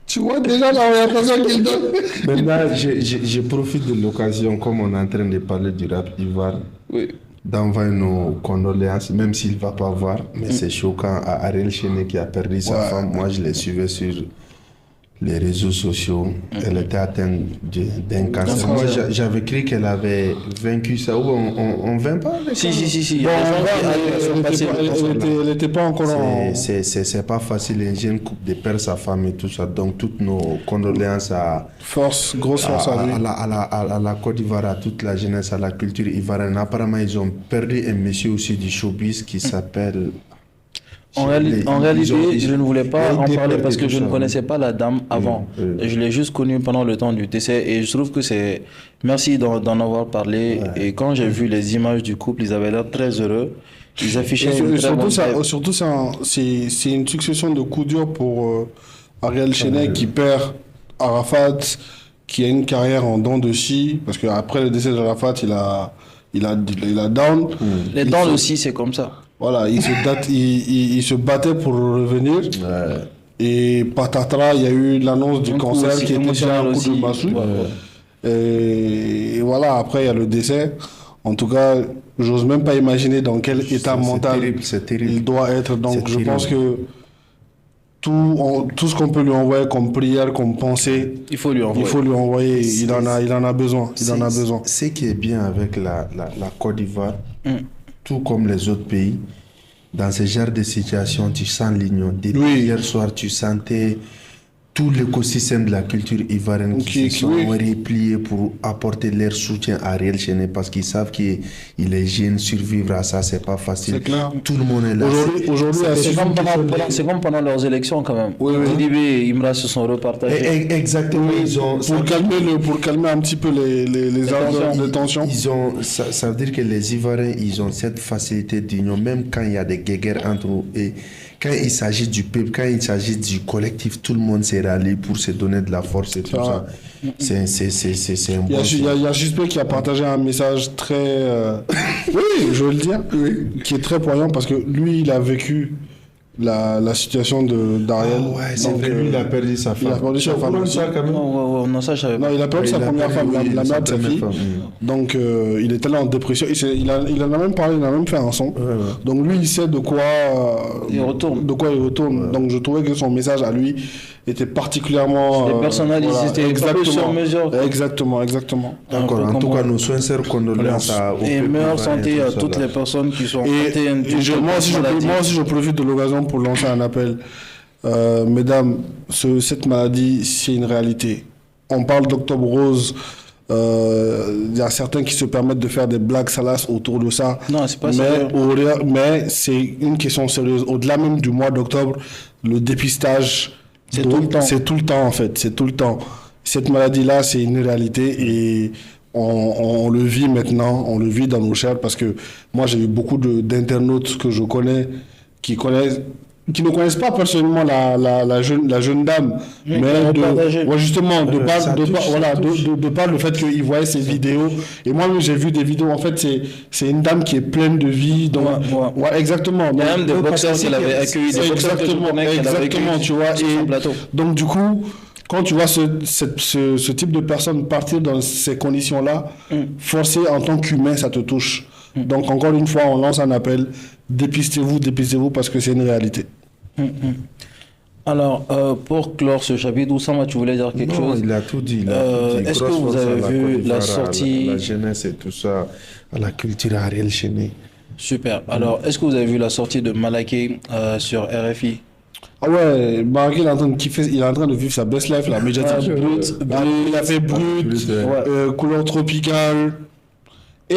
Tu vois déjà l'orientation qu'il donne. Maintenant, je profite de l'occasion, comme on est en train de parler du rap ivoire. Oui. D'envoyer nos condoléances, même s'il ne va pas voir, mais c'est choquant à Ariel Chené qui a perdu sa femme. Moi, je l'ai suivi sur les réseaux sociaux. Elle était atteinte d'un cancer. Moi, j'avais cru qu'elle avait vaincu ça. On ne vainc pas avec ça. Si. Bon, elle n'était pas encore en... C'est pas facile. Un jeune couple de perdre sa femme et tout ça. Donc, toutes nos condoléances grosse force à lui. À la Côte d'Ivoire, à toute la jeunesse, à la culture ivoirienne. Apparemment, ils ont perdu un monsieur aussi du showbiz qui s'appelle... En réalité, je ne voulais pas en parler parce que je ne connaissais pas la dame avant. Je l'ai juste connue pendant le temps du décès et je trouve que c'est... Merci d'en avoir parlé. Ouais. Et quand j'ai vu les images du couple, ils avaient l'air très heureux. Ils affichaient surtout c'est une succession de coups durs pour Ariel Chené qui perd Arafat, qui a une carrière en dents de scie, parce qu'après le décès d'Arafat, il a down. Les dents de scie, c'est comme ça. Voilà, il se battait pour revenir. Ouais. Et patatras, il y a eu l'annonce du cancer qui était déjà un coup de massue. Et voilà, après, il y a le décès. En tout cas, j'ose même pas imaginer dans quel état mental il doit être. Donc, je pense que tout ce qu'on peut lui envoyer comme prière, comme pensée, il faut lui envoyer. Il en a besoin. Ce qui est bien avec la Côte d'Ivoire, tout comme les autres pays, dans ce genre de situation, tu sens l'union. Depuis hier soir, tu sentais tout l'écosystème de la culture ivoirienne qui se sont repliés pour apporter leur soutien à Ariel Chené parce qu'ils savent qu'il est jeune, survivre à ça, c'est pas facile. C'est clair. Tout le monde est là. Aujourd'hui, c'est comme pendant leurs élections quand même. Lidibé et Imra se sont repartagés. Exactement. Pour calmer un petit peu les ardeurs de tension. Ça veut dire que les Ivoiriens, ils ont cette facilité d'union, même quand il y a des guéguerres entre eux. Et quand il s'agit du peuple, quand il s'agit du collectif, tout le monde s'est rallié pour se donner de la force et tout ça. C'est un bon Il y a Juspé qui a partagé un message très... oui, je veux le dire, qui est très poignant parce que lui, il a vécu la situation d'Ariel. Ah ouais, c'est vrai, lui, il a perdu sa femme. Il a perdu sa femme aussi. Non, ça, je savais pas. Non, il a perdu sa première femme, la mère de sa fille. Donc, il était là en dépression. Il en a même parlé, il a même fait un son. Donc, lui, il sait de quoi il retourne. Donc, je trouvais que son message à lui était particulièrement... C'était personnalisé, c'était sur mesure. Exactement. D'accord, en tout cas, nos sincères condoléances et meilleure santé à toutes les personnes qui sont atteintes. Moi aussi, je profite de l'occasion pour lancer un appel. Mesdames, cette maladie, c'est une réalité. On parle d'Octobre Rose Il y a certains qui se permettent de faire des blagues salaces autour de ça. Non, c'est pas mais c'est une question sérieuse. Au-delà même du mois d'octobre, le dépistage, c'est tout le temps. C'est tout le temps, en fait. C'est tout le temps. Cette maladie-là, c'est une réalité et on le vit maintenant, on le vit dans nos chairs parce que moi, j'ai eu beaucoup d'internautes que je connais qui ne connaissent pas personnellement la jeune dame, mais justement, de par le fait qu'ils voyaient ces vidéos. Et moi, j'ai vu des vidéos, en fait, c'est une dame qui est pleine de vie. Donc, exactement. Il y a même des boxeurs qui l'avaient accueilli, des boxeurs exactement, tu vois. Donc, du coup, quand tu vois ce type de personne partir dans ces conditions-là, forcé en tant qu'humain, ça te touche. Donc, encore une fois, on lance un appel. Dépistez-vous parce que c'est une réalité. Alors, pour clore ce chapitre, Oussama, tu voulais dire quelque chose? Il a tout dit. Est-ce que vous avez vu la sortie... La jeunesse et tout ça, à la culture Ariel Chéné. Super. Alors, est-ce que vous avez vu la sortie de Malaké sur RFI? Ah ouais, Malaké, il est en train de kiffer, il est en train de vivre sa best life, la médiatique. Il a fait Brut, couleur tropicale. Et...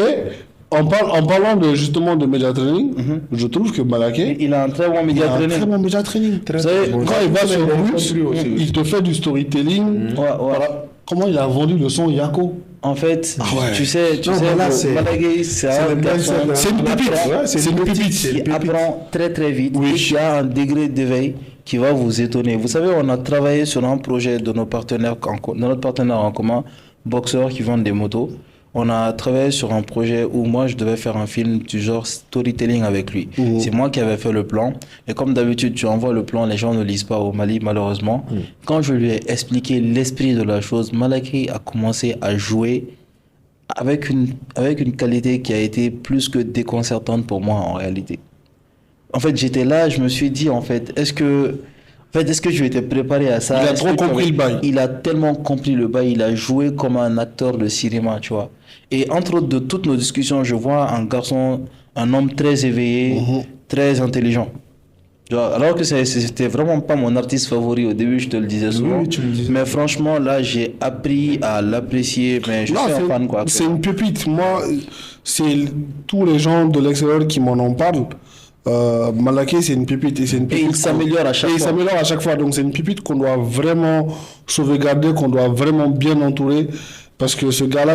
En parlant justement de média training, je trouve que Malaké, il a un très bon média training. Très bon média training. Quand il va sur Brut, il te fait du storytelling. Comment il a vendu le son Yako? En fait, tu sais, Malaké, c'est une pépite. C'est une pépite. Qui apprend très très vite et qui a un degré d'éveil qui va vous étonner. Vous savez, on a travaillé sur un projet de notre partenaire en commun, boxeurs qui vendent des motos. On a travaillé sur un projet où moi je devais faire un film du genre storytelling avec lui. C'est moi qui avais fait le plan. Et comme d'habitude, tu envoies le plan, les gens ne lisent pas au Mali, malheureusement. Quand je lui ai expliqué l'esprit de la chose, Malaké a commencé à jouer avec une qualité qui a été plus que déconcertante pour moi en réalité. En fait, j'étais là, je me suis dit, est-ce que je m'étais préparé à ça? Il a trop compris le bail. Il a tellement compris le bail, il a joué comme un acteur de cinéma, tu vois. Et entre autres, de toutes nos discussions, je vois un homme très éveillé, très intelligent. Tu vois, alors que c'était vraiment pas mon artiste favori au début, je te le disais souvent. Oui, tu me disais. Mais franchement, là, j'ai appris à l'apprécier. Mais je suis un fan, quoi. C'est une pépite. Moi, c'est tous les gens de l'extérieur qui m'en en parlent. Malaké, c'est une pépite. Et il s'améliore à chaque fois. Il s'améliore à chaque fois. Donc, c'est une pépite qu'on doit vraiment sauvegarder, qu'on doit vraiment bien entourer. Parce que ce gars-là,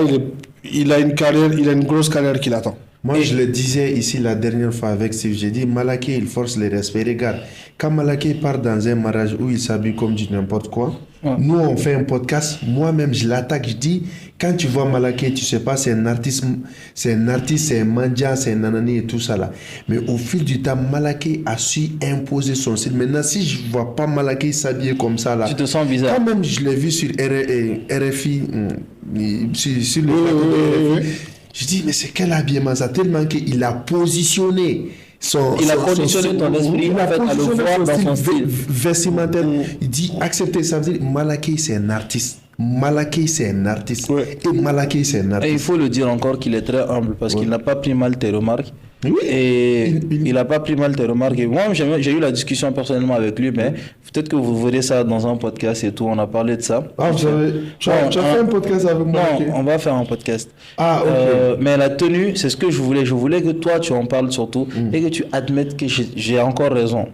il a une grosse carrière qui l'attend. Moi, je le disais ici la dernière fois avec Steve, j'ai dit, Malaké, il force les respects. Regarde, quand Malaké part dans un mariage où il s'habille comme du n'importe quoi, nous, on fait un podcast, moi-même, je l'attaque, je dis, quand tu vois Malaké, tu sais pas, c'est un artiste, c'est un mandia, c'est un nanani et tout ça là. Mais au fil du temps, Malaké a su imposer son style. Maintenant, si je vois pas Malaké s'habiller comme ça là, tu te sens bizarre. Quand même, je l'ai vu sur RFI, sur le plateau de RFI, je dis, mais c'est quel habillement ça, tellement qu'il a positionné ton esprit en fait, à le voir dans son style vestimentaire. Il dit, accepter, ça veut dire, Malaké, c'est un artiste. Malaké, c'est un artiste. Et Malaké, c'est un artiste. Et il faut le dire encore qu'il est très humble parce qu'il n'a pas pris mal tes remarques. Oui. Et il n'a pas pris mal tes remarques. Et moi, j'ai eu la discussion personnellement avec lui, mais peut-être que vous verrez ça dans un podcast et tout. On a parlé de ça. Ah, tu as fait un podcast avec moi? Non, on va faire un podcast. Ah, ok. Mais la tenue, c'est ce que je voulais. Je voulais que toi, tu en parles surtout et que tu admettes que j'ai encore raison.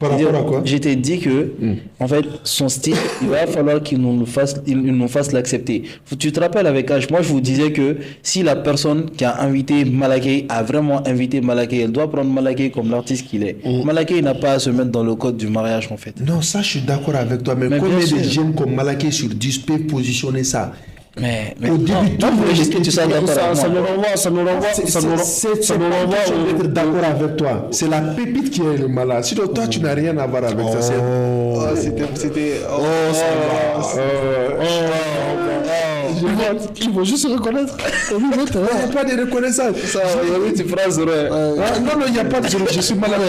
Par rapport à quoi? Je t'ai dit que, en fait, son style, il va falloir qu'il nous fasse l'accepter. Tu te rappelles avec H, moi je vous disais que si la personne qui a invité Malaké a vraiment invité Malaké, elle doit prendre Malaké comme l'artiste qu'il est. Malaké n'a pas à se mettre dans le code du mariage en fait. Non, ça je suis d'accord avec toi, mais combien de jeunes comme Malaké sur 10 peuvent positionner ça? Mais au début, ça nous renvoie être d'accord avec toi. C'est la pépite qui est le malade. Sinon, toi, tu n'as rien à voir avec ça. Il faut juste se reconnaître. Il n'y a pas de reconnaissance. Tu phrases, non, il n'y a pas de. Je suis malade.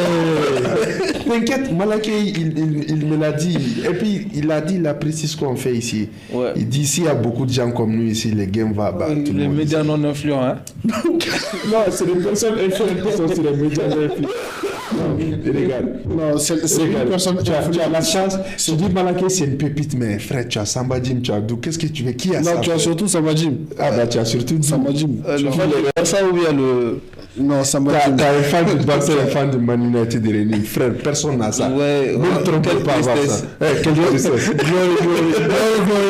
T'inquiète, Malaké, il me l'a dit. Et puis, il a dit, il apprécie ce qu'on fait ici. Ouais. Il dit, s'il y a beaucoup de gens comme nous ici, les games vont battre. Les médias non influents, hein? Non, c'est les personnes influentes qui sont sur les médias non influents. Regarde. Non, c'est une personne. Tu as la chance. Tu dis Malaké, c'est une pépite, mais frère, tu as Samba Jim, tu as Abdou. Qu'est-ce que tu veux? Qui a ça? Non, tu as surtout Samba Jim. Ah, bah, tu as surtout Samba Jim. Ça ou bien le. Non, Samba Jim. T'as un fan du Barça, un fan de Man United de Rennes. Frère, personne n'a ça. Ouais, Ne te trompe pas avoir ça. Quelle tristesse. Glory,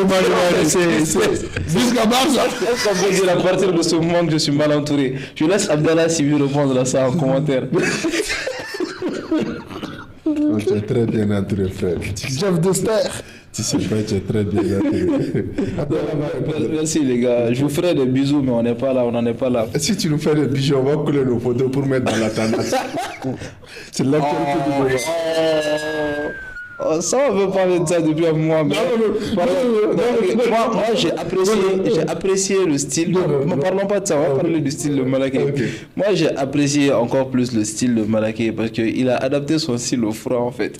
Man United. Jusqu'à Barça. Est-ce qu'on peut dire à partir de ce moment que je suis mal entouré? Je laisse Abdallah si veut répondre à ça en commentaire. Non, tu es très bien entouré, frère. Jeff Dester. Tu sais pas, tu es très bien entouré. Merci les gars, je vous ferai des bisous, mais on n'est pas là, on n'en est pas là. Si tu nous fais des bijoux, on va coller nos photos pour mettre dans la tendance. C'est l'actualité du moment. Oh, ça, on veut parler de ça depuis un mois. Mais... Moi, j'ai apprécié le style. Ne parlons pas de ça, on va parler du style de Malaké. Okay. Moi, j'ai apprécié encore plus le style de Malaké parce qu'il a adapté son style au froid en fait.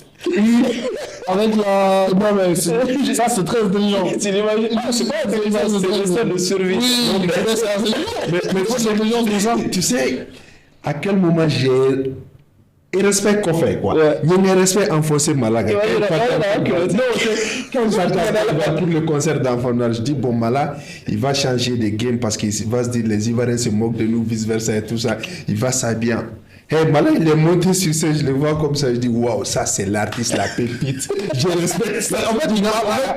Avec la. Non, mais ça, c'est très intelligent. Tu l'imagines? C'est pas intelligent, c'est le style de survie. Oui, c'est intelligent. Mais c'est intelligent pour ça. Tu sais, à quel moment j'ai. Et respect qu'on fait, quoi. Il y a un respect enfoncé Malaga. Quand j'entends pour le concert d'enfants, je dis, bon, Mala, il va changer de game parce qu'il va se dire, les Ivoiriens se moquent de nous, vice-versa et tout ça. Il va s'habiller. Hey, Mala, il est monté sur scène, je le vois comme ça, je dis, waouh, ça c'est l'artiste, la pépite. Je respecte ça. En fait,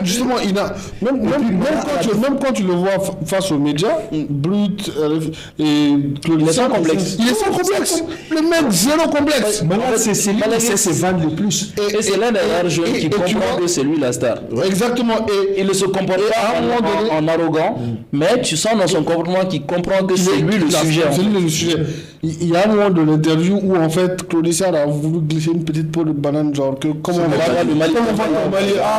justement, même quand tu le vois face aux médias, Brut et il est sans complexe. Il est sans complexe. Le mec, zéro complexe. Mala, c'est se vendre le plus. Et c'est l'un des rares jeunes qui comprend que c'est lui la star. Exactement. Et il ne se comporte pas en arrogant, mais tu sens dans son comportement qu'il comprend que c'est lui le sujet. C'est lui le sujet. Il y a un moment de l'interview où en fait Claudia a voulu glisser une petite peau de banane, genre que comment on va le Mali. Ah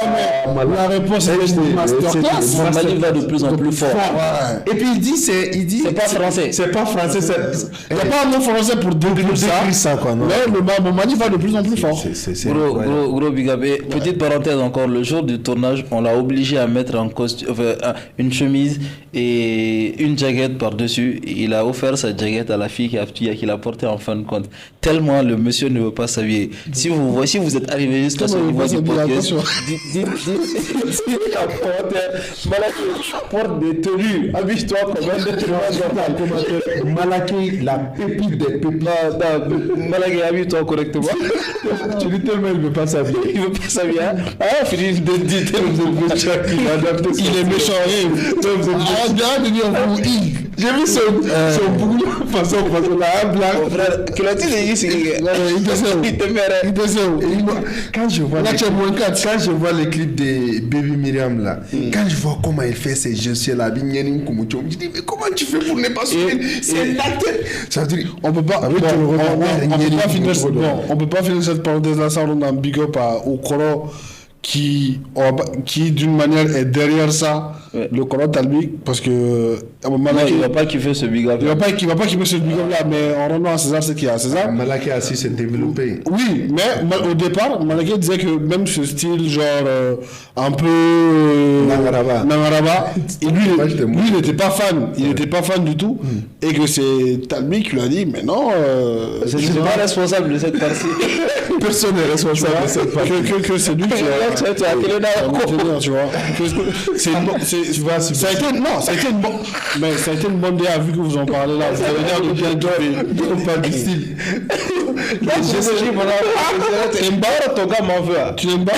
mais la réponse est masterclass. Le Mali va de plus en plus fort. Et puis il dit c'est pas français. C'est pas français. Il n'y a pas un mot français pour décrire ça quoi. Mais le Mali va de plus en plus fort. Gros big up. Petite parenthèse encore, le jour du tournage, on l'a obligé à mettre en costume, une chemise et une jaquette par-dessus. Il a offert sa jaquette à la fille qui l'a portée en fin de compte. Tellement le monsieur ne veut pas s'habiller. Si vous êtes arrivé jusqu'à ce niveau du podcast, dites en commentaire, Malaké porte des tenues. Habille-toi comme un Malaké, la pépite des pépites. Malaké, habille-toi correctement. Tu dis tellement il ne veut pas s'habiller. Il ne veut pas s'habiller. Ah, fini de dire il est méchant. Arrête de dire j'ai vu son boulot façon là, blanc. Quand je vois les clips de Baby Myriam là, quand je vois comment il fait ces gestes là, je dis mais comment tu fais pour ne pas sourire? C'est l'acteur. Ça veut dire on peut pas finir cette parenthèse là sans rendre un big up au Koro qui d'une manière est derrière ça, le Koro Talbi, parce que il va pas kiffer ce big up. Il va pas kiffer ce big up là, mais en rendant à César ce qu'il y a à César. Malaké a su se développer. Oui, mais au départ, Malaké disait que même ce style genre un peu Nangaraba, lui il n'était pas fan, il n'était pas fan du tout, et que c'est Talbi qui lui a dit mais non, je suis pas responsable de cette partie. Personne n'est responsable de cette partie. Que c'est lui qui a tu vois, ça a été une bonne idée vu que vous en parlez là. Vous avez l'air de bien jouer. On parle du style. Ton gars m'en veut. Tu n'aimes pas?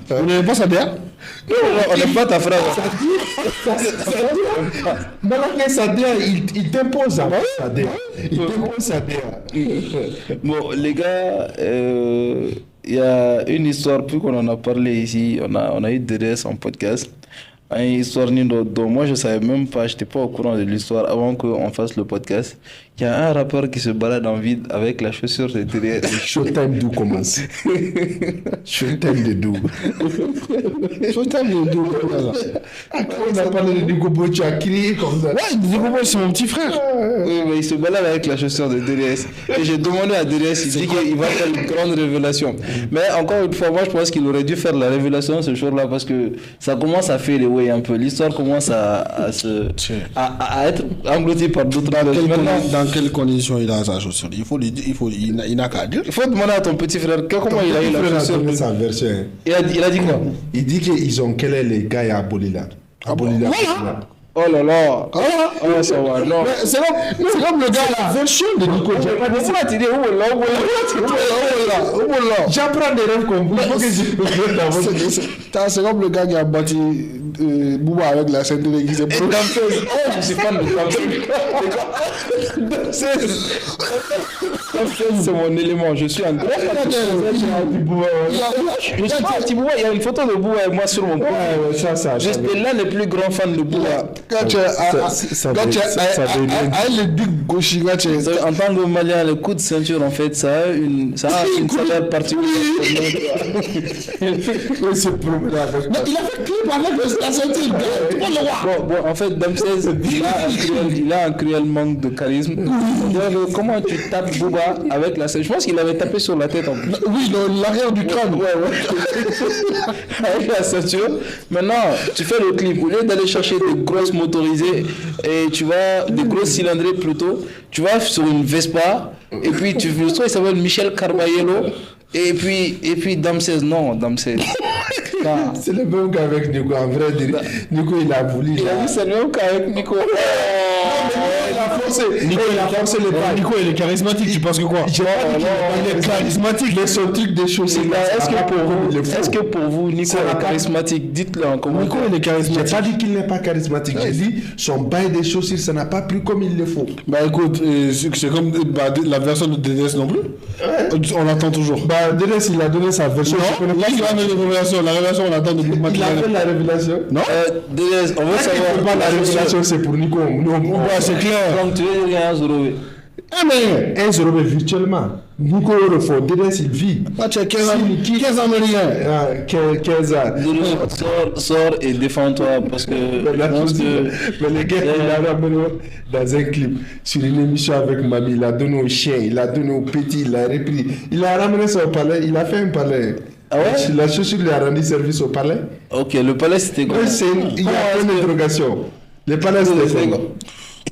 Vous n'aimez pas ça bien? Non, on n'aime pas ta phrase. Malaké Sadia, il t'impose ça. Il t'impose ça. Bon, les gars, il y a une histoire, plus qu'on en a parlé ici, on a eu DDS en podcast. Une histoire dont moi je savais même pas, j'étais pas au courant de l'histoire avant qu'on fasse le podcast. Il y a un rappeur qui se balade en vide avec la chaussure de DDS. Showtime d'où commence? Showtime de d'où? Showtime de d'où? On a parlé de Digobo, tu as crié comme ça. Ouais, Digobo c'est mon petit frère. Oui, mais il se balade avec la chaussure de DDS. Et j'ai demandé à DDS, il dit qu'il va faire une grande révélation. Mais encore une fois, moi je pense qu'il aurait dû faire la révélation ce jour-là parce que ça commence à faire les way un peu. L'histoire commence à être engloutie par d'autres. Dans quelles conditions il a sa chaussure. Il n'a qu'à dire. Il faut demander à ton petit frère comment il a eu la chaussure. donné sa version. Il a dit quoi? Il dit qu'ils ont quel est les gars à Bolila. Voilà. Oh là là. Ah, ça va. Non. C'est comme le gars, la version de Nico. Pourquoi tu dis J'apprends des rêves comme vous. Il faut que je C'est comme le gars qui a bâti Bouba avec la ceinture qui s'est Oh, je suis fan de c'est mon élément. Je suis un grand fan de Bouba. Je suis un petit Bouba. Il y a une photo de Bouba avec moi sur mon compte. J'étais l'un des plus grands fans de Bouba. Quand tu as les big gauchis, en tant que Malien, le coup de ceinture, en fait, ça a une saveur particulière. Il a fait clip avec la ceinture. Bon, en fait, Damsez, il a un cruel manque de charisme. Comment tu tapes Bouba avec la ceinture? Je pense qu'il avait tapé sur la tête en plus. Oui, l'arrière du crâne. Avec la ceinture. Maintenant, tu fais le clip. Au lieu d'aller chercher des grosses motorisées et tu vas, des grosses cylindrées plutôt, tu vas sur une Vespa et puis le truc il s'appelle Michel Carbayello et puis Damsez. C'est le même qu'avec Nico. En vrai, Nico il a voulu. C'est le même qu'avec Nico. Il a forcé. Nico il a forcé les pas. Nico il est charismatique, tu penses que quoi? Il est charismatique. Mais son truc des choses. Est-ce que pour vous Nico est charismatique? Dites-le en commentaire. Nico il est charismatique. J'ai pas dit qu'il n'est pas charismatique. J'ai dit son bail des chaussures ça n'a pas plu comme il le faut. Bah écoute, c'est comme la version de DDS non plus. On attend toujours. Bah DDS il a donné sa version. Non, là il a donné la révélation, on attend de Il a fait la révélation. Non. DDS, on veut savoir. La révélation c'est pour Nico. C'est clair. Donc tu veux dire un Zorové. Ah mais 1-0 virtuellement. Nico Eurofort, DDS il vit. Tu as 15 Américains. 15 ans. Sors et défends-toi parce que. Mais les gars, il a ramené dans un clip sur une émission avec Mami. Il a donné au chien, il a donné au petit, il a repris. Il a ramené ça au palais, il a fait un palais. Ah ouais? La chaussure lui a rendu service au palais. Ok, le palais c'était quoi? Il y a une interrogation. Le palais c'était quoi?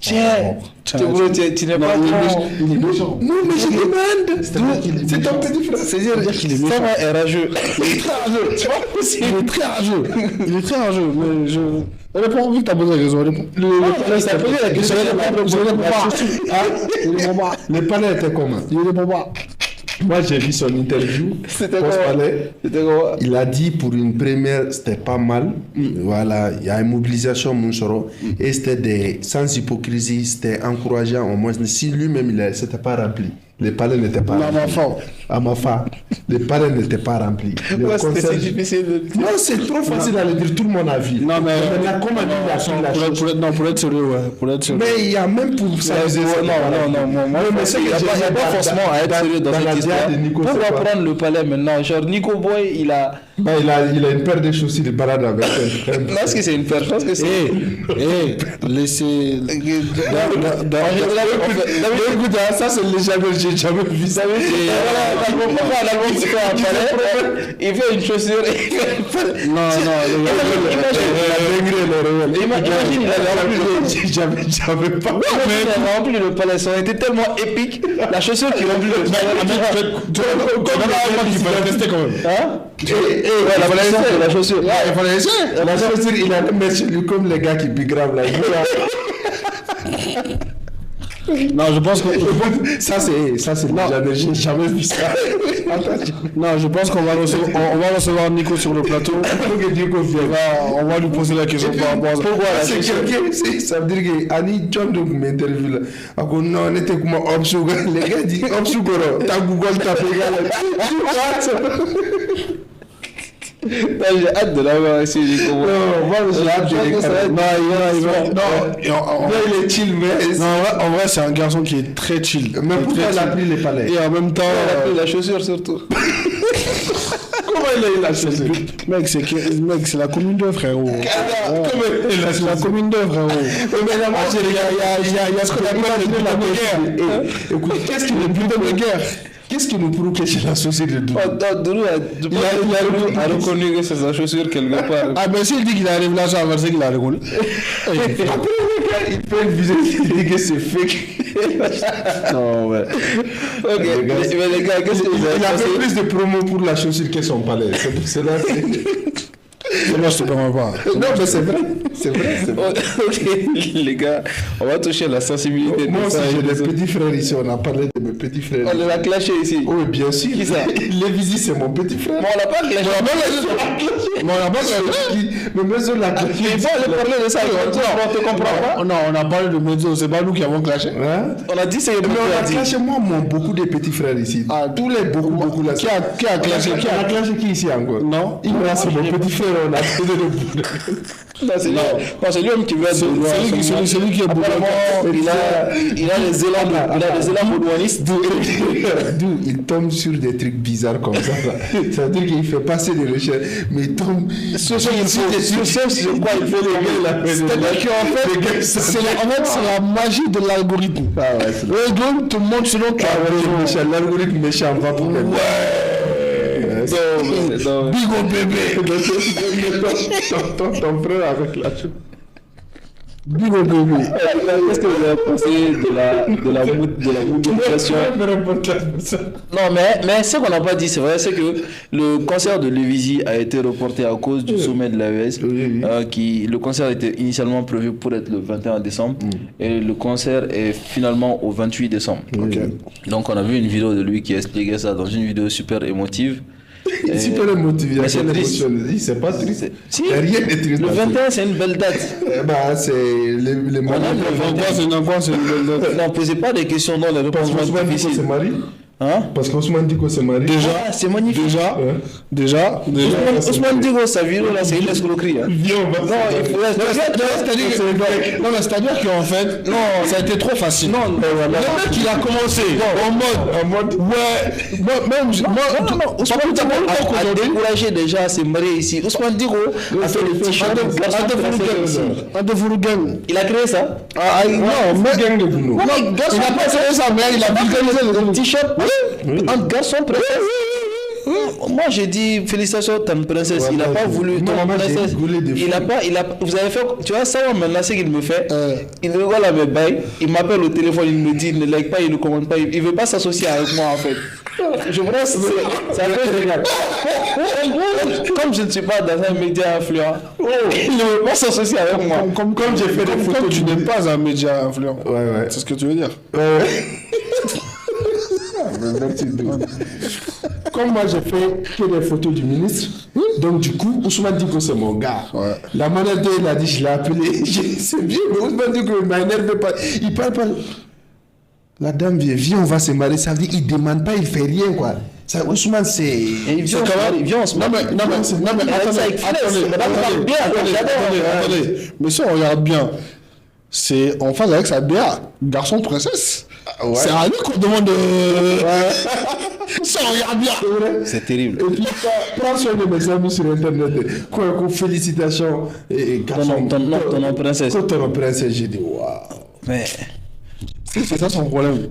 Tiens, tu n'es pas il est méchant. Non, mais je demande. C'est ton petit frère. C'est-à-dire qu'il est méchant. Ça va, rageux. Il est très rageux. Tu vois, il est très rageux. Il est très rageux. Mais je. Réponds, vu que tu as posé la question. Il a posé la question. Le palais était comment? Il est pas. Moi, j'ai vu son interview. C'était quoi? Il a dit pour une première, c'était pas mal. Voilà, il y a une mobilisation, et c'était sans hypocrisie, c'était encourageant au moins. Si lui-même, c'était pas rempli. Les palais n'étaient pas remplis. À ma fin, les palais n'étaient pas remplis. C'est difficile de dire. Non, c'est trop facile à le dire. Tout le monde a vu. Non, mais. Pour être sérieux, ouais. Mais il y a même pour ça. Non. Mais il n'y a pas forcément à être sérieux dans cette histoire. Pourquoi prendre le palais maintenant? Genre, Nico Boy, il a une paire de chaussures, il balade avec elle. Non, est-ce que c'est une paire? Je pense que c'est. Laissez. Écoute, ça, c'est les j'ai jamais vu ça. Il fait une chaussure. Non. Imagine, il j'avais pas. Il a rempli le palais. Ça aurait été tellement épique. La chaussure qui remplit le palais. Il fallait tester quand même. La chaussure. Il fallait essayer. La chaussure, il a mis chez lui comme les gars qui bigravent là. Non, je pense que ça c'est j'ai jamais vu ça. Non, je pense qu'on va recevoir Nico sur le plateau. On va lui poser la question par rapport à ça. Pourquoi c'est quelqu'un, ça veut dire que Annie John donc m'interview là. Alors non, on était comme Obsugo. Les gars disent Obsugo, t'as Google tapé J'ai hâte de l'avoir ici, Nico. Non, moi j'ai hâte il est chill, mais. Non, en vrai, c'est un garçon qui est très chill. Mais pourquoi il a pris les palais? Et en même temps. Il a pris la chaussure surtout. Comment il a eu la chaussure? Mec, c'est la commune d'œuvre, frérot. C'est la commune d'œuvre, frérot. Mais il y a ce qu'on appelle la guerre. Écoute, qu'est-ce qui est plus de guerre? Qu'est-ce qui nous prouve que c'est la chaussure de Doudou? Doudou a reconnu que c'est sa chaussure quelque part. Ah, mais s'il dit qu'il arrive là, ça veut dire qu'il a reconnu. Après, il fait une visite, il dit que c'est fake. Non, ouais. Ok, mais les gars, qu'est-ce que vous avez Il a pensé? fait plus de promos pour la chaussure que son palais. C'est pour cela. Moi, je te permets pas. Non, mais c'est vrai. C'est vrai. C'est vrai. Ok, les gars, on va toucher la sensibilité de Moi aussi, ça. j'ai des petits frères ici. On a parlé de mes petits frères. On les a clashés ici. Oui, bien sûr. Qui ça? Lévisi, c'est mon petit frère. Bon, on l'a pas clashé. Mais on n'a pas clashé. Mais Mezzo l'a clashé. Il faut aller parler de ça. On te comprend pas. Non, on a parlé de Mezzo, c'est pas nous qui avons clashé. Hein? On a dit c'est Mais on a clashé, moi, beaucoup de petits frères ici. Tous les beaucoup là. Qui a clashé Qui a clashé qui ici encore? Non. Il me c'est mon petit frère. On a fait de Non, c'est lui-même qui veut être C'est lui qui est beau. apparemment, il a les élans baudouanistes. D'où il tombe sur des trucs bizarres comme ça. C'est-à-dire qu'il fait passer des recherches, mais il tombe sur quoi il fait les gars. C'est-à-dire qu'en fait, c'est la magie de l'algorithme. Ah ouais, L'algorithme te montre selon toi. L'algorithme méchant va pour quelqu'un. Big ol bébé. Ton frère avec la chose. Big ol bébé. Qu'est-ce que vous avez pensé de la motivation? Non, mais ce qu'on n'a pas dit, c'est vrai, c'est que le concert de Lévisi a été reporté à cause du sommet de l'AES. Le concert était initialement prévu pour être le 21 décembre et le concert est finalement au 28 décembre. Donc on a vu une vidéo de lui qui expliquait ça dans une vidéo super émotive. Super émotif, c'est triste. C'est pas triste. Si. Il n'y a rien de triste. Le 21, c'est une belle date. C'est les moments. C'est une angoisse, c'est une belle date. Non, posez pas des questions dans les Parce réponses qu'Ousmane Diko se difficiles. marie. Hein? Parce qu'Ousmane Diko se marie. Ah, c'est magnifique. Déjà. Ousmane Digo, sa vidéo là, c'est une escroquerie. Hein. Viens, on va. Non, il faut C'est-à-dire qu'en fait, ça a été trop facile. Non, Le mec, il a commencé en mode. Ouais. Moi, Ousmane Digo a découragé déjà à se marier ici. Ousmane Digo a fait le t-shirt. Il a créé ça. Non, mais Gang de Gouno. il n'a pas fait ça, mais il a vulgarisé Le t-shirt un garçon princesse. Moi j'ai dit félicitations ta princesse. Ouais, il n'a moi, pas j'ai- voulu moi, ton moi, j'ai princesse. rigolé de fou. Vous avez fait, tu vois ça maintenant c'est qu'il me fait. Il rigole à mes bails. Il m'appelle au téléphone, il me dit il ne like pas, il ne commande pas, il veut pas s'associer avec moi en fait. Je pense que c'est un peu génial. Comme je ne suis pas dans un média influent, il ne veut pas s'associer avec moi. Comme j'ai fait des photos Comme tu n'es pas un média influent. Ouais. C'est ce que tu veux dire. Merci. Comme moi j'ai fait que des photos du ministre, donc du coup Ousmane Diko c'est mon gars. La manière dont il a dit je l'ai appelé, c'est bien, mais Ousmane Diko il m'énerve pas. Il parle pas. La dame viens on va se marier, ça veut dire il demande pas, il fait rien quoi. Ça, Ousmane c'est. Et il vient, on se marie. Attendez. Mais si on regarde bien, c'est en phase avec sa DA, garçon princesse. C'est à lui qu'on demande si on regarde bien. C'est terrible. Et puis prends soin de mes amis sur internet. Quoi, félicitations. Et garçon. Ton nom princesse. Quand ton nom princesse, j'ai dit waouh. Mais C'est ça son problème.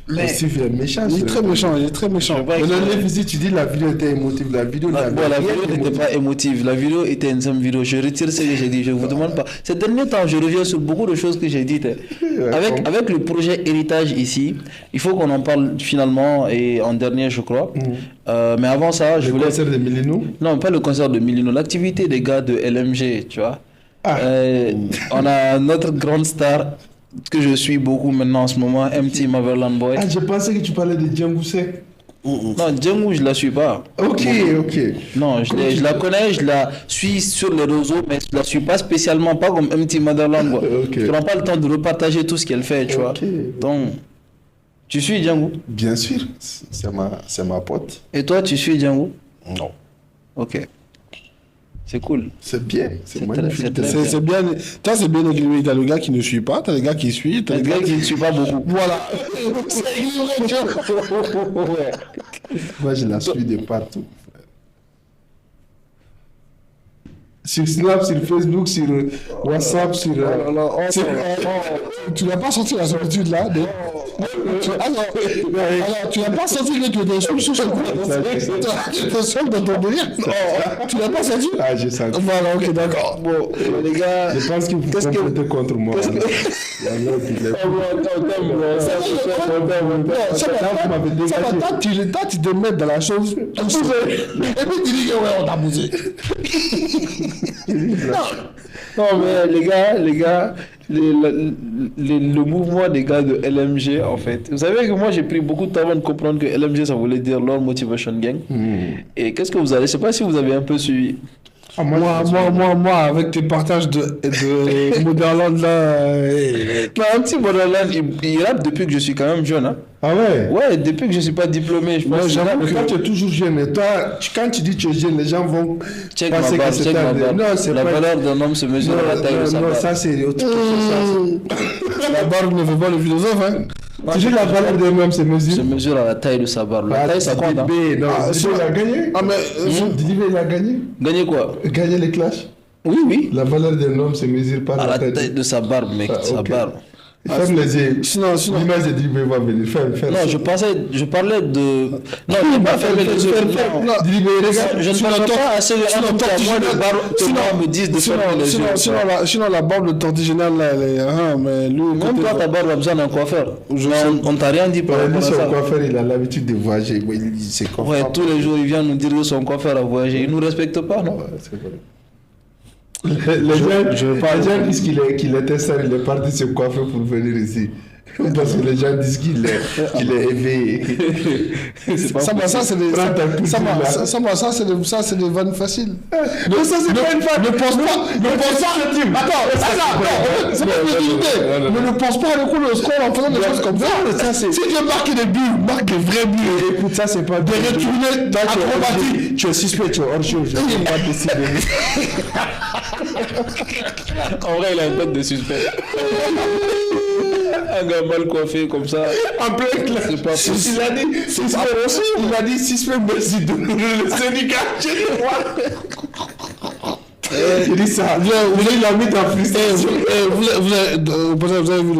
Mais Steve, il est méchant. Il est très méchant, il est très méchant. Maintenant, les visites, tu dis la vidéo était émotive. La vidéo la vidéo n'était pas émotive. La vidéo était une simple vidéo. Je retire ce que j'ai dit. Je ne vous demande pas. Ces derniers temps, je reviens sur beaucoup de choses que j'ai dites. Avec le projet Héritage ici, il faut qu'on en parle finalement et en dernier, je crois. Mais avant ça, je voulais. Le concert de Milino? Non, pas le concert de Milino. L'activité des gars de LMG, tu vois. On a notre grande star que je suis beaucoup maintenant en ce moment, MT Motherland Boy. Ah, je pensais que tu parlais de Django Sek. Non, Django, je la suis pas. Ok. Non, je la connais, je la suis sur les réseaux, mais je la suis pas spécialement, pas comme MT Motherland Boy. Je prends pas le temps de repartager tout ce qu'elle fait, tu vois. Donc, tu suis Django? Bien sûr, c'est ma pote. Et toi, tu suis Django? Non. Ok. C'est cool. C'est bien, c'est magnifique. C'est bien. Toi, c'est bien équilibré. T'as le gars qui ne suit pas, t'as le gars qui suit, t'as Le gars qui ne suit pas beaucoup. Voilà. C'est équilibré, tu vois. Moi, je la suis de partout. Sur Snap, sur Facebook, sur WhatsApp, sur... Tu n'as pas senti la solitude là Alors, tu n'as pas senti que tu étais seul sur ce Tu étais seul dans ton délire. Tu n'as pas senti? Ah, j'ai senti. Voilà, ok, d'accord. Bon, les gars. Je pense que vous complétez contre moi. Toi, tu te mets dans la chose. Et puis tu dis que ouais, on t'a bousé. Non, mais les gars, le mouvement des gars de LMG, en fait. Vous savez que moi, j'ai pris beaucoup de temps avant de comprendre que LMG, ça voulait dire Lord Motivation Gang. Et qu'est-ce que vous allez... Je sais pas si vous avez un peu suivi. Ah, moi, avec tes partages de Motherland là. Non, un petit Motherland, il rappe depuis que je suis quand même jeune. Hein. Ah ouais? Ouais, depuis que je suis pas diplômé, je pense. Mais toi, tu es toujours jeune. Et toi, quand tu dis que tu es jeune, les gens vont penser que c'est un... Non, c'est la valeur d'un homme se mesure à la taille de sa barbe. Non, ça c'est autre chose. La barbe ne fait pas le philosophe, hein. Tu dis la valeur d'un homme se Se mesure. mesure à la taille de sa barbe. La taille, ça compte. Hein. Non, il a gagné. Ah, mais. Didibé, il a gagné. Gagner quoi? Gagner les clashs. Oui. La valeur d'un homme se mesure par À la la taille de sa barbe, mec. Sa ok. barbe. Ferme les yeux. Sinon. L'image de Didibé va venir. Ferme. Non, je parlais de... Non, je n'ai pas fermé les yeux. Non. Didibé, regarde. Je ne parle pas assez de moi de barbe que moi me disent de fermer les yeux. Sinon, la barbe de tortigénal là, elle est. Ah, mais lui. Même toi, ta barbe a besoin d'un coiffeur. On t'a rien dit par Lui, rapport à son ça. coiffeur, il a l'habitude de voyager. Il s'est Ouais, confortable. tous les jours, il vient nous dire que son coiffeur a voyagé. Il ne nous respecte pas, non? Ouais, c'est vrai. Les gens disent qu'il était seul, il est parti se coiffer pour venir ici. Parce que les gens disent qu'il est éveillé. Ça, c'est des. Ça, c'est des vannes faciles. Non, ça, c'est pas une vanne. Ne pense pas. Attends. C'est pas une idée. Mais ne pense pas à le coup de score en faisant des choses comme ça. Si tu veux marquer des buts, marque des vrais buts. Écoute, ça, c'est pas Des retournés acrobatiques. Tu es suspect, tu es hors jeu. Je ne peux pas décider. En vrai, il a une tête de suspect. Un gars mal coiffé comme ça. En plein classe. C'est pas possible. Il a dit, il a dit suspect, merci de le syndicat. J'ai dit, quoi? Il dit ça. Il a mis dans frustration. Vous avez vu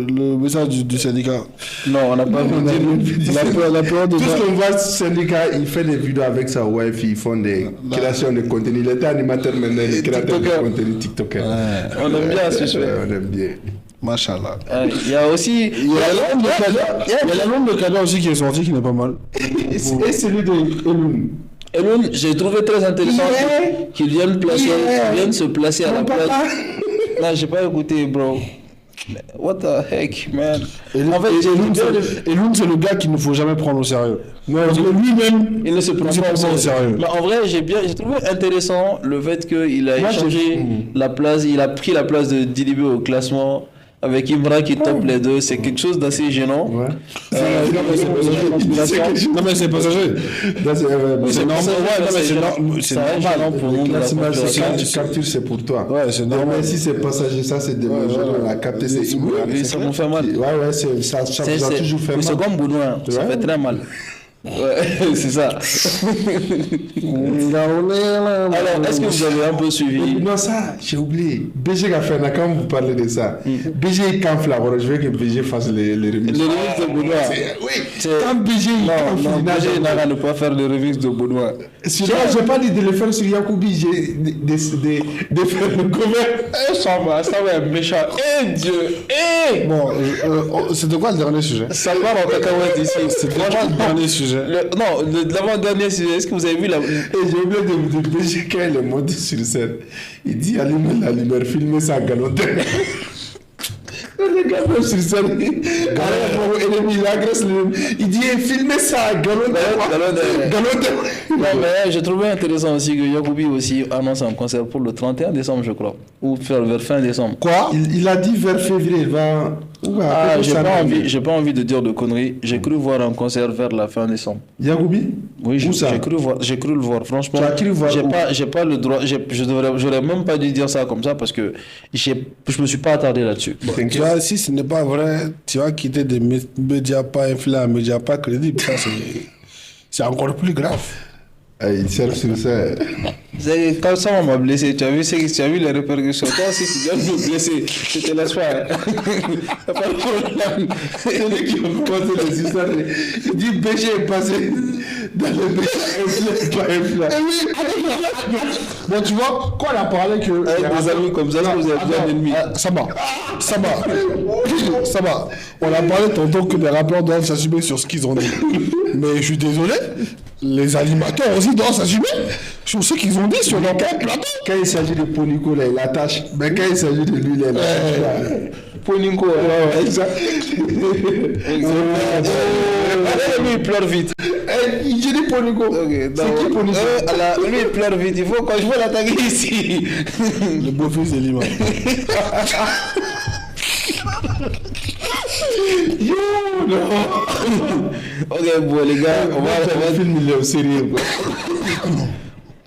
le message du syndicat? Non, on n'a pas vu. La période de. Tout ce qu'on voit, ce syndicat, il fait des vidéos avec sa wife, ils font des créations de contenu. Il était animateur maintenant, il est créateur de contenu TikToker. On aime bien ce sujet. On aime bien. Machallah. Il y a aussi. Il y a l'album de Kada aussi qui est sorti qui n'est pas mal. Et celui de Elun. Elon, j'ai trouvé très intéressant qu'il vienne se placer à la place. Non, j'ai pas écouté, bro. What the heck, man. En fait, Elun, c'est le gars qu'il ne faut jamais prendre au sérieux. Non, lui-même, il ne se prend pas au sérieux. Mais en vrai, j'ai trouvé intéressant le fait qu'il a échangé la place, il a pris la place de Didibé au classement. Avec Imra qui top les deux, c'est quelque chose d'assez gênant. Ouais. Non mais c'est passager. C'est normal. C'est normal pour nous. Quand tu captures, c'est pour toi. Ouais, c'est normal. Mais si c'est passager, ça c'est des on a capté, c'est oui, ça nous fait mal. Ouais, ça vous a toujours fait mal. C'est comme Benoît, ça fait très mal. Ouais, c'est ça. Alors, est-ce que vous avez un peu suivi? Non, ça, j'ai oublié. BG a fait, quand vous parlez de ça, BG camp là, je veux que BG fasse les remixes. Les remixes de Benoît. Oui, quand BG non, BG n'a ne pas faire les remixes de Benoît. Je n'ai pas dit de le faire sur Yacoubi, j'ai de faire le cover. Ça va être méchant. Dieu. Bon, c'était quoi le dernier sujet? Ça part en cacahuète ici. C'était quoi le dernier sujet? L'avant-dernier sujet, est-ce que vous avez vu la... Et j'ai oublié de vous dire, BG quand il est monté sur scène, il dit allumez la lumière, filmez ça à Galotin. Le gars même sur scène, il agresse il dit filmez ça à Galotin. Non mais j'ai trouvé intéressant aussi que Yacoubi aussi annonce un concert pour le 31 décembre je crois, ou vers fin décembre. Quoi? Il a dit vers février, il va... j'ai pas envie de dire de conneries. J'ai cru voir un concert vers la fin décembre. Yacoubi? Oui, j'ai cru le voir. Franchement, tu as cru voir j'ai pas le droit. J'aurais même pas dû dire ça comme ça parce que je me suis pas attardé là-dessus. Tu vois, si ce n'est pas vrai, tu vas quitter des médias pas influents, médias pas crédibles. Ça, c'est encore plus grave. Il sert sur ça. C'est quand ça, on m'a blessé. Tu as vu les répercussions. Toi aussi, tu viens de me blesser. Je te laisse pas. T'as pas de problème. C'est lui qui a commencé les histoires. Il dit Béché est passé dans le Béché, pas un plat. Bon, tu vois, quand on a parlé que. Avec des amis comme ça, vous avez bien d'ennemis. Ça va. On a parlé tantôt que les rappeurs doivent s'assumer sur ce qu'ils ont dit. Mais je suis désolé, les animateurs aussi doivent s'assumer sur ce qu'ils ont dit sur leur plateau. Quand il s'agit de Ponico, là, il attache. Mais quand il s'agit de lui, là, il attache. Ponico, Ouais, exact. Lui, il pleure vite. Il dit Ponico. Okay, c'est qui Ponico? Lui, il pleure vite. Il faut quand je veux l'attaquer ici. Le beau-fils de Lima. Yo, non. Ok, bon, les gars, on va. Le film, il est au sérieux, quoi.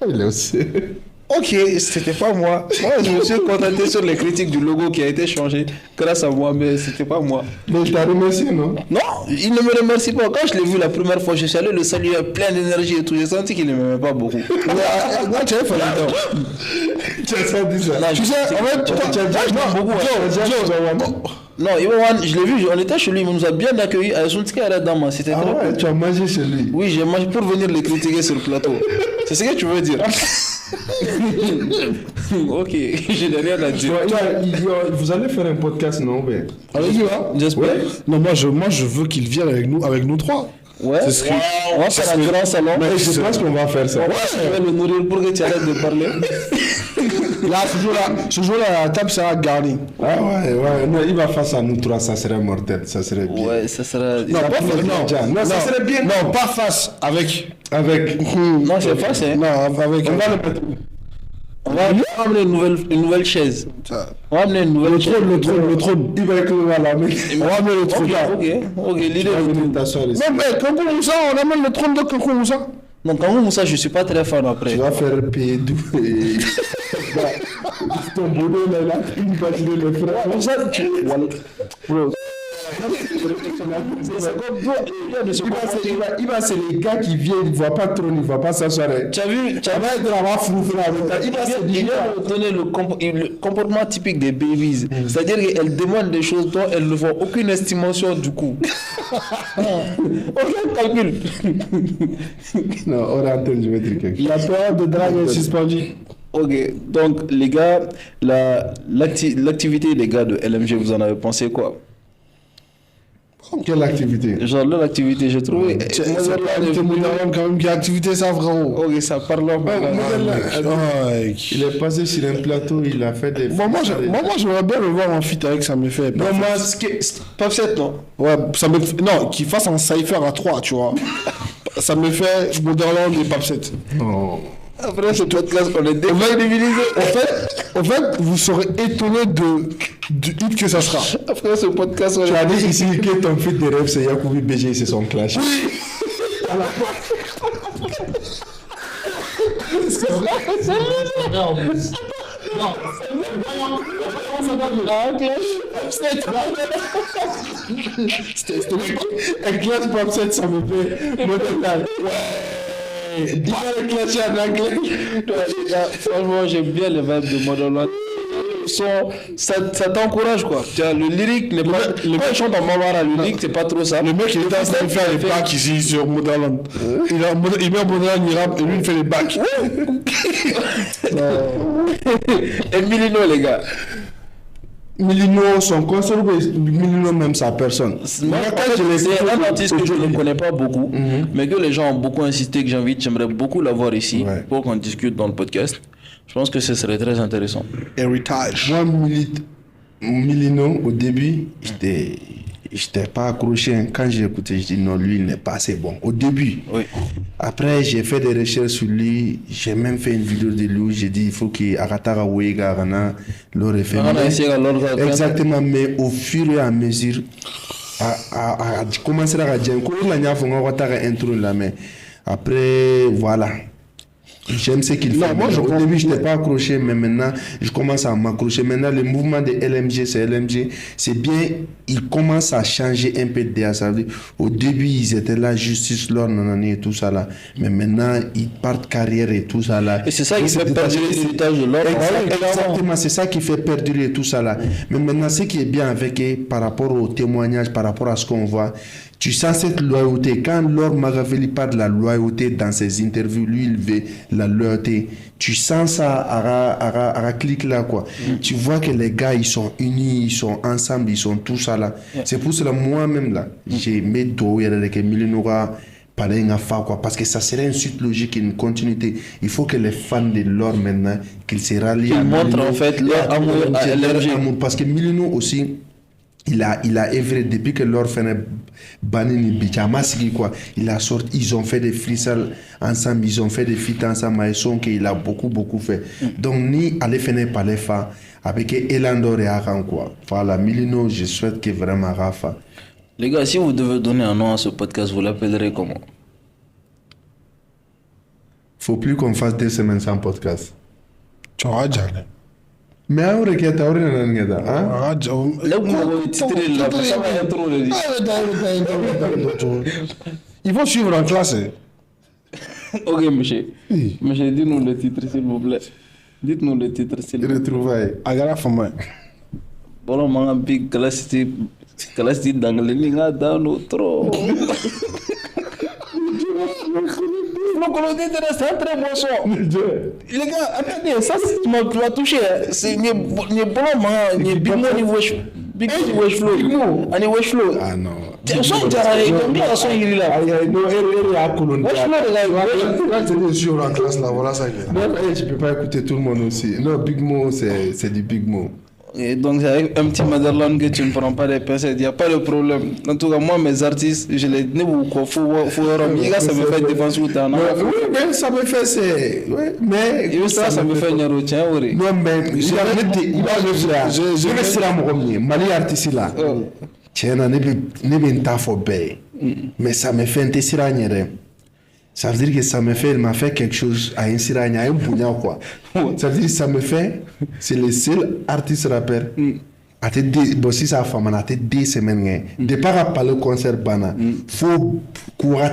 Il est au sérieux. Ok, c'était pas moi. Moi, je me suis contenté sur les critiques du logo qui a été changé grâce à moi, mais c'était pas moi. Mais je t'ai remercié, non? Non, il ne me remercie pas. Quand je l'ai vu la première fois, je suis allé le saluer plein d'énergie et tout. J'ai senti qu'il ne m'aimait pas beaucoup. Moi, tu avais fait longtemps. Tu as senti ça? Tu sais, en fait, tu as déjà beaucoup. Non, Iwan, je l'ai vu, on était chez lui, il nous a bien accueillis. C'était très Ouais, tu as mangé chez lui. Oui, j'ai mangé pour venir les critiquer sur le plateau. C'est ce que tu veux dire. Ok, je n'ai rien à dire. Vous allez faire un podcast, non? Avec lui, hein? J'espère. Ouais. Non, moi, je veux qu'il vienne avec nous trois. Ouais, C'est ce que- on va faire un grand salon. Mais je pense qu'on va faire ça. Ouais, je vais le nourrir pour que tu arrêtes de parler. Là, ce jour-là, la table sera garnie. Ah ouais. Non, il va face à nous trois, ça serait mortel, ça serait bien. Ouais, ça sera. Non, pas face. Non, ça serait bien. Non, pas face. Avec. Non, c'est face, hein. Non, avec. On va le mettre. On va amener une nouvelle chaise. On va amener une nouvelle chaise. Le trône. Il va écrire à la main. On va amener le trône. Ok, l'idée. Non, mais Kankou Moussa, on amène le trône de Kankou Moussa. Donc, quand vous ça, je suis pas très fan après. Tu vas faire payer d'où et... Ton boulot là, là, il va tirer le frère. Comme ça, tu. Bro. Il va, c'est les gars qui viennent, ils ne voient pas trop, ils ne voient pas s'asseoir. Tu as vu, Il va être là-bas froufrou avec ça. Il va se il dire. vient de donner le comportement typique des babies. C'est-à-dire qu'elles demandent des choses dont elles ne font aucune estimation du coup. Aucun calcul. Non, on entend, je vais dire quelque chose. La période de drague est suspendue. Ok, donc les gars, l'activité des gars de LMG, vous en avez pensé quoi? Quelle activité? Genre leur activité, j'ai trouvé. C'est quand même qui a activité ça, frérot. Ok, ça parle en Il est passé sur un plateau, il a fait des... Moi, j'aimerais bien le voir en feat avec ça me fait. Non, moi, ce qui... Popset, non? Ouais, ça me fait... Non, qu'il fasse un cypher à 3, tu vois. Ça me fait Moderland et Popset. Oh. Après ce podcast, on est démonibilisé. En fait, vous serez étonné du hit que ça sera. Après ce podcast, on Tu est... as dit ici que ton fils de rêve, c'est Yacoubi BG, c'est son clash. Un clash Popset, ça me fait moderne. Dis-moi le clash en anglais. Franchement, j'aime bien les vibes de Motherland. Ça t'encourage quoi. Tu vois, le lyrique n'est pas. Quand il chante en Mamara, le lyrique c'est pas trop ça. Le mec, il est en train de faire les bacs ici sur Moderland. Il met Moderland, il rappe et lui, il fait les bacs. Et Milino, les gars. Milino, son concert, Milino même sa personne. C'est un artiste que je ne connais pas beaucoup, mais que les gens ont beaucoup insisté, que j'aimerais beaucoup l'avoir ici pour qu'on discute dans le podcast. Je pense que ce serait très intéressant. Héritage. Moi, Milino, au début, j'étais pas accroché. Quand j'ai écouté, je dis non, lui, il n'est pas assez bon. Au début. Oui. Après, j'ai fait des recherches sur lui. J'ai même fait une vidéo de lui. J'ai dit, il faut qu'il Agatara Ouega Rana le référent. Exactement, mais au fur et à mesure, à commencer à dire, il y a un intro là, mais après, voilà. J'aime ce qu'il fait. Non, moi, Au début, je n'étais pas accroché, mais maintenant, je commence à m'accrocher. Maintenant, le mouvement de LMG, c'est bien, il commence à changer un peu de DA. Ça veut dire, au début, ils étaient là, justice, l'or, nanani et tout ça là. Mais maintenant, ils partent carrière et tout ça là. Et c'est ça qui fait perdurer l'héritage de l'or. Exactement, c'est ça qui fait perdurer tout ça là. Mais maintenant, ce qui est bien avec eux, par rapport aux témoignages, par rapport à ce qu'on voit, tu sens cette loyauté. Quand Lord Machiavelli parle de la loyauté dans ses interviews, lui, il veut la loyauté. Tu sens ça à clic là, quoi. Tu vois que les gars, ils sont unis, ils sont ensemble, ils sont tous ça là. C'est pour cela, moi-même là, j'ai mis d'eau, il y a des millénaires. Parce que ça serait une suite logique, une continuité. Il faut que les fans de l'or maintenant, qu'ils se rallient à montrent en fait leur amour à LMG. Parce que Milino aussi, il a œuvré depuis que l'or fait Banini Bichamasiki quoi. Il a sorti, ils ont fait des freestyles ensemble, ils ont fait des feats ensemble, et son qu'il a beaucoup fait. Donc ni aller faire par les fans avec Elandor et Aran quoi. Voilà, Milino, je souhaite que vraiment Rafa. Les gars, si vous devez donner un nom à ce podcast, vous l'appellerez comment? Faut plus qu'on fasse 2 semaines sans podcast. Tu auras déjà. Mais on regarde, on regarde, là vous m'avez titré là, ça va être trop le dire. Il faut suivre en classe. Ok, monsieur. Monsieur, dites-nous le titre, s'il vous plaît. Dites-nous le titre, s'il vous plaît. Retrouvailles. Agara Fama. Bon, manga big classe d'anglais, ni nga dans trop. C'est un très bon son. Les gars, attendez, ça tu m'as touché. C'est ni bon manga, ni big mo ni wesh flow. Ani wesh flow. Ah non. Tu son jara et combien de son il là? Non, elle est à Colombie. Wesh flow les gars. Quand tu es sur la classe là, voilà ça. Non, tu peux pas écouter tout le monde aussi. Non, Big Mo, c'est du Big Mo. Et donc c'est avec un petit Motherland que tu ne prends pas des pincettes, il n'y a pas de problème. En tout cas, moi, mes artistes, je les dis, ça me fait défense ou t'en as. Oui, mais ça me fait, c'est. Oui, mais. Et ça me fait Nyaro, tiens, oui. Non, mais. Je vais se la mourir. Mali artiste là. Tiens, ne vais pas faire bé. Mais ça me fait un tessiragner. Ça veut dire que ça me fait, il m'a fait quelque chose à un siragner, à un bouillon quoi. Ça veut dire que ça me fait, c'est le seul artiste rappeur. Bon, si ça a fait, on a été 2 semaines. De par rapport au concert, faut courir.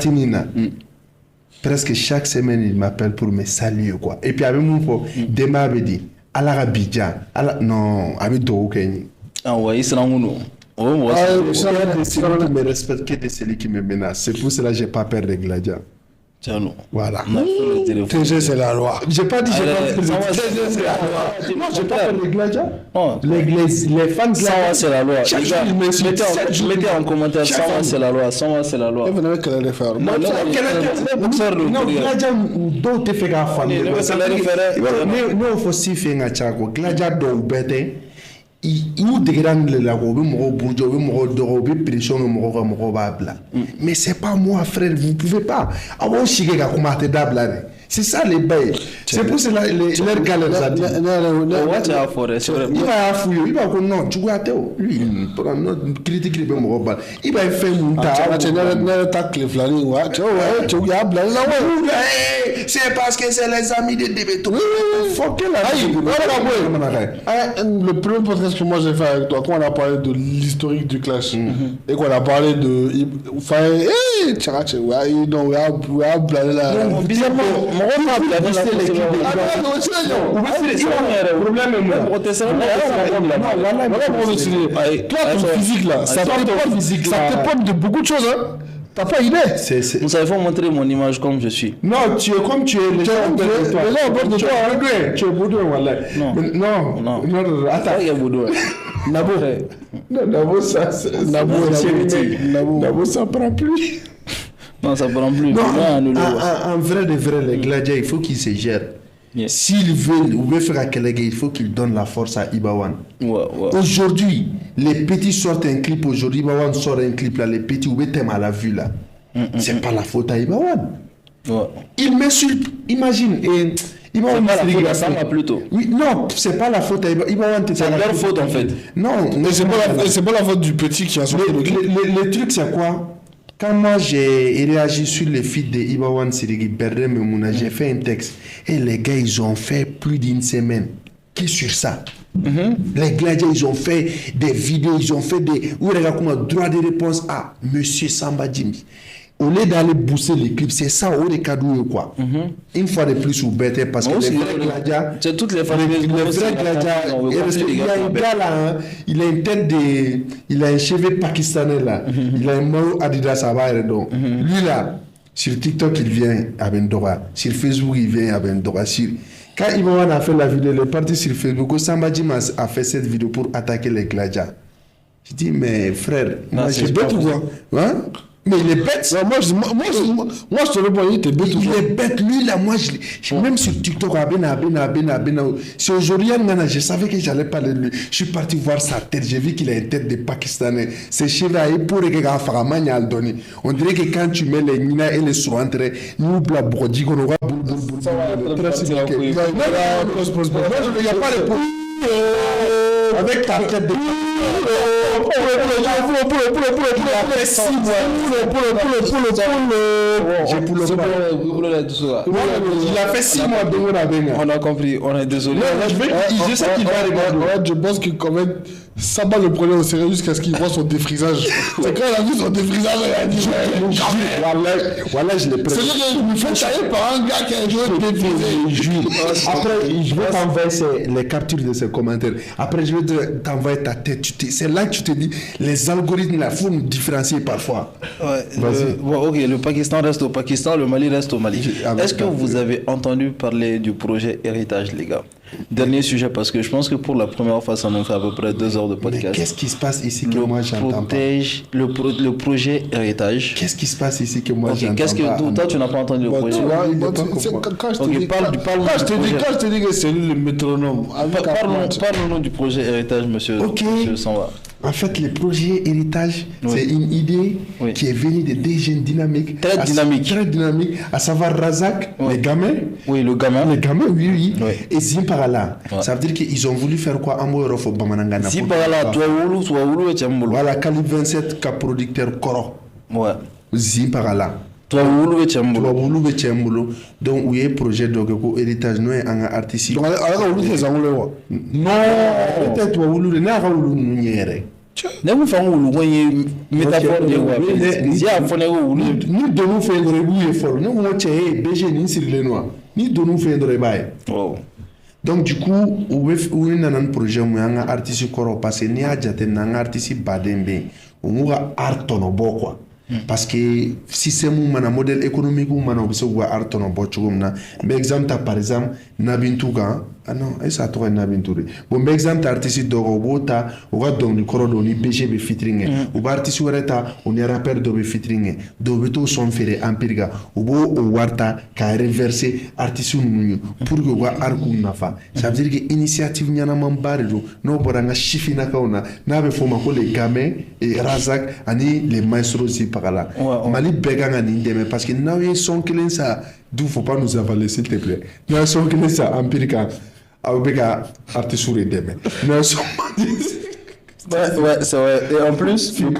Presque chaque semaine, il m'appelle pour me saluer quoi. Et puis avec mon pote, demain, il dit, à la Rabidja, non, avec Dou Kenny. Ah ouais, il sera un nous. Oh, moi, je ne me respecte que de celui qui me menace. C'est pour cela que je n'ai pas peur de Gladia. Tiens, non. Voilà. TG, c'est la loi. J'ai pas dit, j'ai pas peur de Gladia. Non, j'ai pas peur de Gladia. Les fans de Gladia. C'est la loi. Mettez en commentaire, c'est la loi. C'est la loi. Vous n'avez qu'à le faire. Non, Gladia, d'autres fait qu'à fan. Nous, il faut aussi faire un tchaco. Gladia, donc, bête. Nous dégradons le lago, mais c'est pas moi frère, vous pouvez pas. C'est ça les bails. C'est pour cela les galères ça dit. Il va fouiller, il va dire non, tu vois lui pour notre critique il va faire mon c'est parce que c'est les amis de Débeto. Le premier podcast que moi j'ai fait avec toi, quand on a parlé de l'historique du clash et qu'on a parlé de bizarrement ça t'époque de beaucoup de choses, hein. T'as pas idée. Vous savez, faut montrer mon image comme je suis. Non, tu es comme tu es. Les gens ont peur de toi. Tu es Boudouin, voilà. Non. Attends. Il y a Boudouin. Nabo. Nabo, ça. Nabo, ça prend plus. Non, ça prend plus. Non, en vrai de vrai, les gladiateurs, il faut qu'ils se gèrent. Yes. S'il veut faire un Kelege, il faut qu'il donne la force à Ibawan. Aujourd'hui, les petits sortent un clip. Aujourd'hui, Ibawan sort un clip là. Les petits, où est à la vue là. C'est pas la faute à Ibawan. Il m'insulte. Imagine. C'est pas la faute à Sama plutôt. Oui, non, c'est pas la faute à Ibawan. C'est leur faute en fait. Non, mais c'est pas la faute du petit qui a sorti le clip. Le truc, c'est quoi? Quand moi j'ai réagi sur le feed de Ibawan Sirigi Berdem et Mouna, j'ai fait un texte. Et les gars, ils ont fait plus d'une semaine. Qui sur ça? Les gladiateurs, ils ont fait des vidéos, ils ont fait des. Où regarde comment droit de réponse à Monsieur Samba Jimmy. Au lieu d'aller booster les clips, c'est ça, au les cadeaux quoi. Une fois de plus, vous bêtez parce que les vrais gladiateurs. C'est toutes les familles. Les vrais gladiateurs. Il y a un gars là, hein, il a une tête de. Il a un cheveu pakistanais là. Il a un maillot Adidas à bas donc. Lui là, sur TikTok, il vient à Bendora. Sur Facebook, il vient à Bendora. Quand Iman a fait la vidéo, il est parti sur Facebook. Samba Jim a fait cette vidéo pour attaquer les gladiateurs. Je dis, mais frère, moi j'ai bête ou quoi? Hein? Mais il est bête. Non, moi, je te réponds, il était bête. Il est bête. Lui, là, moi, même sur TikTok, c'est aujourd'hui, je savais que j'allais parler de lui. Je suis parti voir sa tête. J'ai vu qu'il a une tête de Pakistanais. Ses cheveux, pour les gars, on dirait que quand tu mets les nina et les sointrés, nous, la brodi, on aura boule. Ça va être très bien. Il n'y a pas de problème. Avec ta tête de il a fait 6 mois de On a compris, on est désolé. Je sais qu'il va regarder. Je pense que quand même, ça va le prendre au sérieux jusqu'à ce qu'il voit son défrisage. C'est quand il a vu son défrisage, il a dit voilà, je l'ai pris. C'est-à-dire qu'il me fait tailler par un gars qui a joué défrisé. Après, je vais t'envoyer les captures de ces commentaires. Après, je vais t'envoyer ta tête. C'est là que tu te dis, les algorithmes, il faut nous différencier parfois. Ok, le Pakistan reste au Pakistan, le Mali reste au Mali. Est-ce que vous avez entendu parler du projet Héritage, les gars? Dernier sujet, parce que je pense que pour la première fois, ça nous fait à peu près 2 heures de podcast. Mais qu'est-ce qui se passe ici que moi j'entends pas? Le projet Héritage. Qu'est-ce qui se passe ici que moi j'entends pas? Toi, tu n'as pas entendu le projet. Quand je te dis que c'est lui le métronome. Parlons-nous du projet Héritage, monsieur Samba. En fait, le projet Héritage, c'est une idée qui est venue de deux jeunes dynamiques. Très dynamiques, à savoir Razak, les gamins. Oui, le gamin. Les gamins, oui. Et Zimparala. Ça veut dire qu'ils ont voulu faire quoi? Amorofo Bamanangana. Zimparala, toi, Oulu et Tchambolo. Voilà, Calibre 27, cap producteur Koro. Ouais. Zimparala. Toi, Oulu et Tchambolo. Donc, il y a un projet de Héritage, nous, un artiste. Donc, alors, on dit non, peut-être toi, Oulu, n'a pas Oulu, nous, ne vous faites une métaphore de ni donu fe ndore buye fol ni mo che BG ni sur les noirs ni donu fe ndore baye. Donc du coup ou nanan projet mu nga artiste koro parce que ni a jate na nga artiste badembe o mu ga art no bokwa parce que système mana modèle économique ou mana biso wa art no bochugumna mais exemple par exemple Nabintuga non et ça toi Nabintouré bon exemple artiste dogo bota o ga donc ni koro do ni BGB featuring ou artiste wareta on est rappeur do be featuring do beto son fere empiriga ou bo o warta ka reverser artiste nu pour que wa arku nafa ça veut dire que initiative nyana mambare do no boranga shifina kauna na be foma ko les gamins et Razak ani les maestros parala Mali beganga ni ndeme parce que na we son clean ça d'où faut pas nous avaler s'il te plaît na son clean ça empirica Aubega artiste demain. Ouais, c'est vrai. Et en plus, le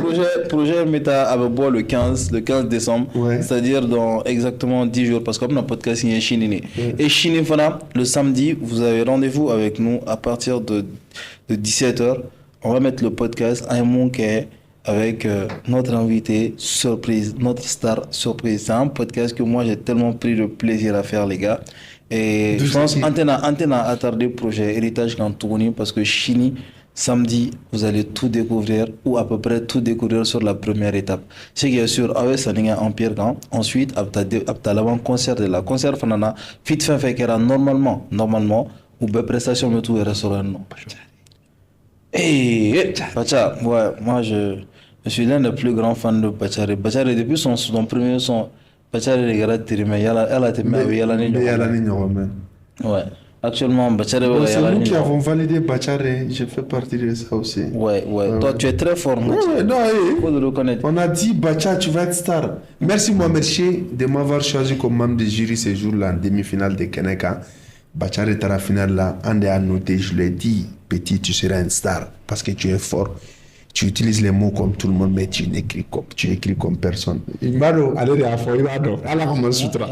projet Meta avec bois le 15 décembre, c'est-à-dire dans exactement 10 jours, parce qu'on a un podcast qui est Chinini. Et Chinifana, le samedi, vous avez rendez-vous avec nous à partir de 17h. On va mettre le podcast à un monquet avec notre invité surprise, notre star surprise. C'est un podcast que moi j'ai tellement pris de plaisir à faire, les gars. Et je pense Antenne a attardé le projet Héritage quand tourné parce que Chini, samedi, vous allez tout découvrir ou à peu près tout découvrir sur la première étape. C'est qui est sûr, avec Saninga Empire quand ensuite, après l'avant concert de la concert fanana, fit fin fait qu'elle a normalement, ou bien prestation de tout et restaurant. Et Pacha, ouais, moi je suis l'un des plus grands fans de Pachare. Pachare depuis son premier son. Bachare regarde Tirime, elle a été ouais. Actuellement, Bachare c'est nous qui avons validé Bachare, je fais partie de ça aussi. Ouais. Toi, tu es très fort. Faut le reconnaître. On a dit Bachare, tu vas être star. Merci Mohamed Che de m'avoir choisi comme membre de jury ce jour-là en demi-finale de Keneka. Bachare est à la finale là, on a noté, je l'ai dit, petit, tu seras une star parce que tu es fort. tu utilises les mots comme tout le monde, mais tu écris comme personne. Imado, allez de afo, imado. Allah comment sutra.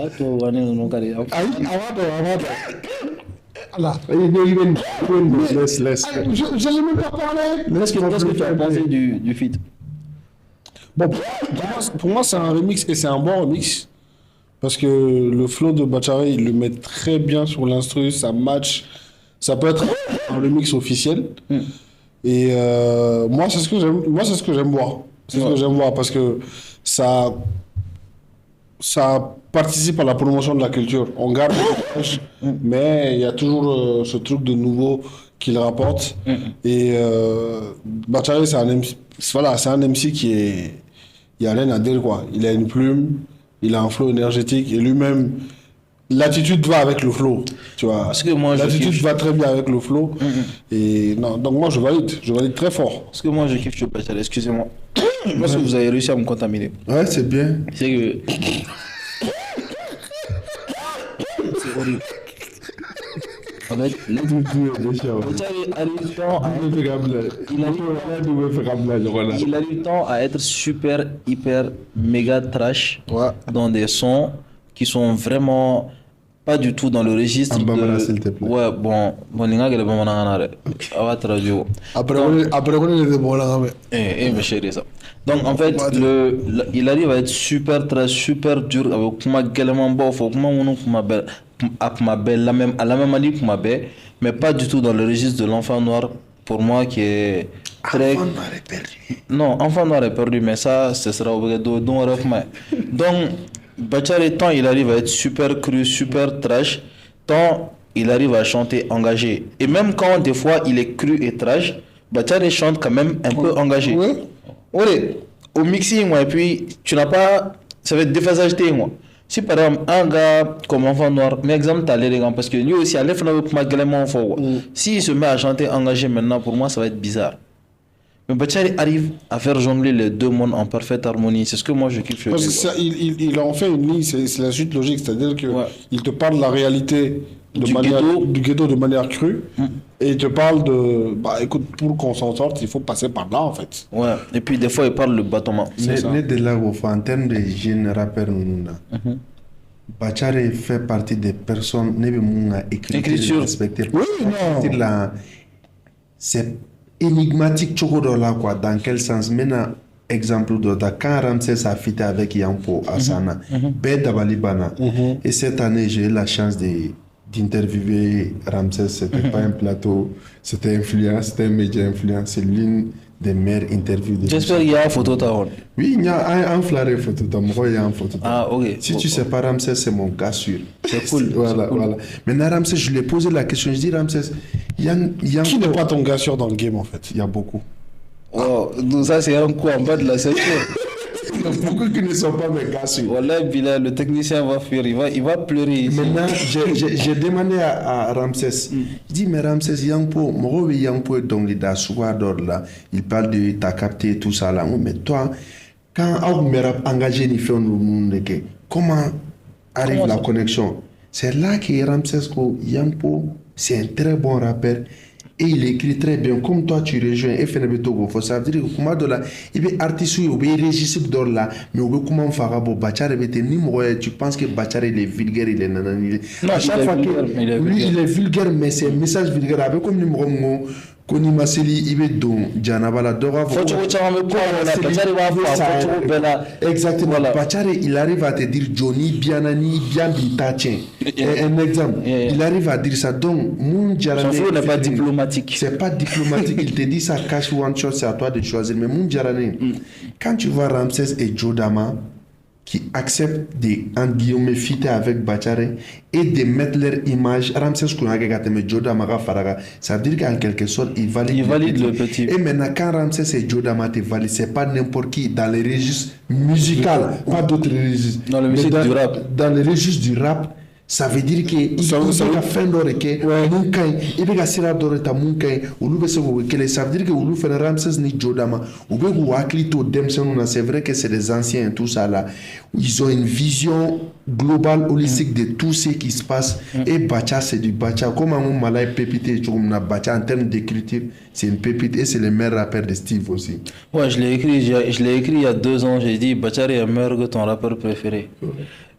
Allah, laisse. Je n'ai même pas parlé. Qu'est-ce que tu as pensé du feat? Bon, pour moi, c'est un remix et c'est un bon remix. Parce que le flow de Bachare, il le met très bien sur l'instru, ça match. Ça peut être un remix officiel. Et moi, c'est ce que j'aime voir. C'est ce que j'aime voir parce que ça participe à la promotion de la culture. On garde mais il y a toujours ce truc de nouveau qu'il rapporte. Et Bachare, c'est un MC, voilà, c'est un MC qui est... Il n'y a rien à dire, quoi. Il a une plume, il a un flow énergétique et lui-même, l'attitude va avec le flow, tu vois. Parce que moi, l'attitude va très bien avec le flow. Et non, donc moi, je valide très fort. Parce que moi, je kiffe Joe Bachare, excusez-moi. Parce que vous avez réussi à me contaminer. Ouais, c'est bien. C'est que... c'est horrible. En fait, il a du temps à être super, hyper, méga trash dans des sons qui sont vraiment pas du tout dans le registre de... s'il te plaît. Ouais, bon, Après, on est bon là. mais chérie, ça. Donc, en fait, il arrive à être super trash, super dur, avec kuma gellement bon, faut kuma mounou kuma belle. La même manière que Mabé, mais pas du tout dans le registre de l'enfant noir, pour moi qui est très... Enfant noir est perdu. Non, enfant noir est perdu, mais ça, ce sera obligé de donc, Bachare, tant il arrive à être super cru, super trash, tant il arrive à chanter engagé. Et même quand des fois il est cru et trash, Bachare chante quand même un peu engagé. Oui, au mixing, et puis tu n'as pas... Ça va être déphasage, moi. Si par exemple, un gars comme enfant noir, mais exemple, t'as les gars, parce que lui aussi, s'il se met à chanter engagé maintenant, pour moi, ça va être bizarre. Mais Bachare arrive à faire jongler les deux mondes en parfaite harmonie. C'est ce que moi je kiffe. Parce que ça, il en fait une ligne, c'est la suite logique. C'est-à-dire qu'il te parle de la réalité du ghetto de manière crue. Et il te parle de, bah écoute, pour qu'on s'en sorte, il faut passer par là en fait. Ouais, et puis des fois il parle le bâtonnement. En termes de jeunes rappeurs, Bachare fait partie des personnes qui écriture respectées. Oui, non. C'est énigmatique, quoi. Dans quel sens? Maintenant, exemple de quand Ramsès a fité avec Yanko Asana, Bedabalibana. Et cette année, j'ai eu la chance d'interviewer Ramsès. C'était pas un plateau, c'était un média influent. C'est l'une des meilleures interviews. J'espère qu'il y a une photo de Oui, il y a un flair photo de moi, il y a une photo. Ah, ok. Si tu sais pas Ramsès, c'est mon gars sûr. C'est cool. Voilà. Maintenant, Ramsès, je lui ai posé la question. Je dis, Ramsès, qui n'est pas ton gars sûr dans le game en fait? Il y a beaucoup. Oh, donc ça, c'est un coup en bas de la section. Beaucoup qui ne sont pas mes gars sûrs. Voilà, le technicien va fuir, il va pleurer ici. Maintenant, j'ai demandé à Ramsès. Je dis, mais Ramsès, Yangpo, Yangpo est donc là. Il parle de t'as capté tout ça là. Mais toi, quand on m'a engagé, comment arrive la connexion? C'est là que Ramsès, Yangpo, c'est un très bon rappeur. Et il écrit très bien, comme toi tu rejoins FNB Togo. Ça veut dire que comment de là, il est artiste, il est régisseur d'or là, mais il est comment faire pour Bachare, tu penses que Bachare il est vulgaire, il est nanani. Non, à chaque fois que lui il est vulgaire, mais c'est un message vulgaire avec comme numéro Koni Maseli ibe don Janabala Dora. Exactement. Bachare, il arrive à te dire Johnny Bianani Biambitachen. Un exemple. Il arrive à dire ça. Donc, mon Jarane. Son n'est pas diplomatique. C'est pas diplomatique. Il te dit ça cache one shot, c'est à toi de choisir. Mais mon Jarane, quand tu vois Ramsès et Joe Dama qui acceptent de, entre guillemets, fitter avec Bachare et de mettre leur image, Ramsès Kounagate, mais Joe Dama Faraga, ça veut dire qu'en quelque sorte, il valide le petit. Et maintenant, quand Ramsès et Joe Dama te valident, c'est pas n'importe qui dans les registres musicaux, pas d'autres registres. Dans le musique du rap. Dans les registres du rap, ça veut dire que il faut faire d'oreke munkai ibega sira doreta munkai ulu be sego kele ça veut dire que ulu fait Ramsès ni Jodama ou be wakli to demsenu na c'est vrai que c'est des anciens tout ça là ils ont une vision global, holistique de tout ce qui se passe. Et Bacha, c'est du Bacha. Comme un malay pépite, Bacha en termes d'écriture, c'est une pépite et c'est le meilleur rappeur de Steve aussi. Ouais, je l'ai écrit il y a 2 ans. J'ai dit Bachar est meilleur que ton rappeur préféré.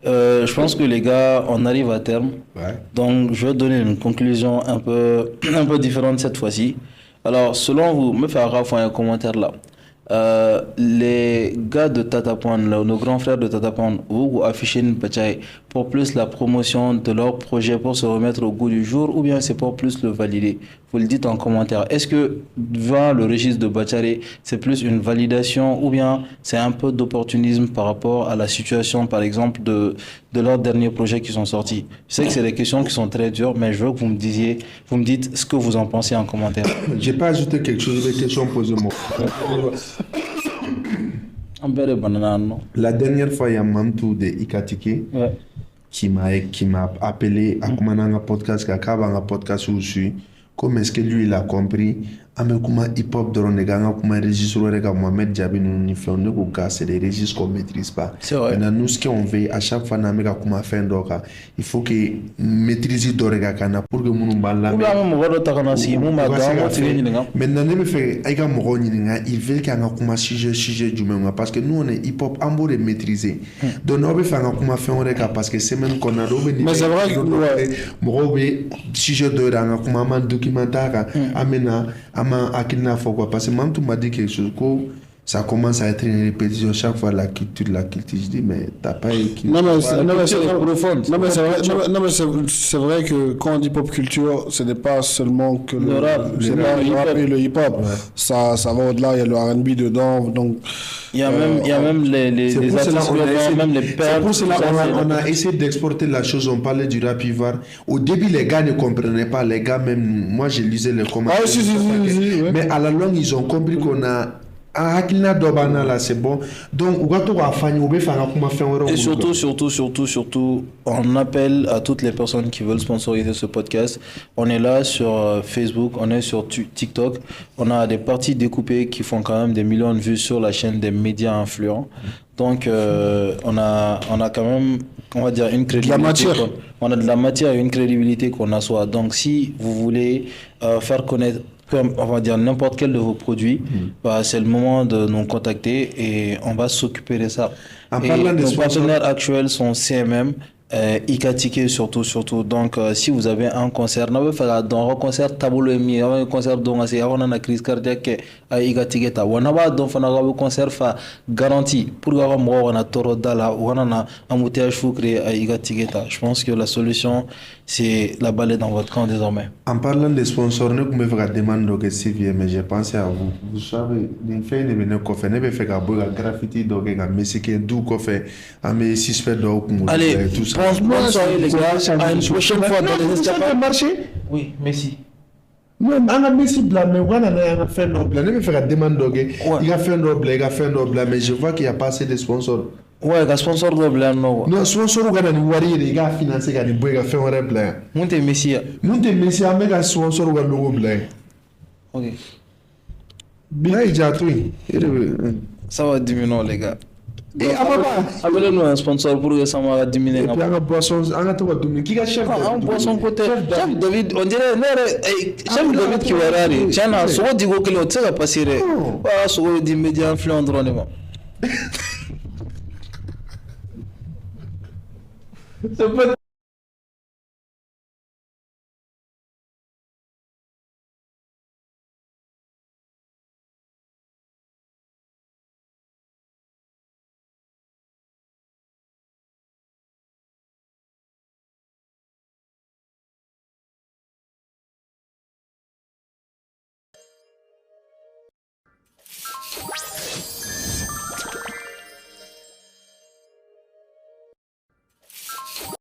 Je pense que les gars, on arrive à terme. Ouais. Donc, je vais donner une conclusion un peu différente cette fois-ci. Alors, selon vous, me faire un commentaire là. Les gars de Tatapound, nos grands frères de Tatapound, vous affichez une bataille pour plus la promotion de leur projet pour se remettre au goût du jour ou bien c'est pour plus le valider? Vous le dites en commentaire. Est-ce que devant le registre de Bachare, c'est plus une validation ou bien c'est un peu d'opportunisme par rapport à la situation, par exemple, de leurs derniers projets qui sont sortis? Je sais que c'est des questions qui sont très dures, mais je veux que vous me dites ce que vous en pensez en commentaire. J'ai pas ajouté quelque chose des questions posées moi. La dernière fois, il y a Mantou de Ikatike qui m'a appelé à comment un podcast, un podcast où je suis. Comment est-ce que lui il a compris? Comment hip-hop de Ronega, comment registre Ronega, Mohamed Diaby, nous faisons nos gars, c'est des registres qu'on ne maîtrise pas. Maintenant, nous, ce qu'on veut, à chaque fois, il faut que maîtriser Dorega pour que nous Maintenant, il veut qu'il y ait un sujet du même parce que nous, on est hip-hop, on veut maîtriser. Donc, on veut faire un fait parce que c'est même qu'on a mais c'est vrai que sujet de un documentaire, parce que Mantou m'a dit quelque chose, ça commence à être une répétition chaque fois la culture, je dis mais t'as pas écrit. Non mais c'est vrai que quand on dit pop culture, ce n'est pas seulement que le rap et le hip-hop. Ouais. Ça va au-delà, il y a le R&B dedans, donc il y a même les artistes, même les pères. C'est pour cela on a essayé d'exporter la chose. On parlait du rap ivoire. Au début, les gars ne comprenaient pas. Les gars, même moi, je lisais les commentaires. Ah, si, ouais. Mais à la longue, ils ont compris qu'on a là, c'est bon. Donc, et surtout, on appelle à toutes les personnes qui veulent sponsoriser ce podcast. On est là sur Facebook, on est sur TikTok. On a des parties découpées qui font quand même des millions de vues sur la chaîne des médias influents. Donc, on a quand même, on va dire, une crédibilité. On a de la matière et une crédibilité qu'on assoit. Donc, si vous voulez faire connaître, on va dire n'importe quel de vos produits, c'est le moment de nous contacter et on va s'occuper de ça. Nos partenaires actuels sont CMM, Ikatike surtout. Donc si vous avez un concert, on va faire un concert tabolo emi, un concert dont on a une crise cardiaque à Ikatike ta. On a donc un concert garanti pour avoir on a toro dala ou on a un embouteillage fou créé à Ikatike ta. Je pense que la solution c'est la balle est dans votre camp désormais. En parlant des sponsors, nous pouvons faire des demandes de Sylvie, mais j'ai pensé à vous. Vous savez, les filles ne viennent pas faire, ne veulent faire un graffiti donc un mexicain d'où qu'on fait, un suspect d'où allez, tout ça. Bonsoir les gars, à une prochaine fois dans les ça marché. Oui, merci. Non, on a Messi blâme, mais on a fait un blâme. Ne veut faire une demande de il a fait un blâme, mais je vois qu'il n'y a pas assez de sponsors. Ouais, le sponsor de blâme non. Non, sponsor ou gana ni wari les gars financé gana boy ga fait un blâme. Monte Messi. Mais ga sponsor ou gana logo blâme. OK. Bien il a tout. Ça va diminuer les gars. Et appelez-nous un sponsor pour que ça va diminuer. Et puis on a boisson, on a tout diminuer. Qui a chef? Un boisson côté. Chef David, on dirait chef David qui va rare. Tiens, so digo que l'autre ça va passer. Pas so des médias influents drôlement. C'est pas